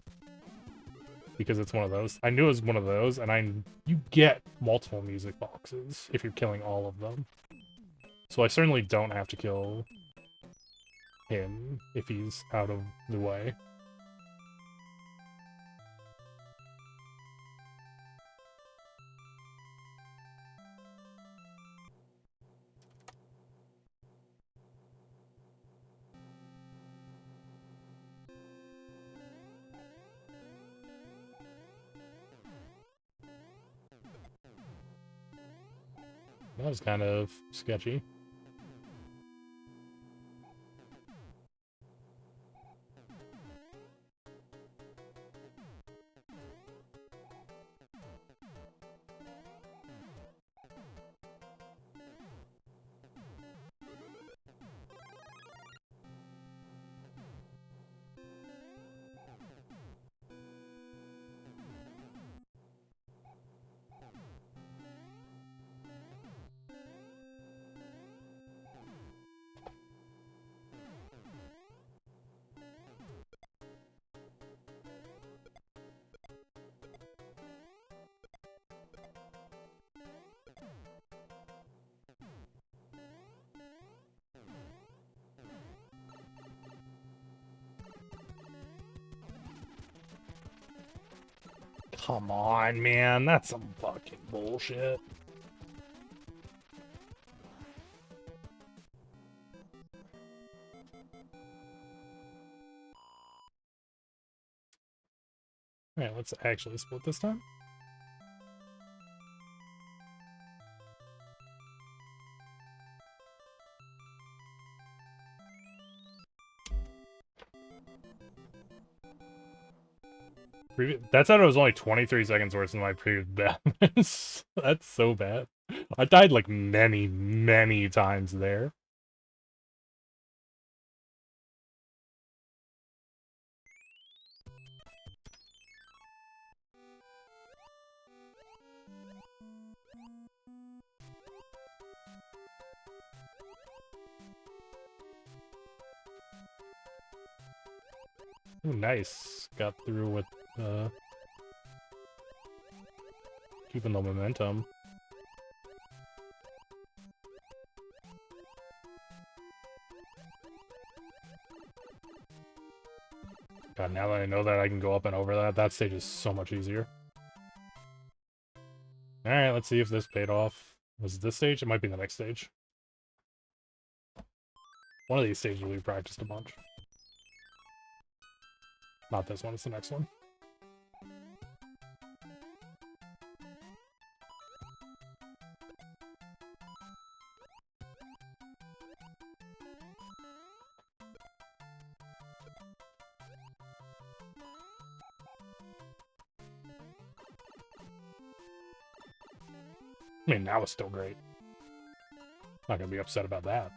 Because it's one of those. I knew it was one of those, and you get multiple music boxes if you're killing all of them. So I certainly don't have to kill him if he's out of the way. That was kind of sketchy. Come on, man. That's some fucking bullshit. Alright, let's actually split this time. That said, it was only 23 seconds worse than my previous Batman. That's so bad. I died like many, many times there. Ooh, nice. Got through with keeping the momentum. God, now that I know that I can go up and over that, that stage is so much easier. Alright, let's see if this paid off. Was it this stage? It might be the next stage. One of these stages we practiced a bunch. Not this one, it's the next one. I mean, that was still great. Not gonna be upset about that.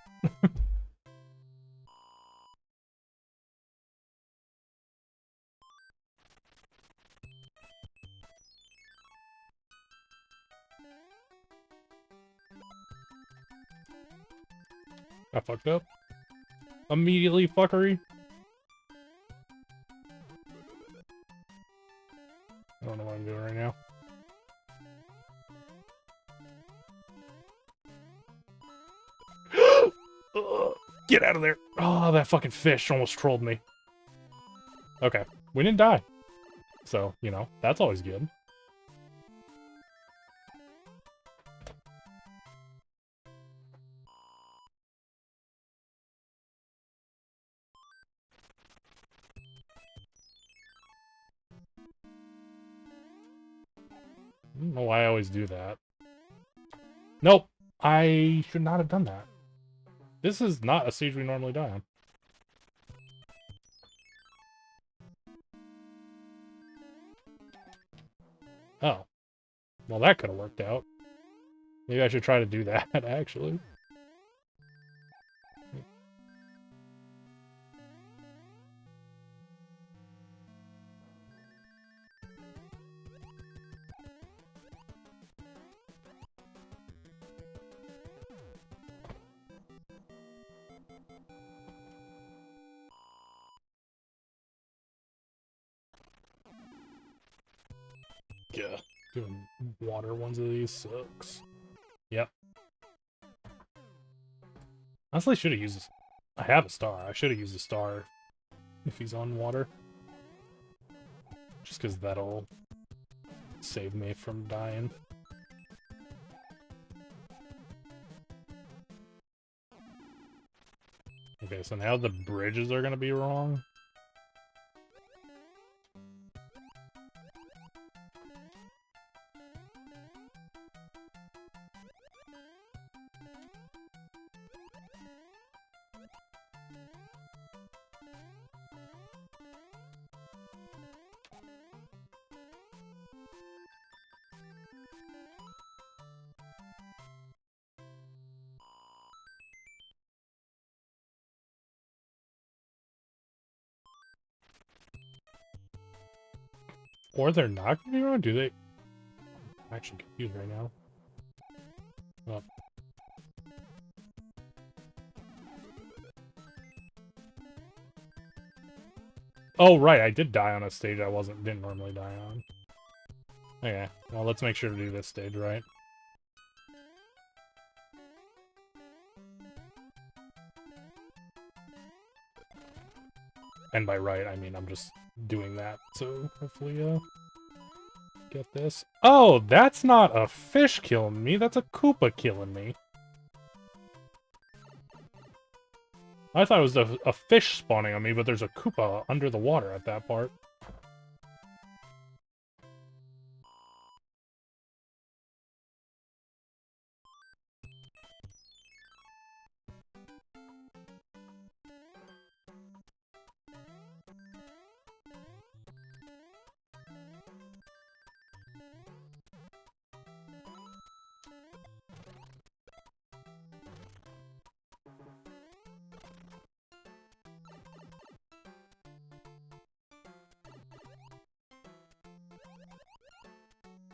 I fucked up. Immediately fuckery. I don't know what I'm doing right now. Get out of there. Oh, that fucking fish almost trolled me. Okay, we didn't die. So, you know, that's always good. I don't know why I always do that. Nope. I should not have done that. This is not a stage we normally die on. Oh. Well, that could have worked out. Maybe I should try to do that, actually. Yeah. Doing water ones of these sucks. Yep. Honestly, should have used this. I have a star. I should have used a star if he's on water. Just because that'll save me from dying. Okay, so now the bridges are going to be wrong. Or they're not going to be wrong, do they? I'm actually confused right now. Oh. Oh, right, I did die on a stage I didn't normally die on. Okay, well, let's make sure to do this stage right. And by right, I mean I'm just doing that, so hopefully, get this. Oh, that's not a fish killing me, that's a Koopa killing me. I thought it was a fish spawning on me, but there's a Koopa under the water at that part.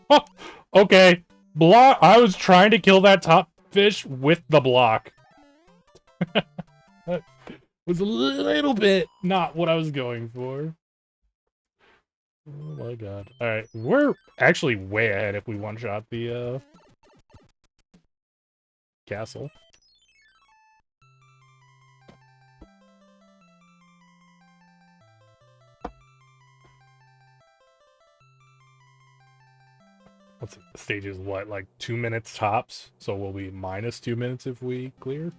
Oh, okay. Block. I was trying to kill that top fish with the block. That was a little bit not what I was going for. Oh my god. Alright, we're actually way ahead if we one-shot the, castle. let's see, the stage is what, like 2 minutes tops? So we'll be minus 2 minutes if we clear?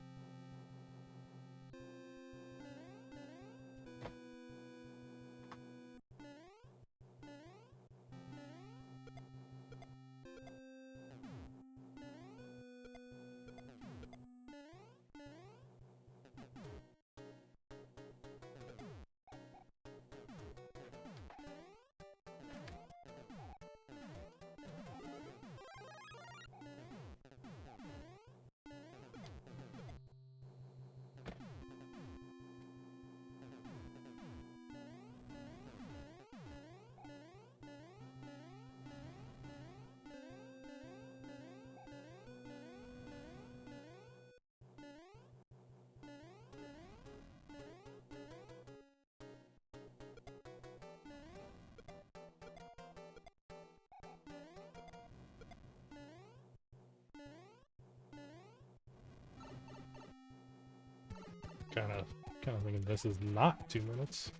Kind of thinking this is not 2 minutes.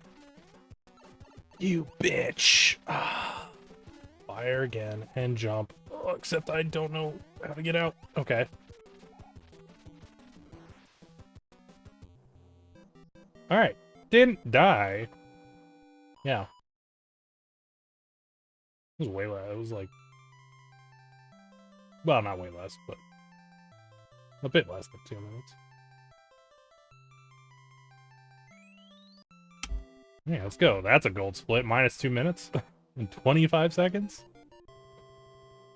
You bitch! Ah. Fire again and jump. Oh, except I don't know how to get out. Okay. Alright. Didn't die. Yeah. It was way less. It was like... Well, not way less, but... a bit less than 2 minutes. Yeah, let's go. That's a gold split. Minus 2 minutes in 25 seconds.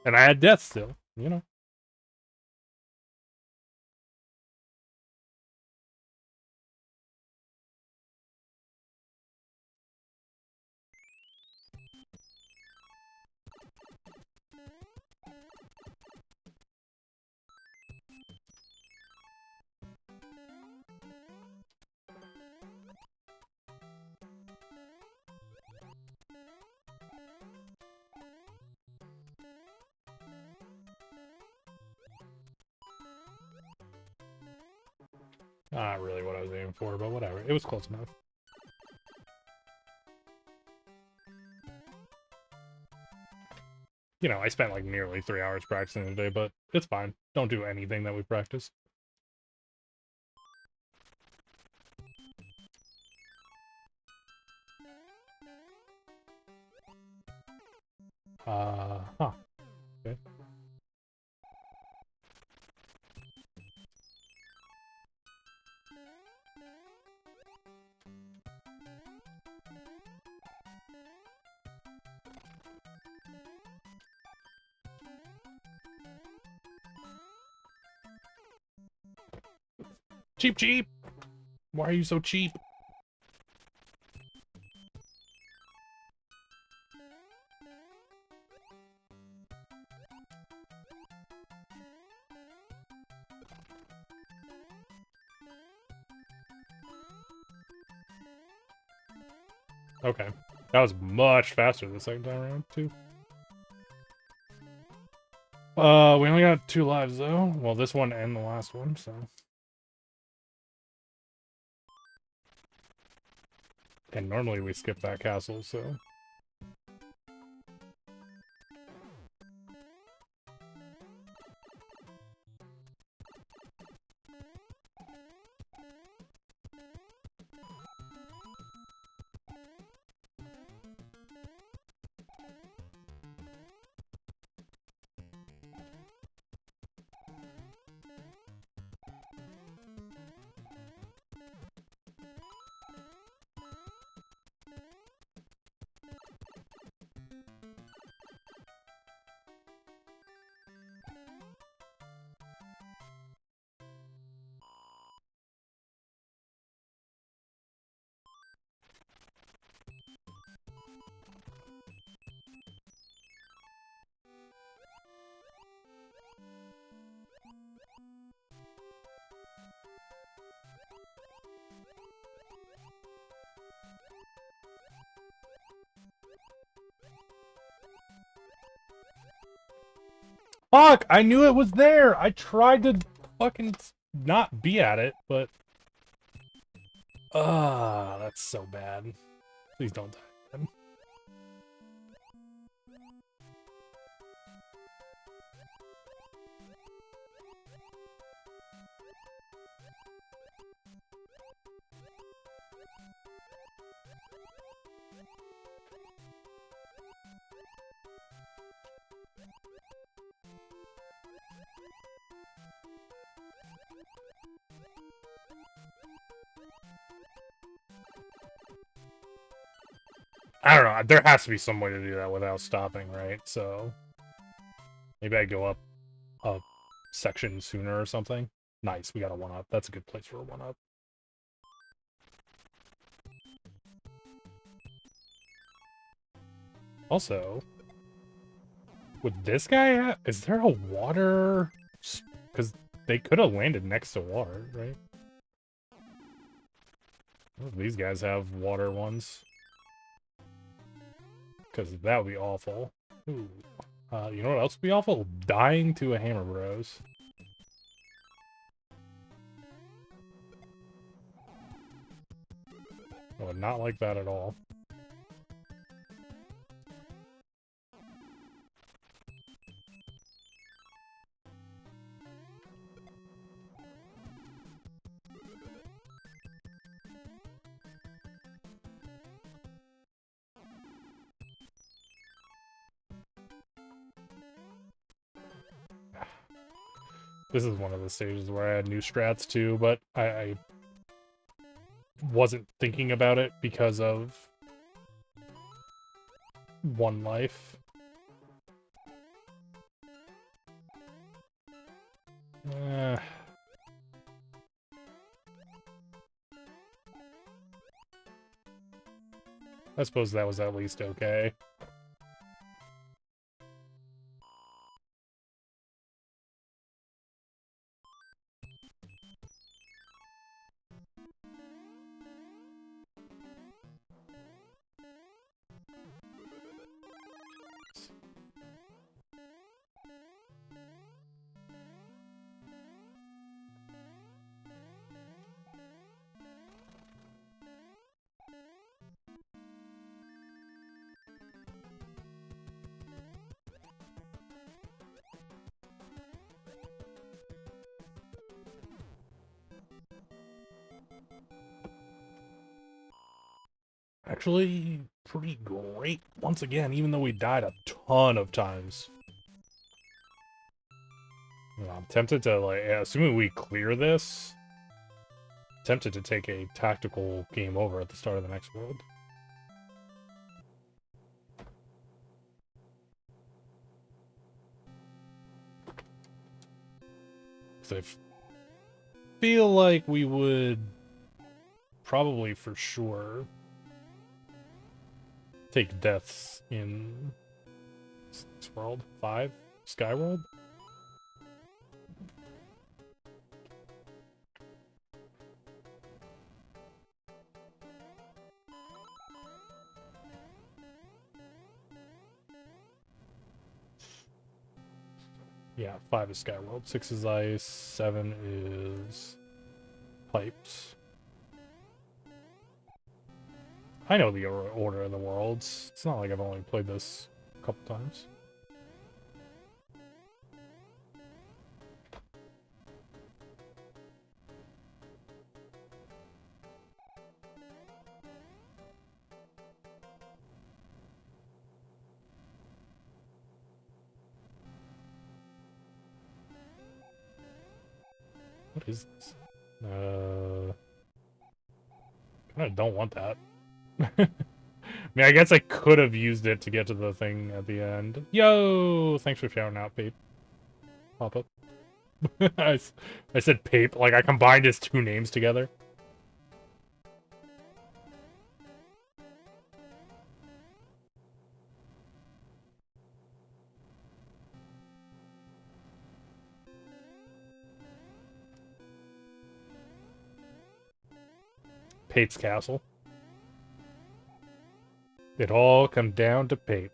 And I had death still, you know. Not really what I was aiming for, but whatever. It was close enough. You know, I spent like nearly 3 hours practicing today, but it's fine. Don't do anything that we practice. Huh. Okay. Cheap, cheap! Why are you so cheap? Okay. That was much faster the second time around, too. We only got 2 lives, though. Well, this one and the last one, so... And normally we skip that castle, so... Fuck! I knew it was there! I tried to fucking not be at it, but... that's so bad. Please don't die again. I don't know. There has to be some way to do that without stopping, right? So maybe I go up a section sooner or something. Nice, we got a 1-up. That's a good place for a 1-up. Also, would this guy is there a water? Because they could have landed next to water, right? These guys have water ones. Because that would be awful. Ooh. You know what else would be awful? Dying to a Hammer Bros. I would not like that at all. This is one of the stages where I had new strats too, but I wasn't thinking about it because of one life. I suppose that was at least okay. Actually, pretty great once again, even though we died a ton of times. I'm tempted to, like, assuming we clear this, tempted to take a tactical game over at the start of the next world. So I feel like we would probably for sure take deaths in this world. 5? Skyworld? Yeah, 5 is Skyworld, 6 is Ice, 7 is Pipes. I know the order of the worlds. It's not like I've only played this a couple times. What is this? I don't want that. I mean, I guess I could have used it to get to the thing at the end. Yo! Thanks for shouting out, Pape. Pop up. I said Pape, like I combined his 2 names together. Pape's Castle. It all come down to Pape.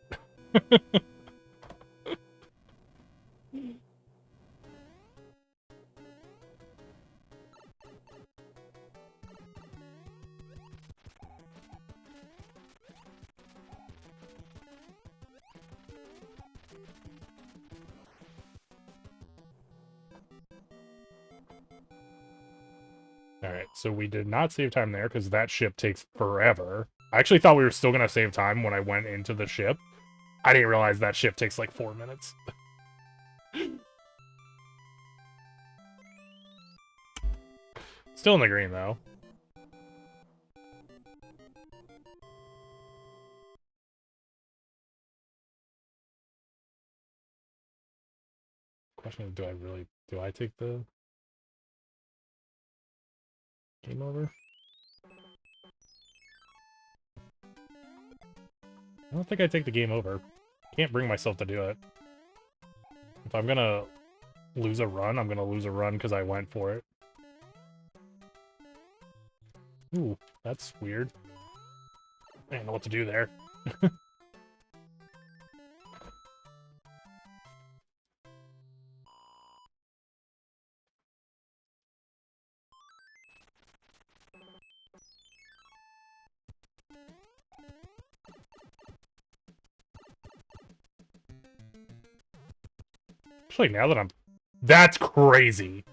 Alright, so we did not save time there because that ship takes forever. I actually thought we were still going to save time when I went into the ship. I didn't realize that ship takes like 4 minutes. Still in the green, though. Question: do I take the game over? I don't think I take the game over. Can't bring myself to do it. If I'm gonna lose a run, I'm gonna lose a run because I went for it. Ooh, that's weird. I don't know what to do there. Actually, now that I'm... That's crazy!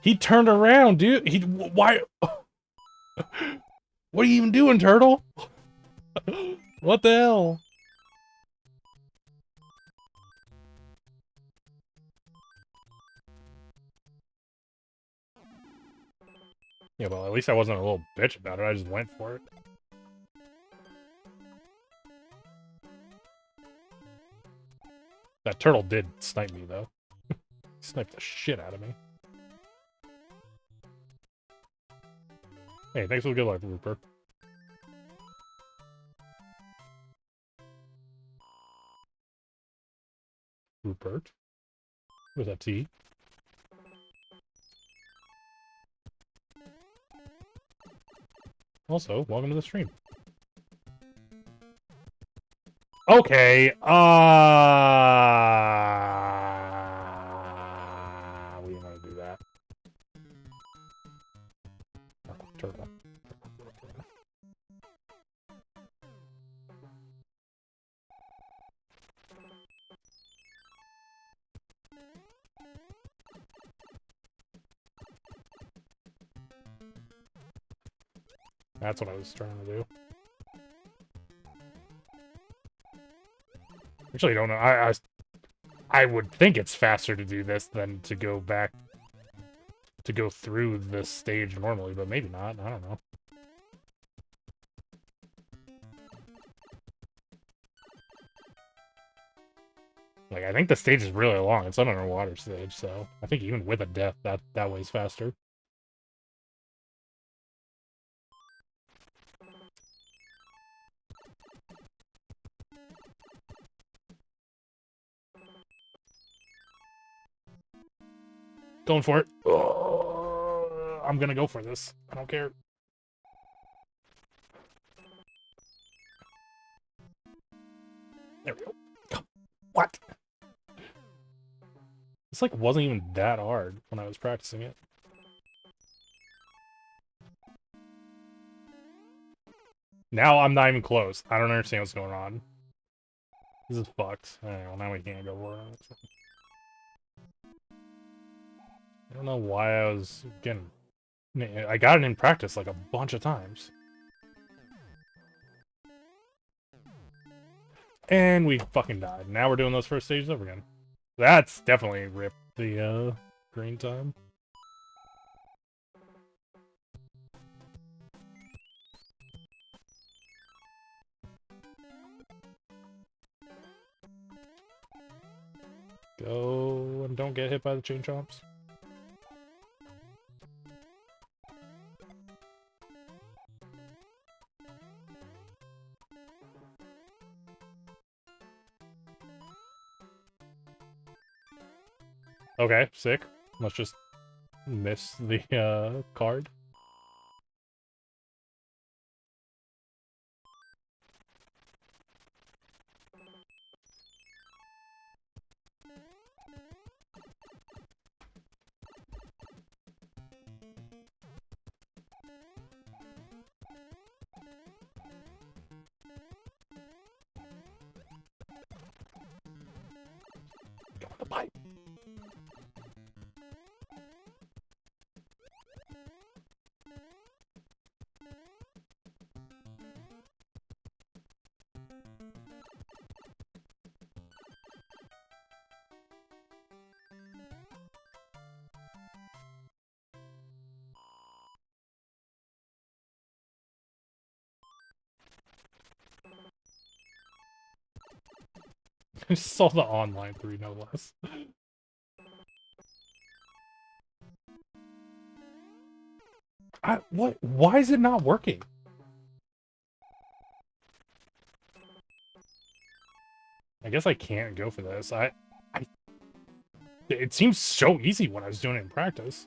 He turned around, dude! Why... What are you even doing, turtle? What the hell? Yeah, well, at least I wasn't a little bitch about it. I just went for it. That turtle did snipe me, though. He sniped the shit out of me. Hey, thanks for the good luck, Rupert. Rupert? With a T. Also, welcome to the stream. Okay, we don't want to do that. Oh, turtle. That's what I was trying to do. Actually, I don't know. I would think it's faster to do this than to go back to go through this stage normally, but maybe not. I don't know. Like, I think the stage is really long. It's an underwater stage, so I think even with a death, that way's faster. Going for it. I'm gonna go for this. I don't care. There we go. Come. What? This, like, wasn't even that hard when I was practicing it. Now I'm not even close. I don't understand what's going on. This is fucked. Alright, well, now we can't go for it. I don't know why I was getting... I got it in practice, like, a bunch of times. And we fucking died. Now we're doing those first stages over again. That's definitely ripped the, green time. Go and don't get hit by the chain chomps. Okay, sick. Let's just miss the card. Go on the pipe. I just saw the online 3, no less. What? Why is it not working? I guess I can't go for this. It seems so easy when I was doing it in practice.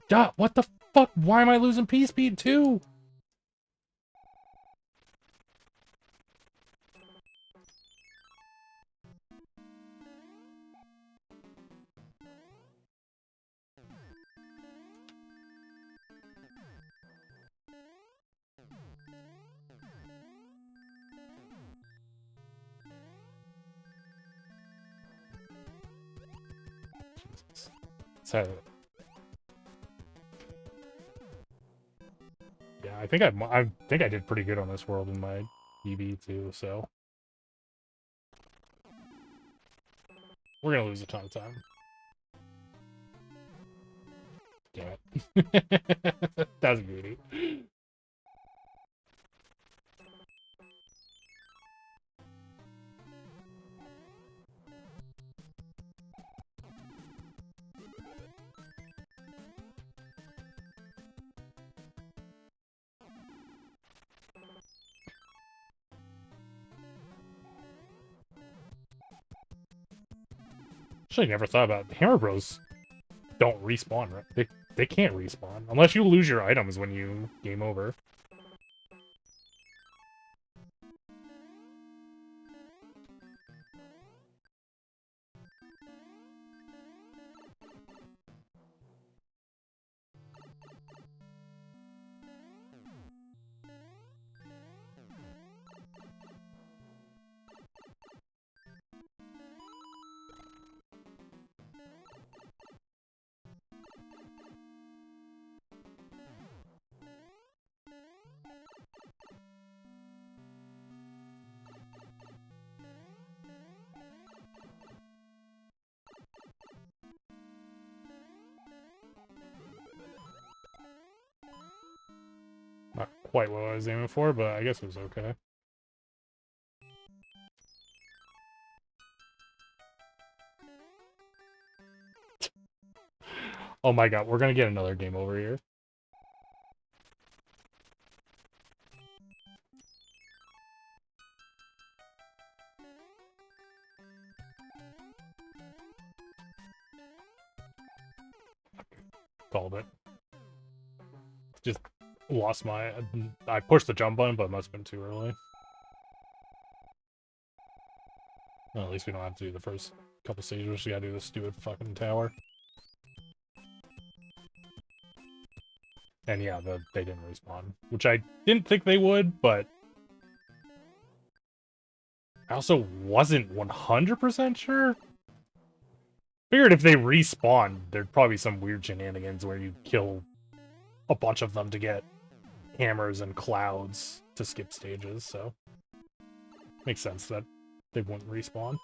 Duh, what the fuck? Why am I losing P-Speed too? So, yeah, I think I did pretty good on this world in my EV too. So we're gonna lose a ton of time. Damn it, that's a beauty. Actually, never thought about it. Hammer Bros don't respawn, right? They can't respawn unless you lose your items when you game over. Not quite what I was aiming for, but I guess it was okay. Oh my god, we're gonna get another game over here. Called it. Just lost my... I pushed the jump button, but it must have been too early. Well, at least we don't have to do the first couple stages. We just gotta do the stupid fucking tower. And yeah, they didn't respawn. Which I didn't think they would, but... I also wasn't 100% sure. Figured if they respawned, there'd probably be some weird shenanigans where you kill a bunch of them to get hammers and clouds to skip stages, so... Makes sense that they wouldn't respawn.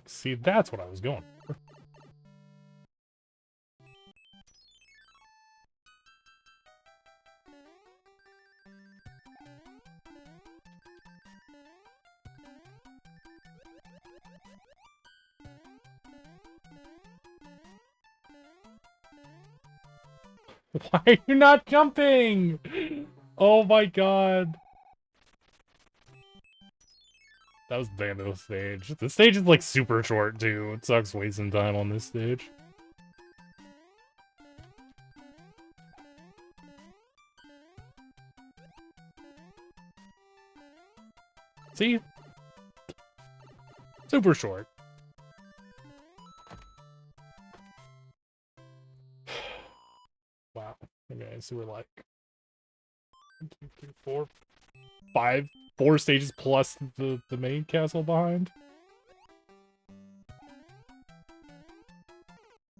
See, that's what I was going for. Why are you not jumping? Oh my god. That was the end of the stage. The stage is like super short too. It sucks wasting time on this stage. See? Super short. Wow. Okay, so we're like 1, 2, 3, 4, 5, 4 stages plus the main castle behind.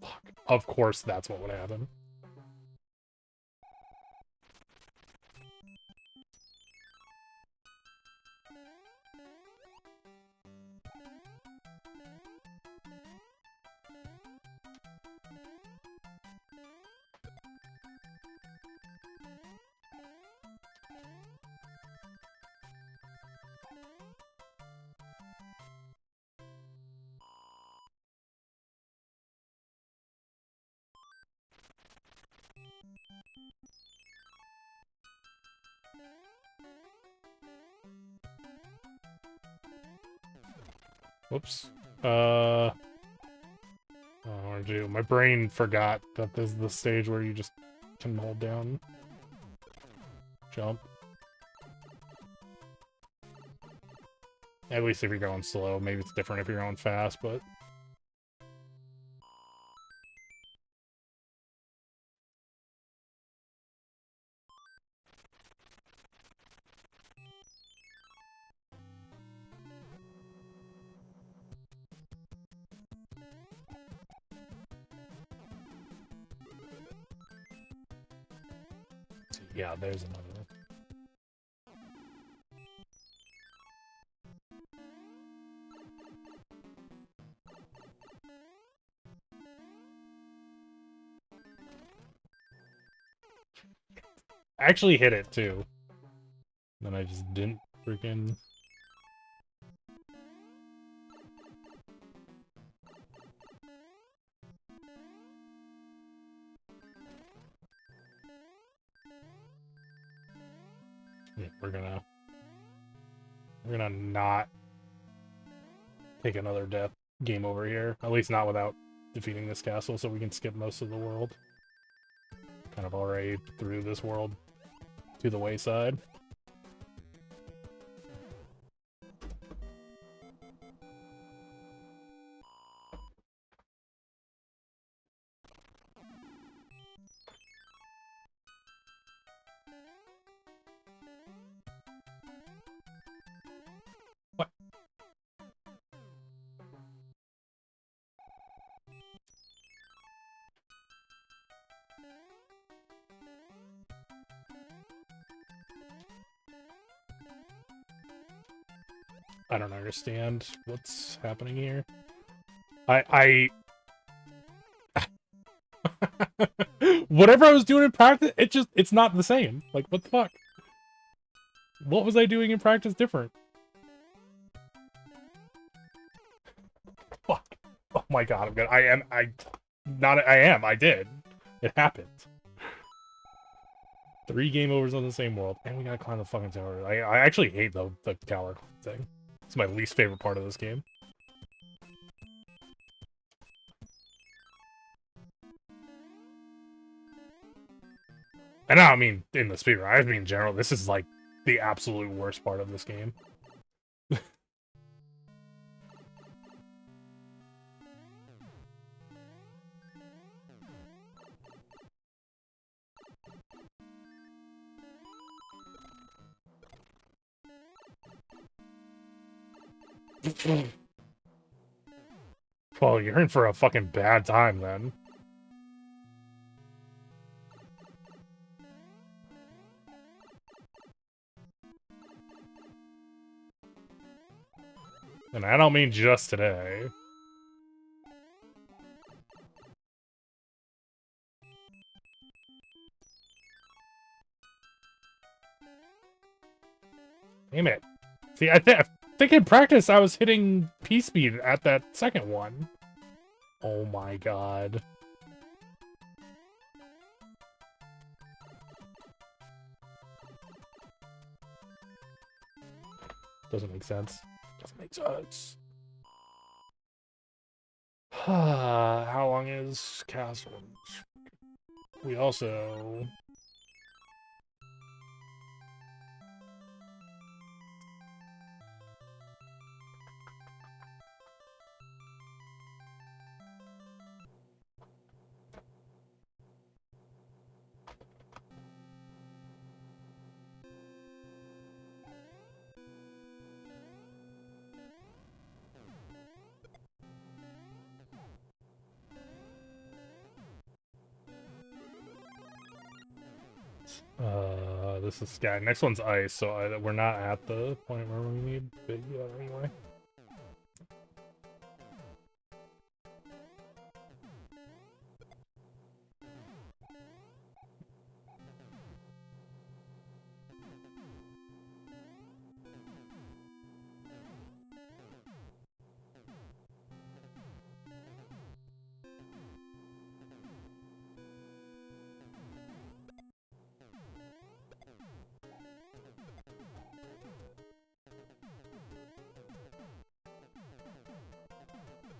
Fuck. Of course that's what would happen. Whoops. Oh, RG. My brain forgot that this is the stage where you just can hold down. Jump. At least if you're going slow. Maybe it's different if you're going fast, but... Yeah, there's another one. I actually hit it, too. Then I just didn't freaking... Yeah, we're gonna not take another death game over here. At least not without defeating this castle, so we can skip most of the world. Kind of already through this world to the wayside. What? I don't understand what's happening here. Whatever I was doing in practice, it's not the same. Like, what the fuck? What was I doing in practice different? Fuck. Oh my god, I'm gonna, I did. It happened. 3 game overs on the same world, and we gotta climb the fucking tower. I actually hate the tower thing. It's my least favorite part of this game. And I don't mean in the speedrun, I mean in general, this is like the absolute worst part of this game. Well, you're in for a fucking bad time then. And I don't mean just today. Damn it. See, I think in practice I was hitting P-speed at that second one. Oh my god. Doesn't make sense. Doesn't make sense. How long is Castle? We also... This is Sky. Next one's Ice, so we're not at the point where we need Big yet anyway.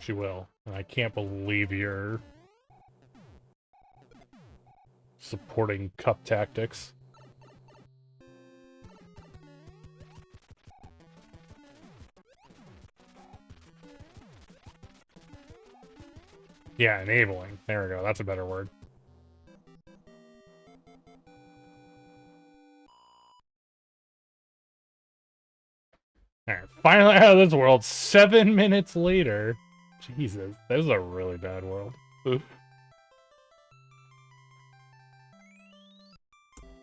She will. And I can't believe you're supporting cup tactics. Yeah, enabling. There we go. That's a better word. Alright, finally out of this world 7 minutes later. Jesus, that was a really bad world. It's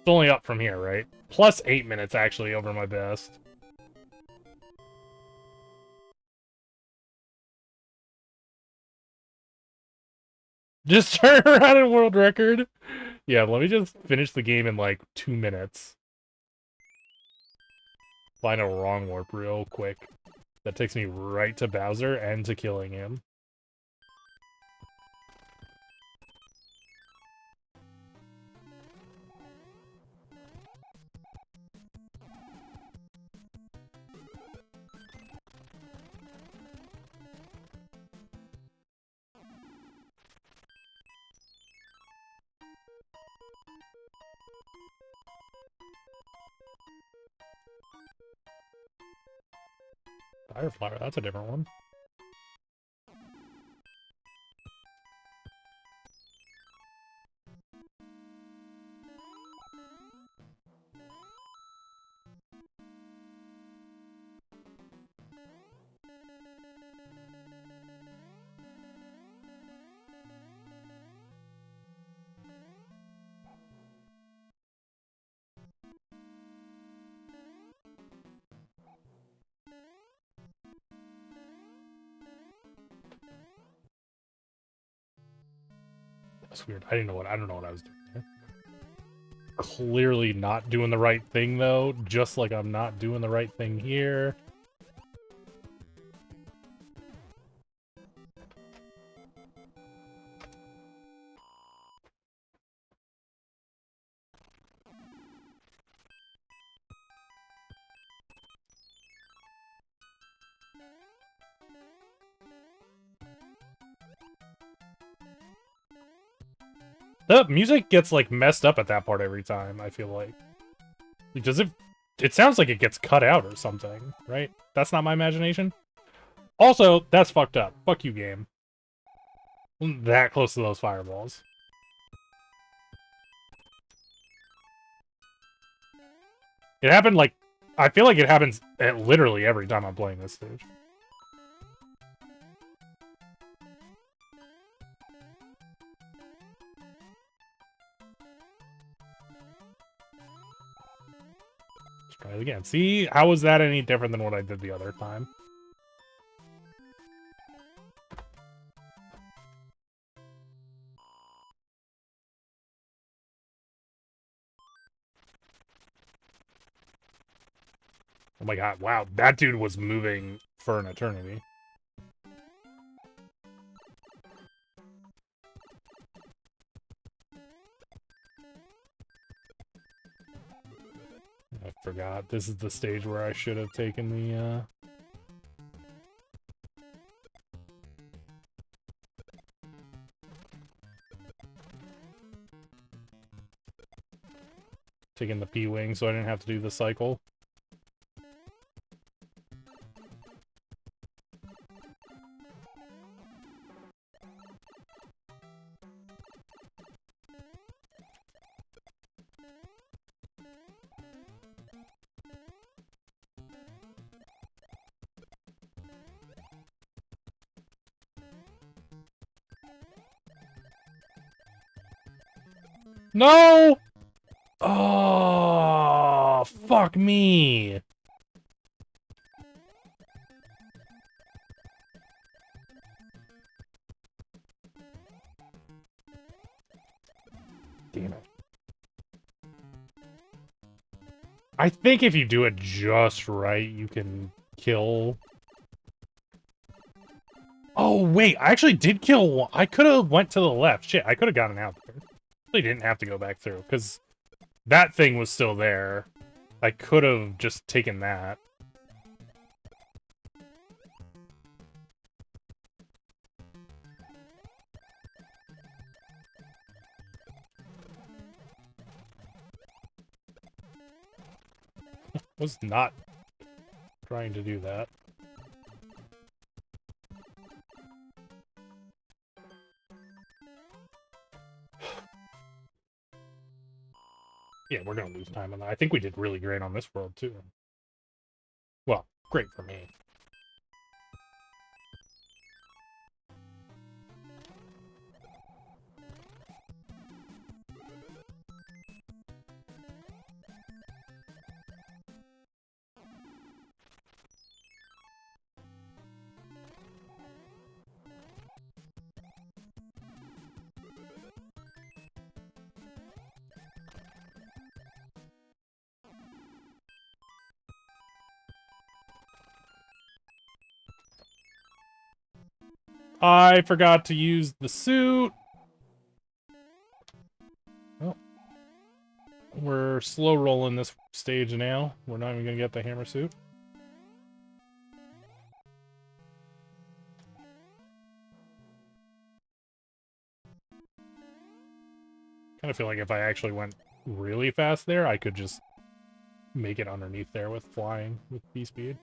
only up from here, right? Plus 8 minutes, actually, over my best. Just turn around and world record. Yeah, let me just finish the game in, like, 2 minutes. Find a wrong warp real quick. That takes me right to Bowser and to killing him. Fireflower, that's a different one. That's weird. I don't know what I was doing here. Clearly not doing the right thing, though. Just like I'm not doing the right thing here. The music gets, like, messed up at that part every time, I feel like. Because it sounds like it gets cut out or something, right? That's not my imagination? Also, that's fucked up. Fuck you, game. I'm that close to those fireballs. It happened, like... I feel like it happens at literally every time I'm playing this stage. Try it again. See? How was that any different than what I did the other time? Oh my god, wow. That dude was moving for an eternity. I forgot. This is the stage where I should have taken the, taking the P-Wing so I didn't have to do the cycle. No! Oh, fuck me. Damn it. I think if you do it just right, you can kill... Oh, wait, I actually did kill one. I could have went to the left. Shit, I could have gotten out there. Really didn't have to go back through, because that thing was still there. I could have just taken that. Was not trying to do that. Yeah, we're gonna lose time on that. I think we did really great on this world, too. Well, great for me. I forgot to use the suit. Oh. We're slow rolling this stage now. We're not even gonna get the hammer suit. Kind of feel like if I actually went really fast there, I could just make it underneath there with flying with B-speed.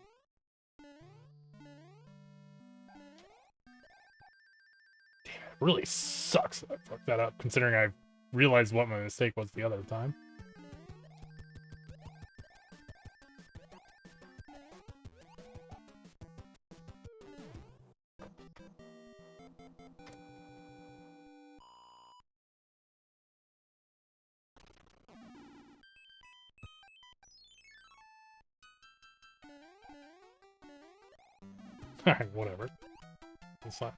Damn, it really sucks that I fucked that up, considering I realized what my mistake was the other time. Alright, whatever. It's fine.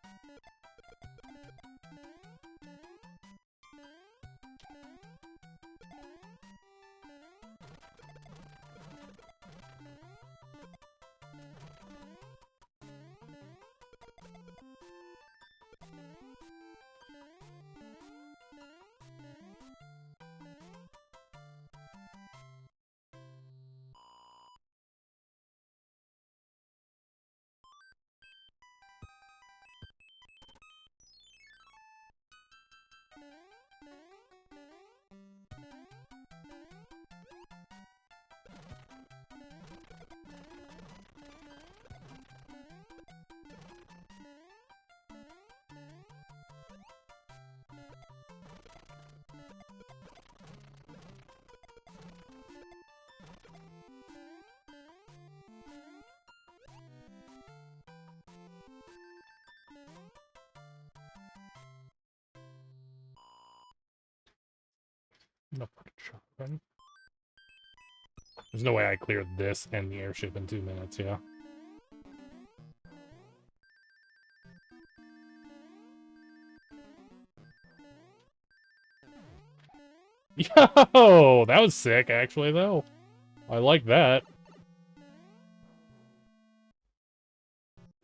No fucking shot, right? There's no way I cleared this and the airship in 2 minutes, yeah. Yo, that was sick, actually, though. I like that.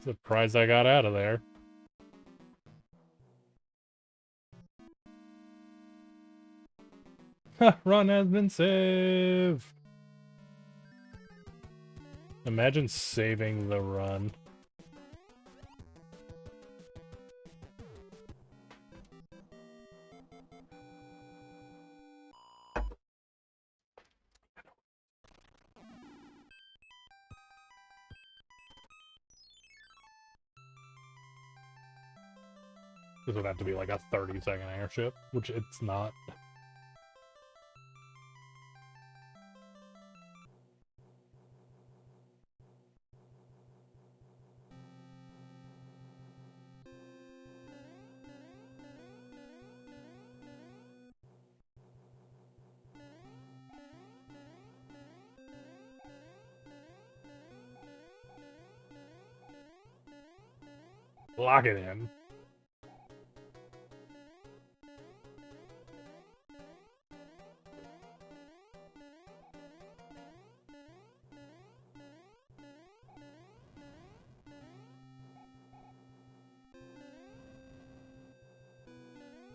Surprised I got out of there. Run has been saved. Imagine saving the run. This would have to be like a 30-second airship, which it's not. Lock it in.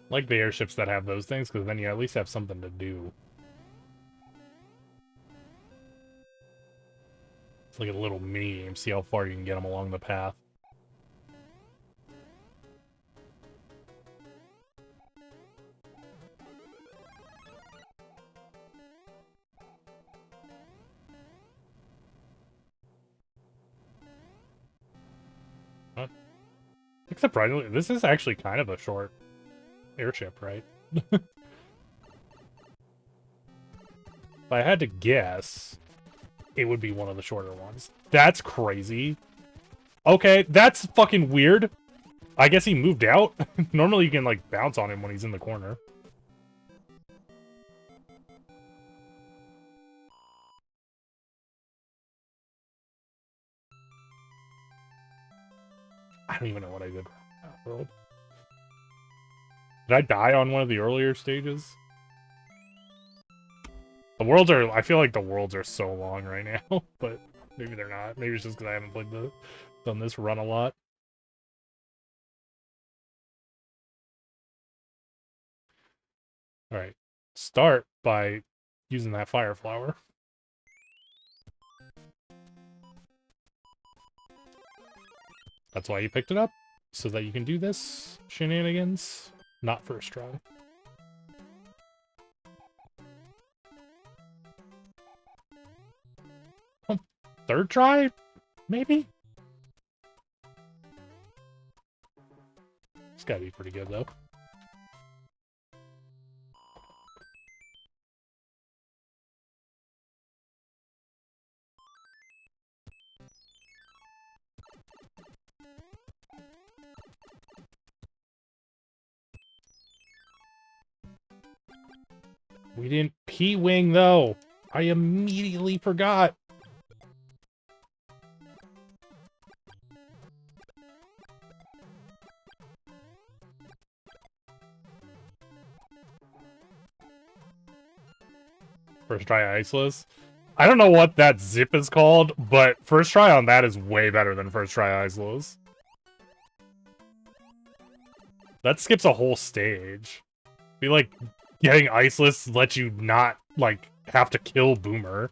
Like the airships that have those things, because then you at least have something to do. It's like a little mini game. See how far you can get them along the path. Huh? Surprisingly, this is actually kind of a short airship, right? If I had to guess, it would be one of the shorter ones. That's crazy. Okay, that's fucking weird. I guess he moved out. Normally you can, like, bounce on him when he's in the corner. I don't even know what I did. Did I die on one of the earlier stages? The worlds are... I feel like the worlds are so long right now, but maybe they're not. Maybe it's just because I haven't done this run a lot. Alright. Start by using that fire flower. That's why you picked it up, so that you can do this shenanigans. Not first try. Oh, third try? Maybe? It's gotta be pretty good, though. We didn't P-wing, though. I immediately forgot. First try iceless. I don't know what that zip is called, but first try on that is way better than first try iceless. That skips a whole stage. Be like, getting iceless lets you not, like, have to kill Boomer.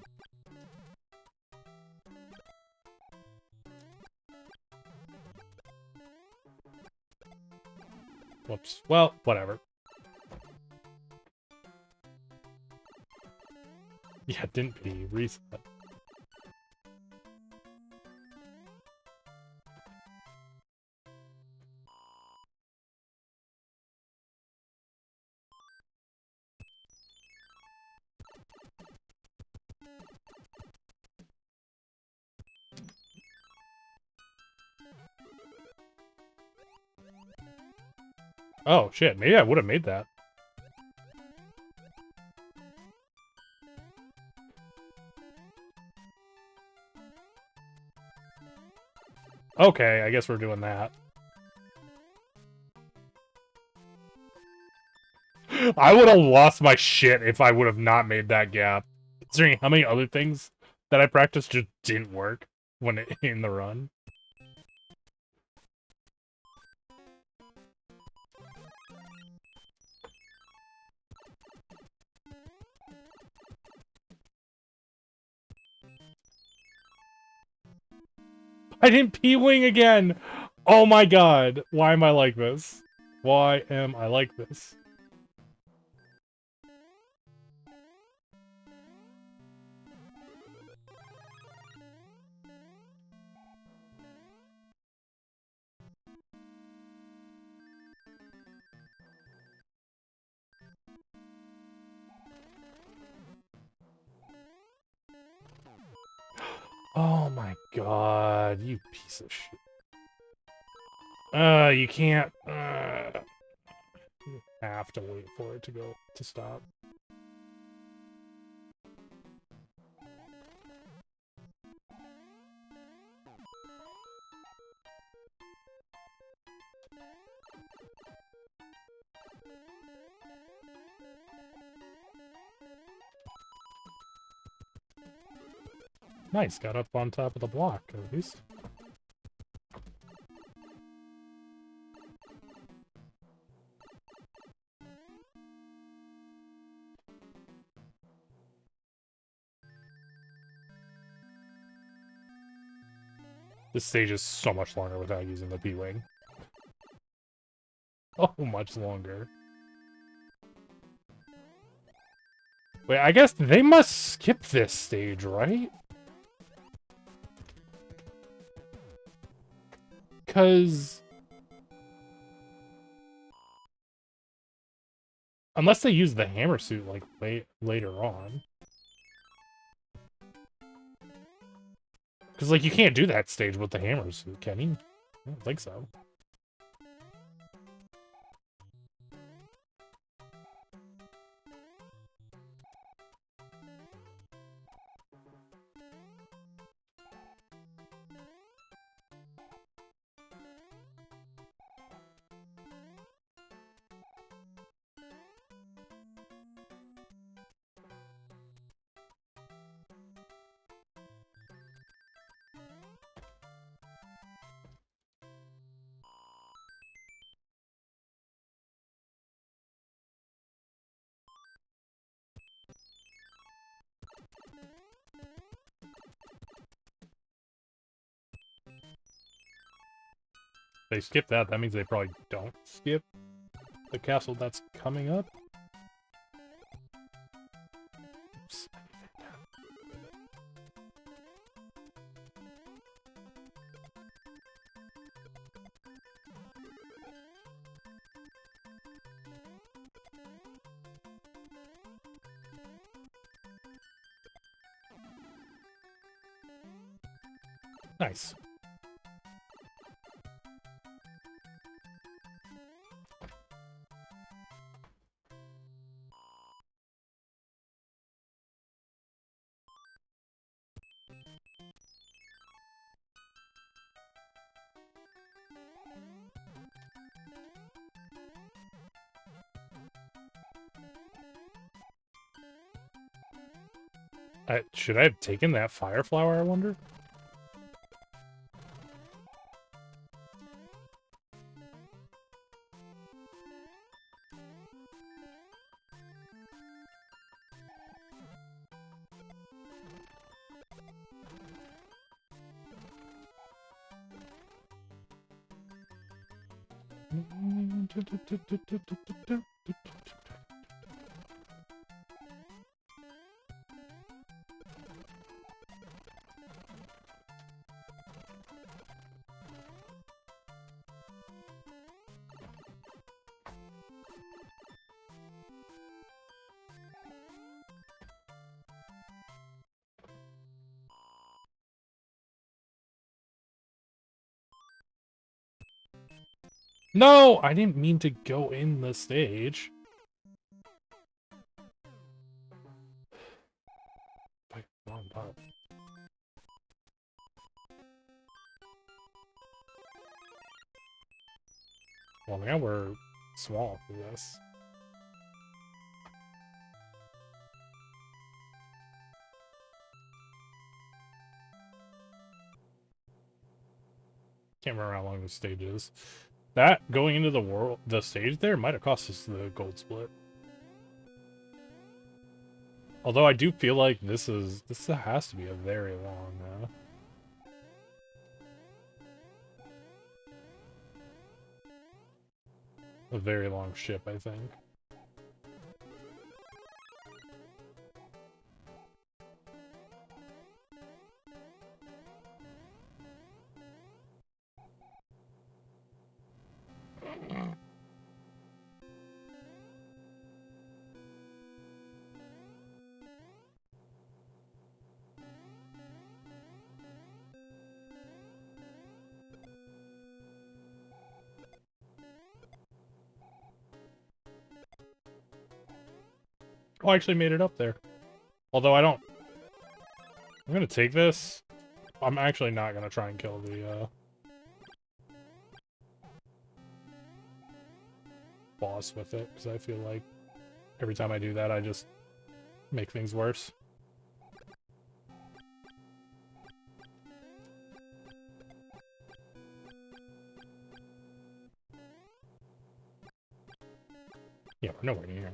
Whoops. Well, whatever. Yeah, it didn't be reset. Oh, shit. Maybe I would have made that. Okay, I guess we're doing that. I would have lost my shit if I would have not made that gap. Considering how many other things that I practiced just didn't work when in the run. I didn't P-wing again! Oh my god! Why am I like this? Why am I like this? Oh my god, you piece of shit. You can't... you have to wait for it to stop. Nice, got up on top of the block, at least. This stage is so much longer without using the P-Wing. Oh, much longer. Wait, I guess they must skip this stage, right? Because... unless they use the hammer suit, like, later on. Because, like, you can't do that stage with the hammer suit, can you? I don't think so. They skip that, that means they probably don't skip the castle that's coming up. Oops. Nice. Should I have taken that fire flower, I wonder? No! I didn't mean to go in the stage. Wait, wrong button. Well, now we're small for this. Can't remember how long the stage is. That, going into the stage there, might have cost us the gold split. Although I do feel like this has to be a very long, a very long ship, I think. Oh, I actually made it up there. Although I don't... I'm gonna take this. I'm actually not gonna try and kill the, boss with it, because I feel like every time I do that, I just make things worse. Yeah, we're nowhere near.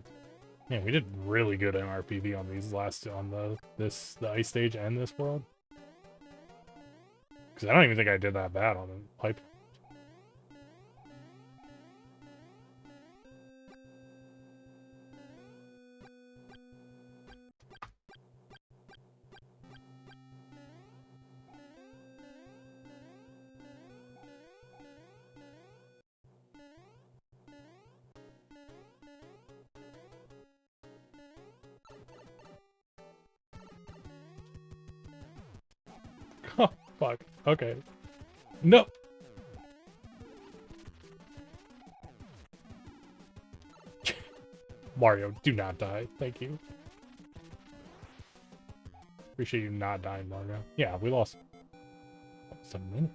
Man, we did really good in RPV on these last the ice stage and this world. Because I don't even think I did that bad on the pipe. Oh, fuck. Okay. No! Mario, do not die. Thank you. Appreciate you not dying, Mario. Yeah, we lost. What's a minute?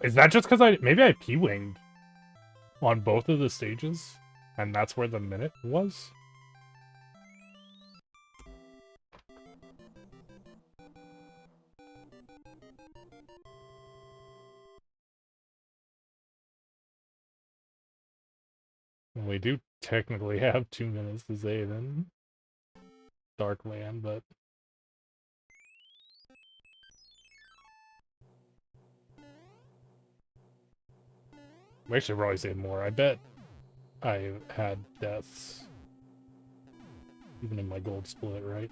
Is that just because maybe I P-winged on both of the stages? And that's where the minute was? We do technically have 2 minutes to save in Darkland, but... We actually probably saved more. I bet I had deaths. Even in my gold split, right?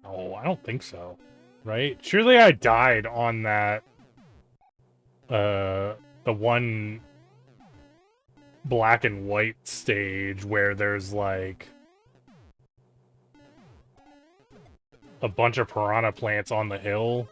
Oh, I don't think so. Right? Surely I died on that, the one black and white stage where there's, like, a bunch of piranha plants on the hill.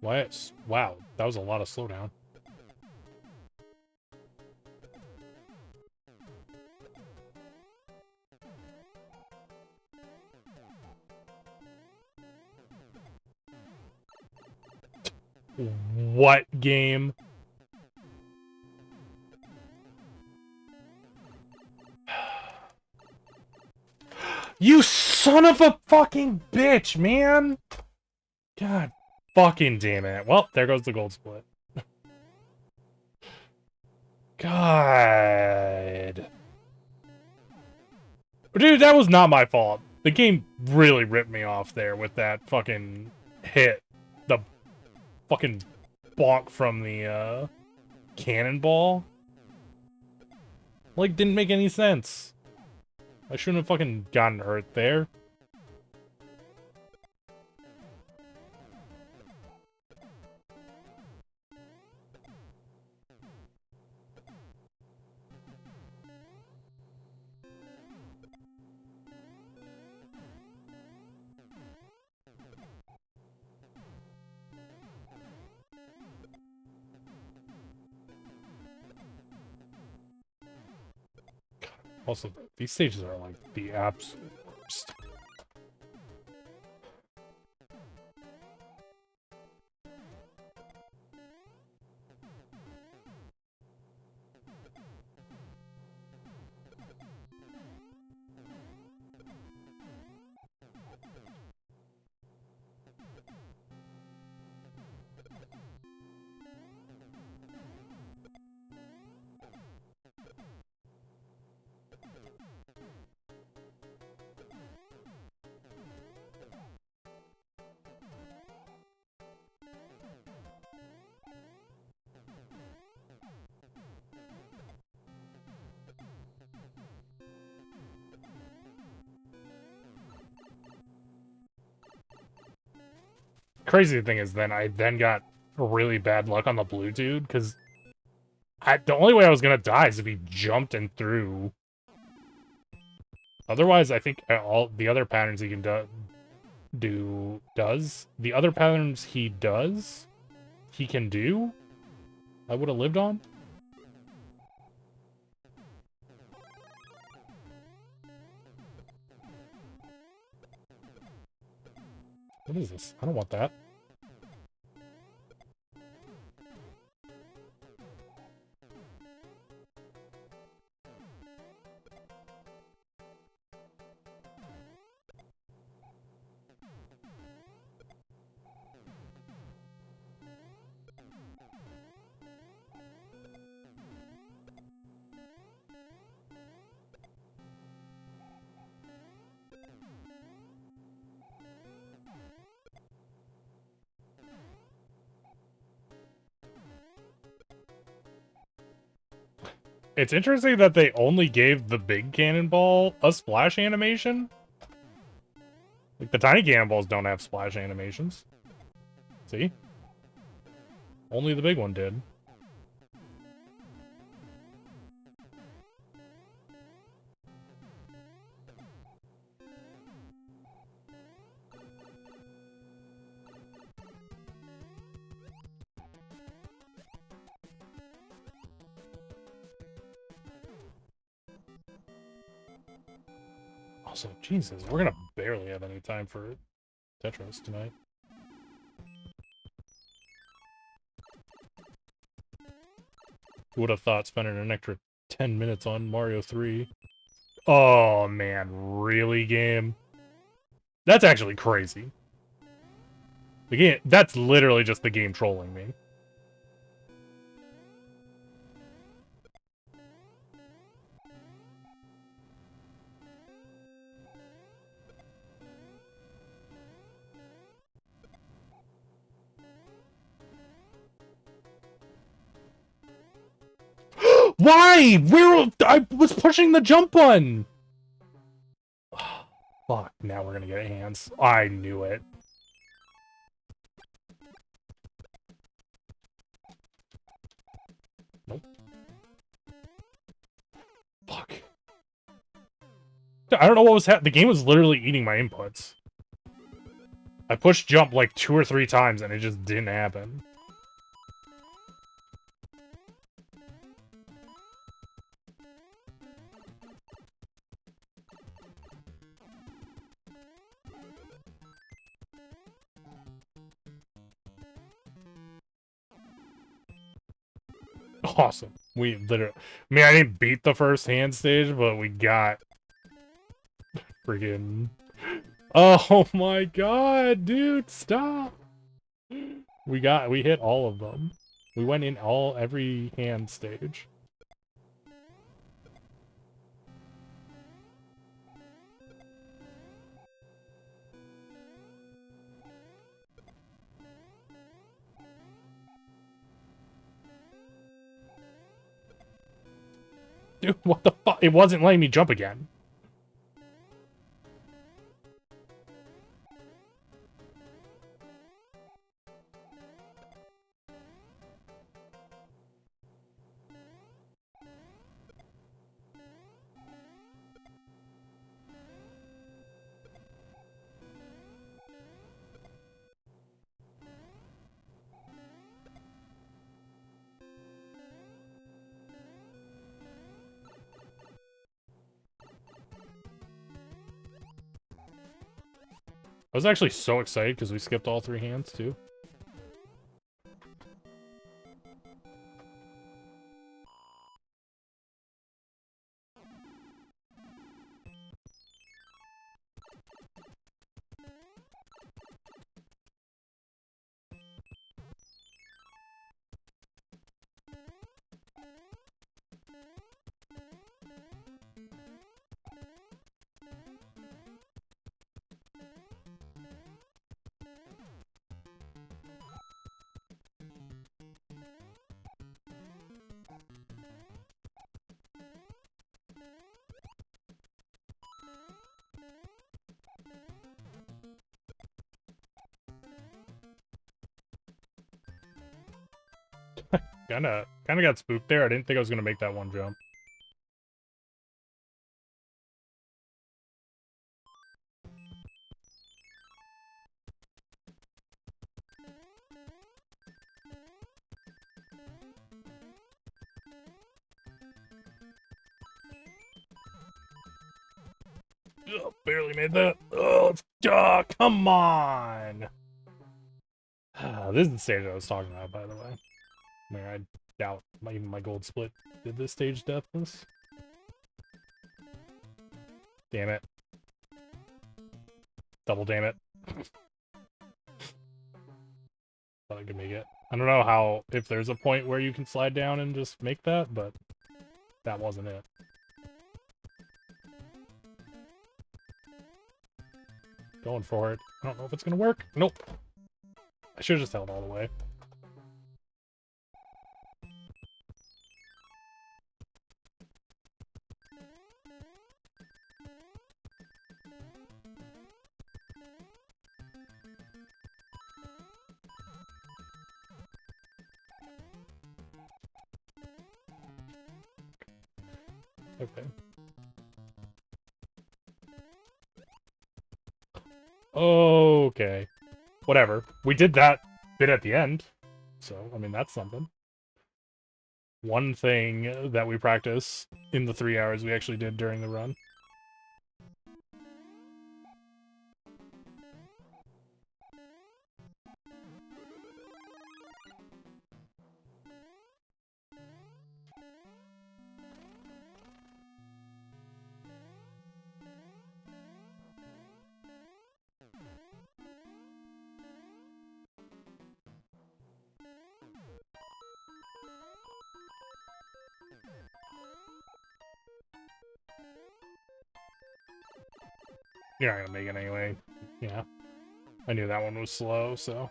What? Wow, that was a lot of slowdown. What game? You son of a fucking bitch, man! God fucking damn it. Well, there goes the gold split. God. Dude, that was not my fault. The game really ripped me off there with that fucking hit. The fucking bonk from the, cannonball. Like, didn't make any sense. I shouldn't have fucking gotten hurt there. Also, these stages are like the absolute worst. crazy thing is then I then got really bad luck on the blue dude, because the only way I was gonna die is if he jumped and threw. Otherwise, I think all the other patterns he can does. The other patterns he does, he can do, I would have lived on. What is this? I don't want that. It's interesting that they only gave the big cannonball a splash animation. Like, the tiny cannonballs don't have splash animations. See? Only the big one did. Also, Jesus, we're gonna barely have any time for Tetris tonight. Who would have thought spending an extra 10 minutes on Mario 3? Oh, man. Really, game? That's actually crazy. The game, that's literally just the game trolling me. Why? I was pushing the jump button! Fuck, now we're gonna get hands. I knew it. Nope. Fuck. I don't know what was happening. The game was literally eating my inputs. I pushed jump like 2 or 3 times and it just didn't happen. Awesome. We literally... I mean, I didn't beat the first hand stage, but we got... Friggin... Oh my god, dude, stop! We hit all of them. We went in every hand stage. Dude, what the fuck? It wasn't letting me jump again. I was actually so excited because we skipped all 3 hands, too. Kinda got spooked there. I didn't think I was gonna make that one jump. Ugh, barely made that. Oh, come on! This is the stage I was talking about, by the way. I mean, I doubt even my gold split did this stage deathless. Damn it. Double damn it. Thought I could make it. I don't know how, if there's a point where you can slide down and just make that, but that wasn't it. Going for it. I don't know if it's gonna work. Nope. I should've just held all the way. Okay. Okay. Whatever. We did that bit at the end. So, I mean, that's something. One thing that we practice in the 3 hours we actually did during the run. You're not gonna make it anyway. Yeah. I knew that one was slow, so.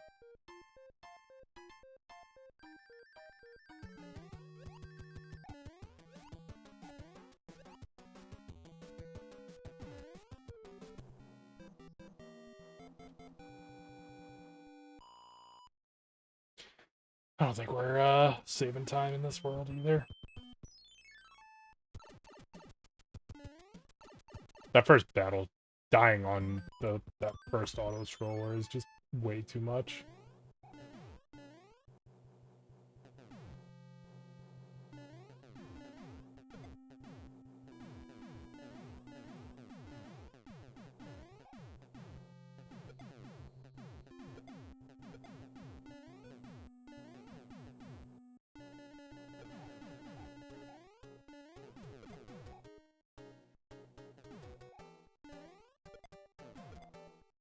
I don't think we're saving time in this world either. That first battle, dying on that first auto scroller is just way too much.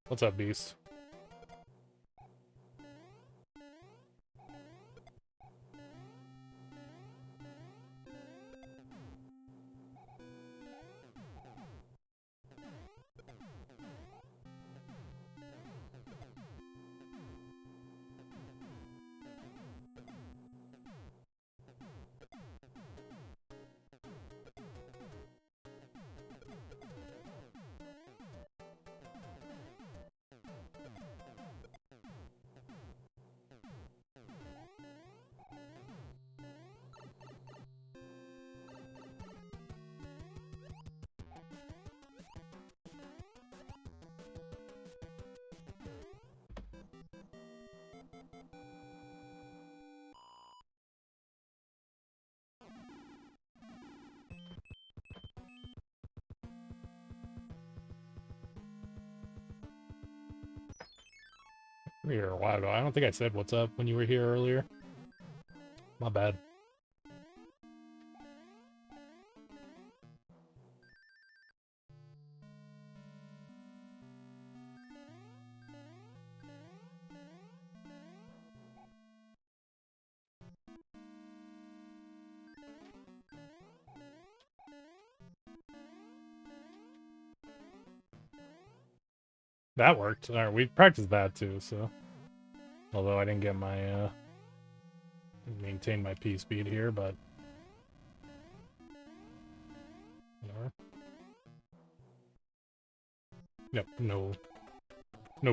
What's up, Beast? We were here a while ago. I don't think I said what's up when you were here earlier. My bad. That worked. Alright, we practiced that too, so. Although I didn't get my, maintain my P speed here, but. Whatever. Yep, no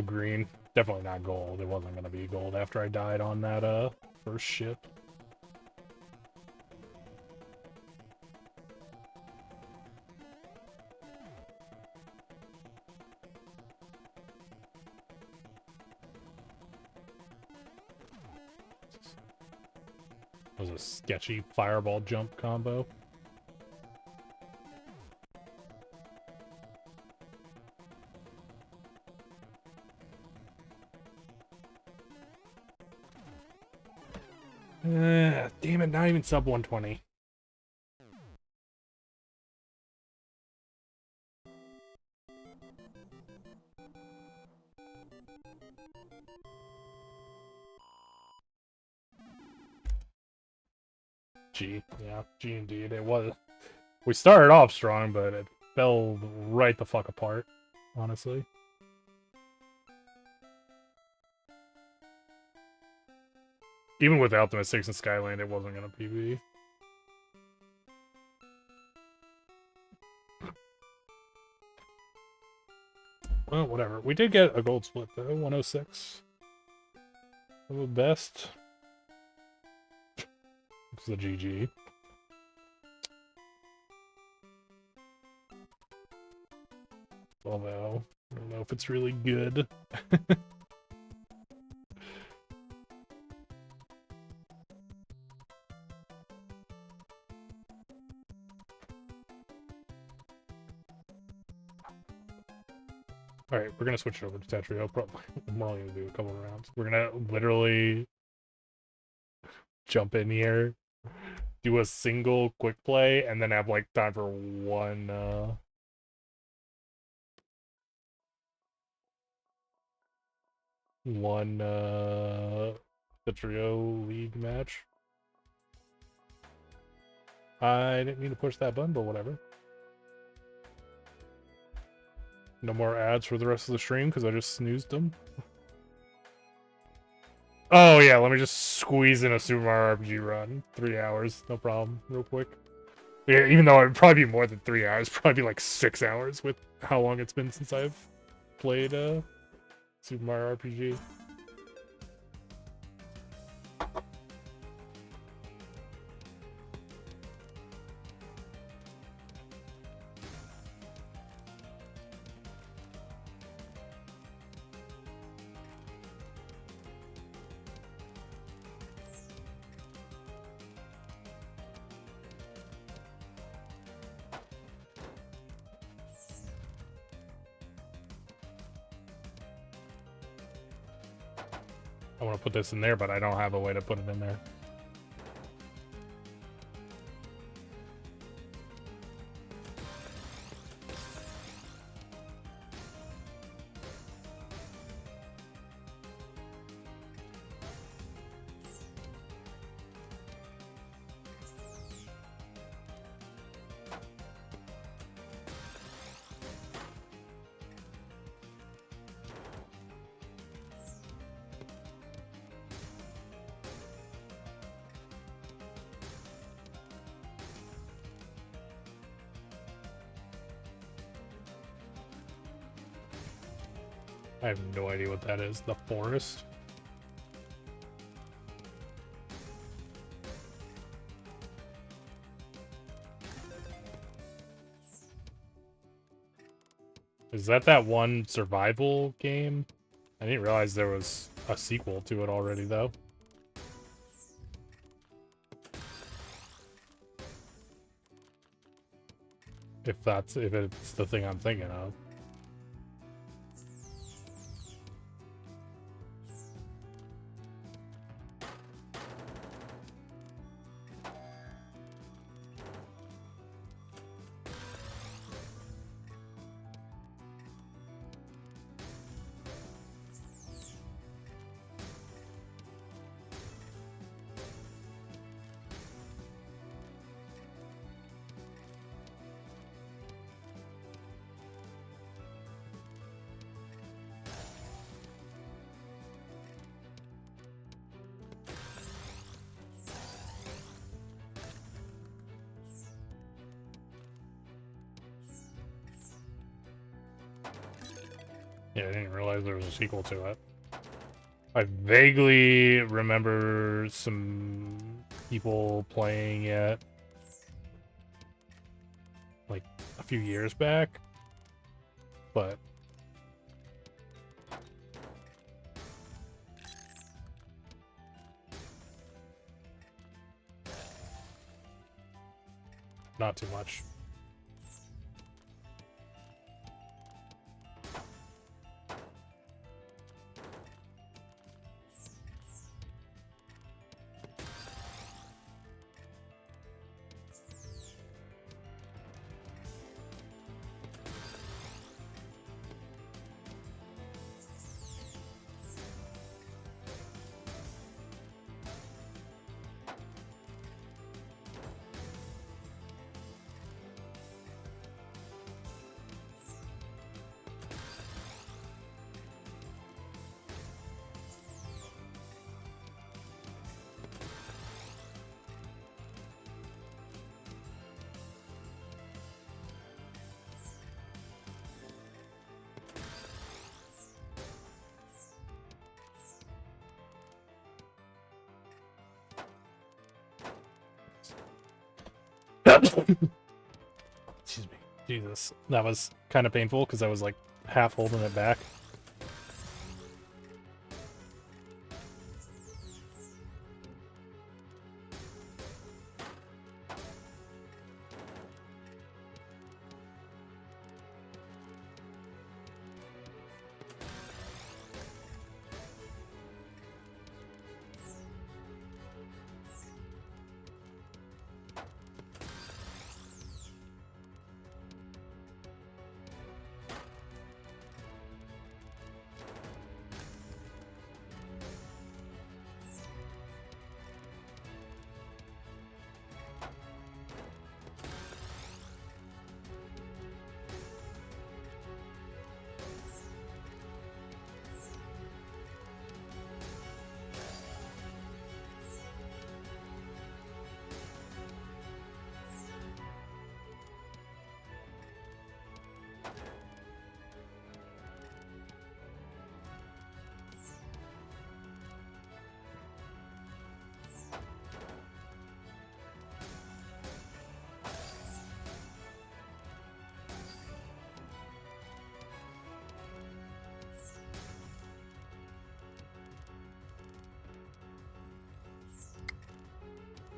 green. Definitely not gold. It wasn't gonna be gold after I died on that, first ship. That was a sketchy fireball jump combo. Damn it, not even sub 120. G, yeah, G indeed. It was. We started off strong, but it fell right the fuck apart, honestly. Even with Ultimate 6 and Skyland, it wasn't gonna PB. Well, whatever. We did get a gold split, though. 106. The best. It's the GG. Although, I don't know if it's really good. Alright, we're gonna switch it over to Tetrio. We're only gonna do a couple of rounds. We're gonna literally jump in here, do a single quick play, and then have like time for one Tetrio League match. I didn't mean to push that button, but whatever. No more ads for the rest of the stream because I just snoozed them. Oh yeah, let me just squeeze in a Super Mario RPG run. 3 hours, no problem, real quick. Yeah, even though it'd probably be more than 3 hours, probably like 6 hours with how long it's been since I've played Super Mario RPG. I want to put this in there, but I don't have a way to put it in there. I have no idea what that is. The forest? Is that one survival game? I didn't realize there was a sequel to it already, though. If it's the thing I'm thinking of. Yeah, I didn't realize there was a sequel to it. I vaguely remember some people playing it like a few years back, but not too much. Excuse me. Jesus. That was kind of painful because I was like half holding it back.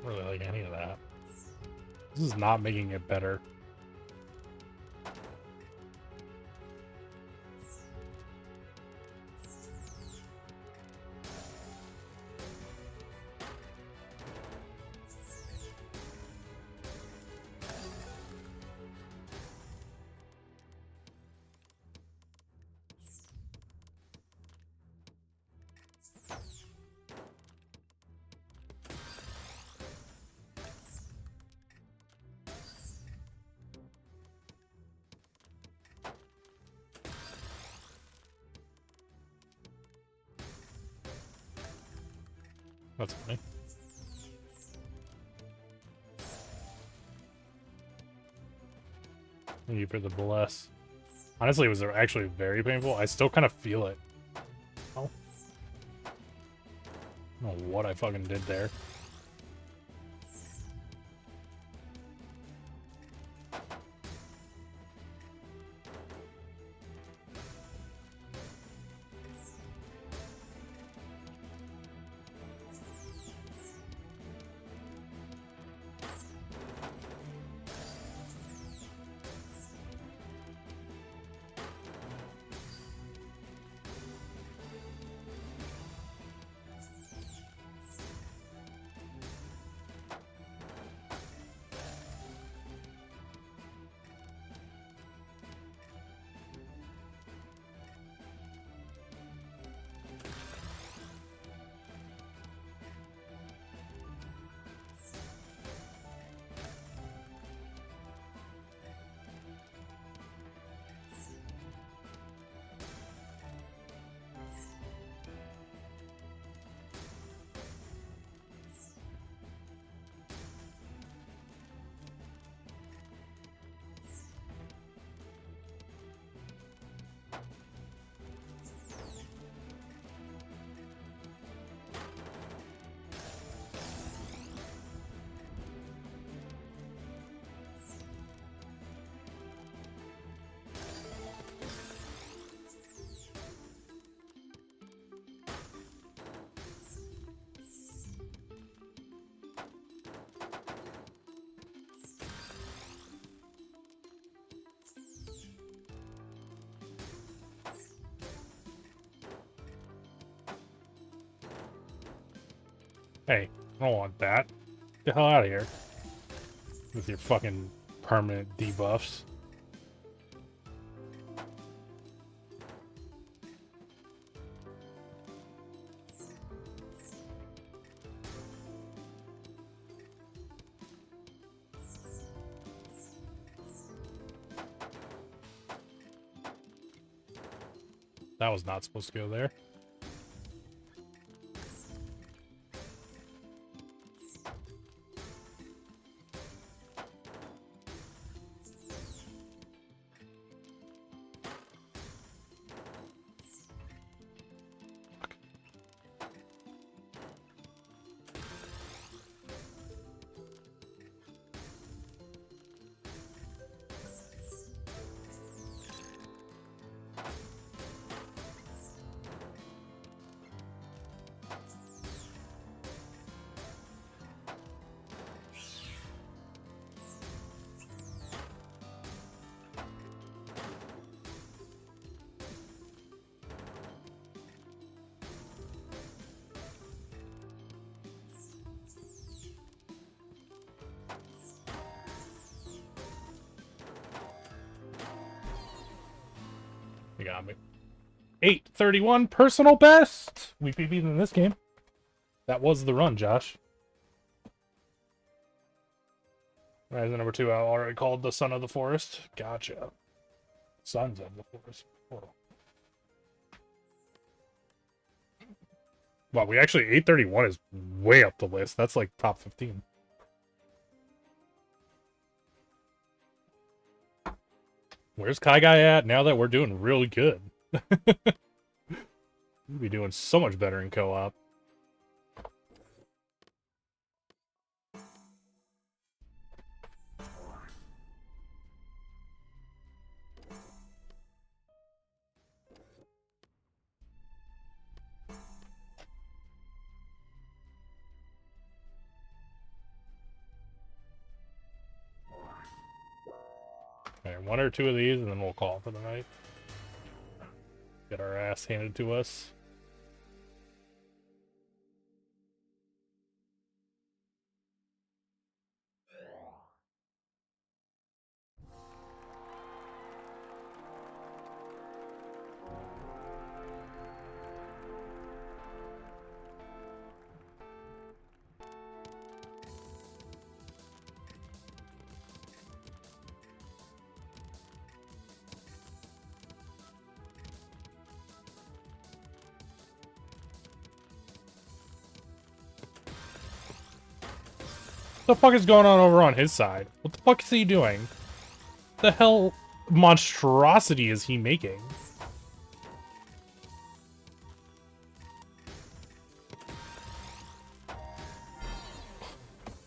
I don't really like any of that. This is not making it better. That's funny. Thank you for the bless. Honestly, it was actually very painful. I still kind of feel it. Oh. I don't know what I fucking did there. Hey, I don't want that. Get the hell out of here. With your fucking permanent debuffs. That was not supposed to go there. You got me. 831 personal best! We PB'd in this game. That was the run, Josh. Rising number 2 out, already called the Son of the Forest. Gotcha. Sons of the Forest. Whoa. Wow, we actually 831 is way up the list. That's like top 15. Where's Kai Guy at now that we're doing really good? We'd be doing so much better in co-op. Okay, 1 or 2 of these, and then we'll call for the night. Get our ass handed to us. What the fuck is going on over on his side? What the fuck is he doing? The hell monstrosity is he making?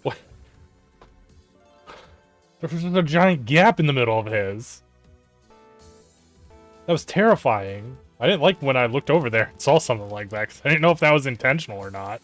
What? There's just a giant gap in the middle of his. That was terrifying. I didn't like when I looked over there and saw something like that, because I didn't know if that was intentional or not.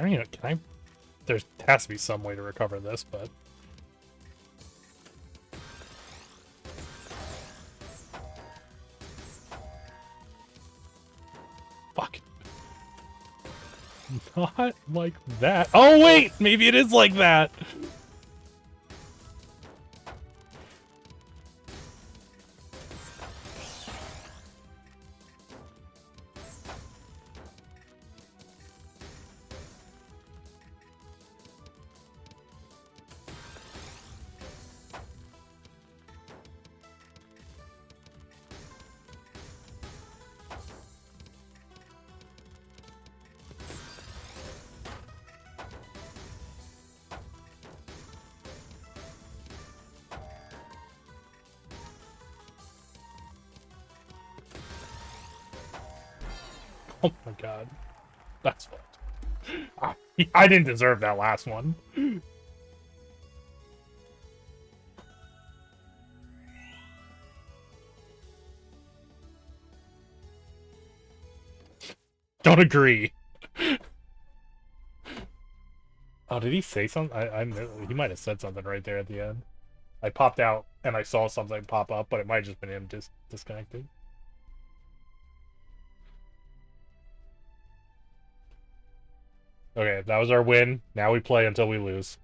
I don't even, can I? There has to be some way to recover this, but... Fuck. Not like that. Oh, wait! Maybe it is like that! Oh my god. That's fucked. I didn't deserve that last one. Don't agree. Oh, did he say something? He might have said something right there at the end. I popped out and I saw something pop up, but it might have just been him disconnected. Okay, that was our win. Now we play until we lose.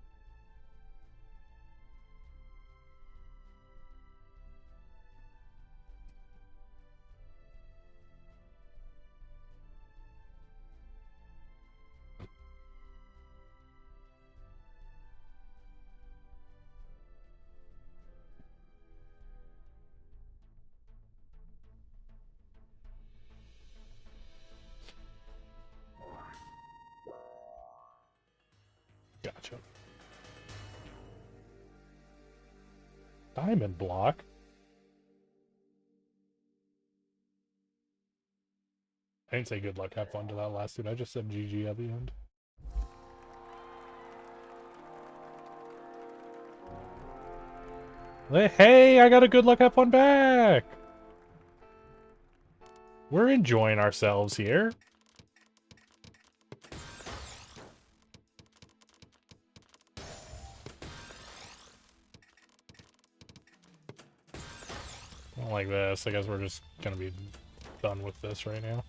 Gotcha. Diamond block? I didn't say good luck, have fun to that last dude. I just said GG at the end. Hey, I got a good luck, have fun back! We're enjoying ourselves here. I don't like this. I guess we're just gonna be done with this right now.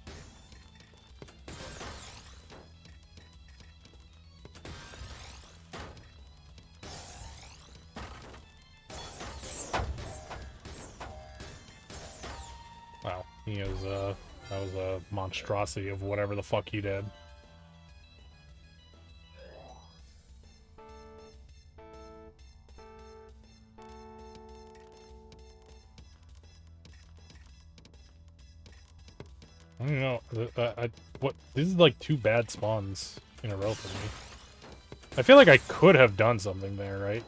Wow, he is, that was a monstrosity of whatever the fuck he did. I don't know, what, this is like 2 bad spawns in a row for me. I feel like I could have done something there, right?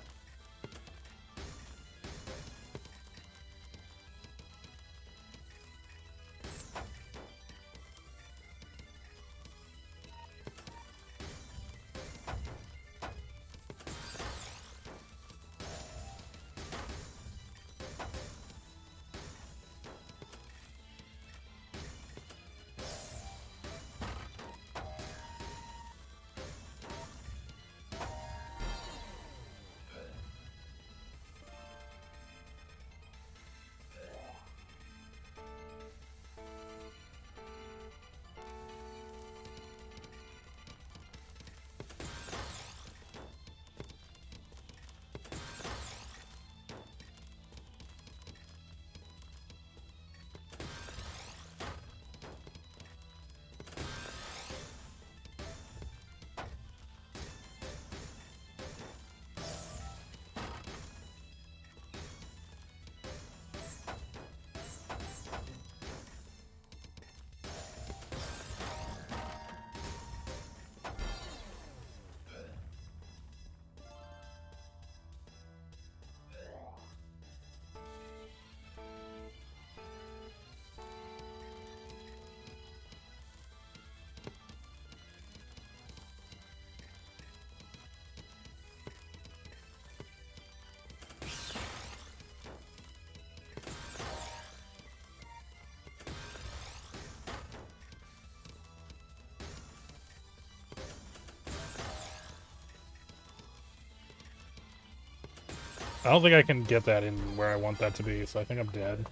I don't think I can get that in where I want that to be, so I think I'm dead.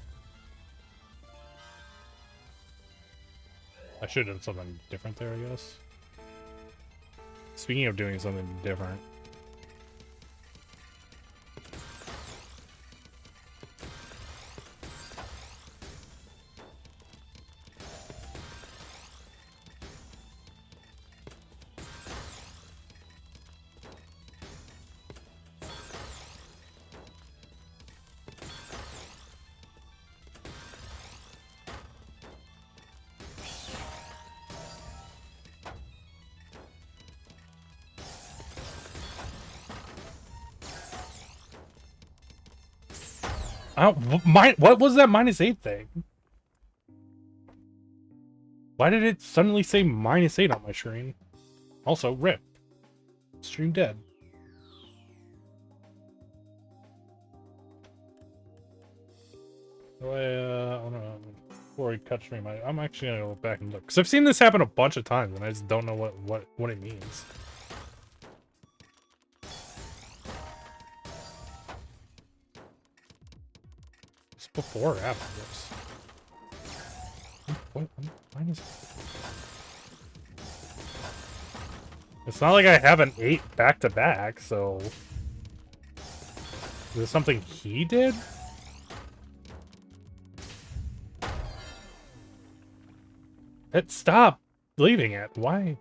I should have done something different there, I guess. Speaking of doing something different. What was that -8 thing? Why did it suddenly say -8 on my screen? Also, RIP. Stream dead. I don't know. Before we cut stream, I'm actually gonna go back and look. Because I've seen this happen a bunch of times, and I just don't know what it means. It's before or after this? What? It's not like I have an 8 back-to-back, so... Is this something he did? Stop leaving it. Why?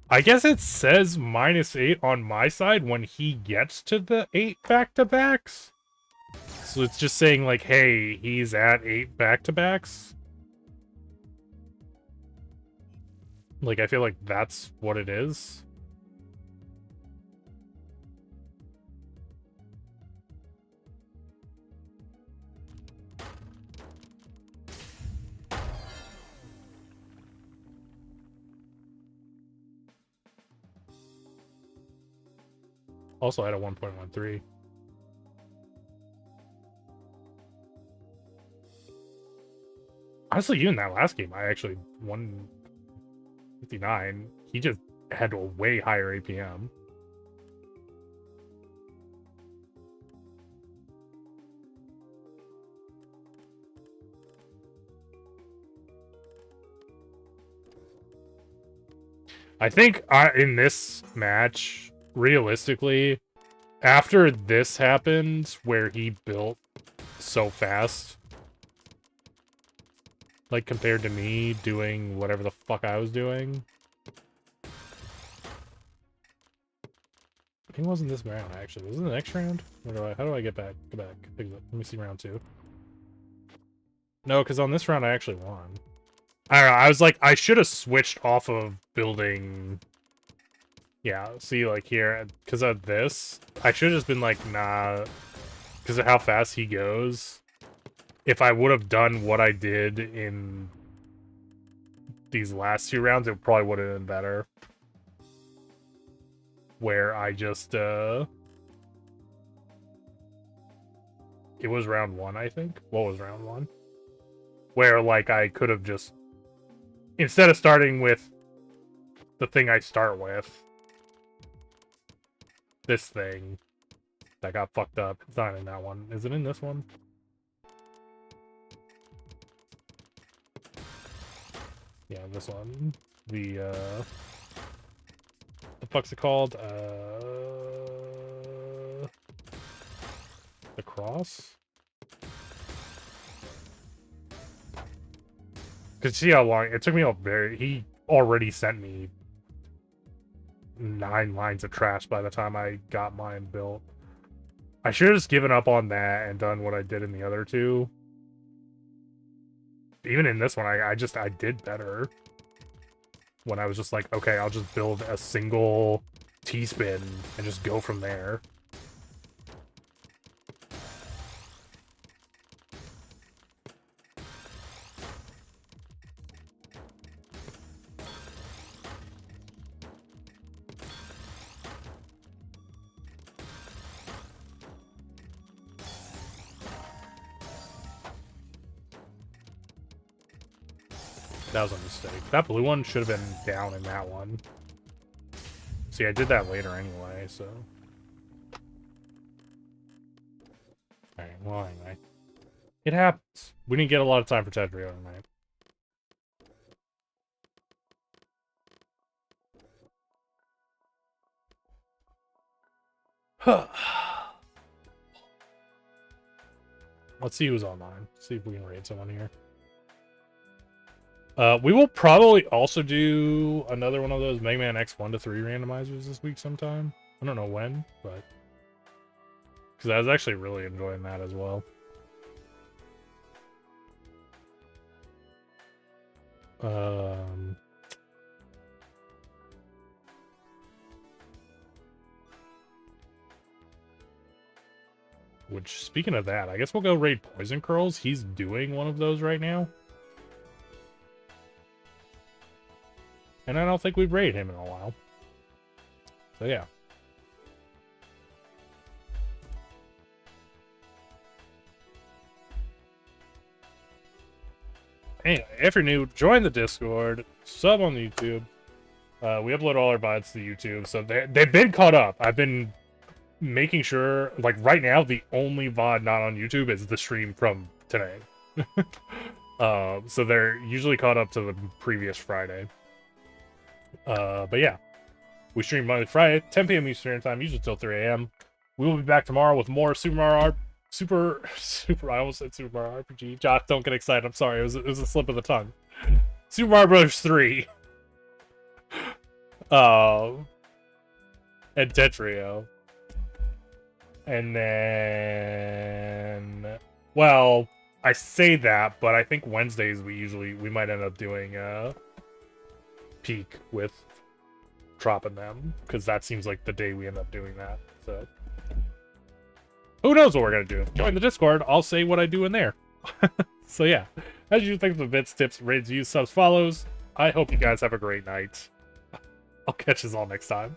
I guess it says -8 on my side when he gets to the 8 back-to-backs. So it's just saying, like, hey, he's at 8 back-to-backs. Like, I feel like that's what it is. Also, I had a 1.13. Honestly, even that last game, I actually won 59. He just had a way higher APM. I think in this match, realistically, after this happened, where he built so fast, like compared to me doing whatever the fuck I was doing, I think it wasn't this round, actually. Was it the next round? How do I get back? Go back. Let me see round 2. No, because on this round I actually won. I don't know, I was like, I should have switched off of building... Yeah, see, like here, because of this, I should have just been like, nah, because of how fast he goes. If I would have done what I did in these last 2 rounds, it probably would have been better. Where I just, it was round 1, I think. What was round 1? Where, like, I could have just, instead of starting with the thing I start with, this thing that got fucked up. It's not in that one. Is it in this one? Yeah, this one. The fuck's it called? The cross? Cause see how long it took me he already sent me 9 lines of trash by the time I got mine built. I should have just given up on that and done what I did in the other 2. Even in this one, I did better. When I was just like, okay, I'll just build a single T-spin and just go from there. That was a mistake. That blue one should have been down in that one. See, I did that later anyway, so... Alright, well, anyway. It happens. We didn't get a lot of time for Tetrio tonight. Let's see who's online. See if we can raid someone here. We will probably also do another one of those Mega Man X 1 to 3 randomizers this week sometime. I don't know when, but... Because I was actually really enjoying that as well. Which, speaking of that, I guess we'll go raid Poison Curls. He's doing one of those right now. And I don't think we've raided him in a while. So, yeah. Anyway, if you're new, join the Discord, sub on YouTube. We upload all our VODs to YouTube, so they've been caught up. I've been making sure, like, right now, the only VOD not on YouTube is the stream from today. So they're usually caught up to the previous Friday. But yeah, we stream Monday, Friday, 10 p.m. Eastern Standard Time, usually till 3 a.m. We will be back tomorrow with more Super Mario I almost said Super Mario RPG. Josh, don't get excited. I'm sorry. It was a slip of the tongue. Super Mario Bros. 3. And Tetrio. And then... Well, I say that, but I think Wednesdays we might end up doing Peak with dropping them. Because that seems like the day we end up doing that. So... Who knows what we're going to do? Join the Discord. I'll say what I do in there. So yeah. As you think of the bits, tips, raids, views, subs, follows, I hope you guys have a great night. I'll catch us all next time.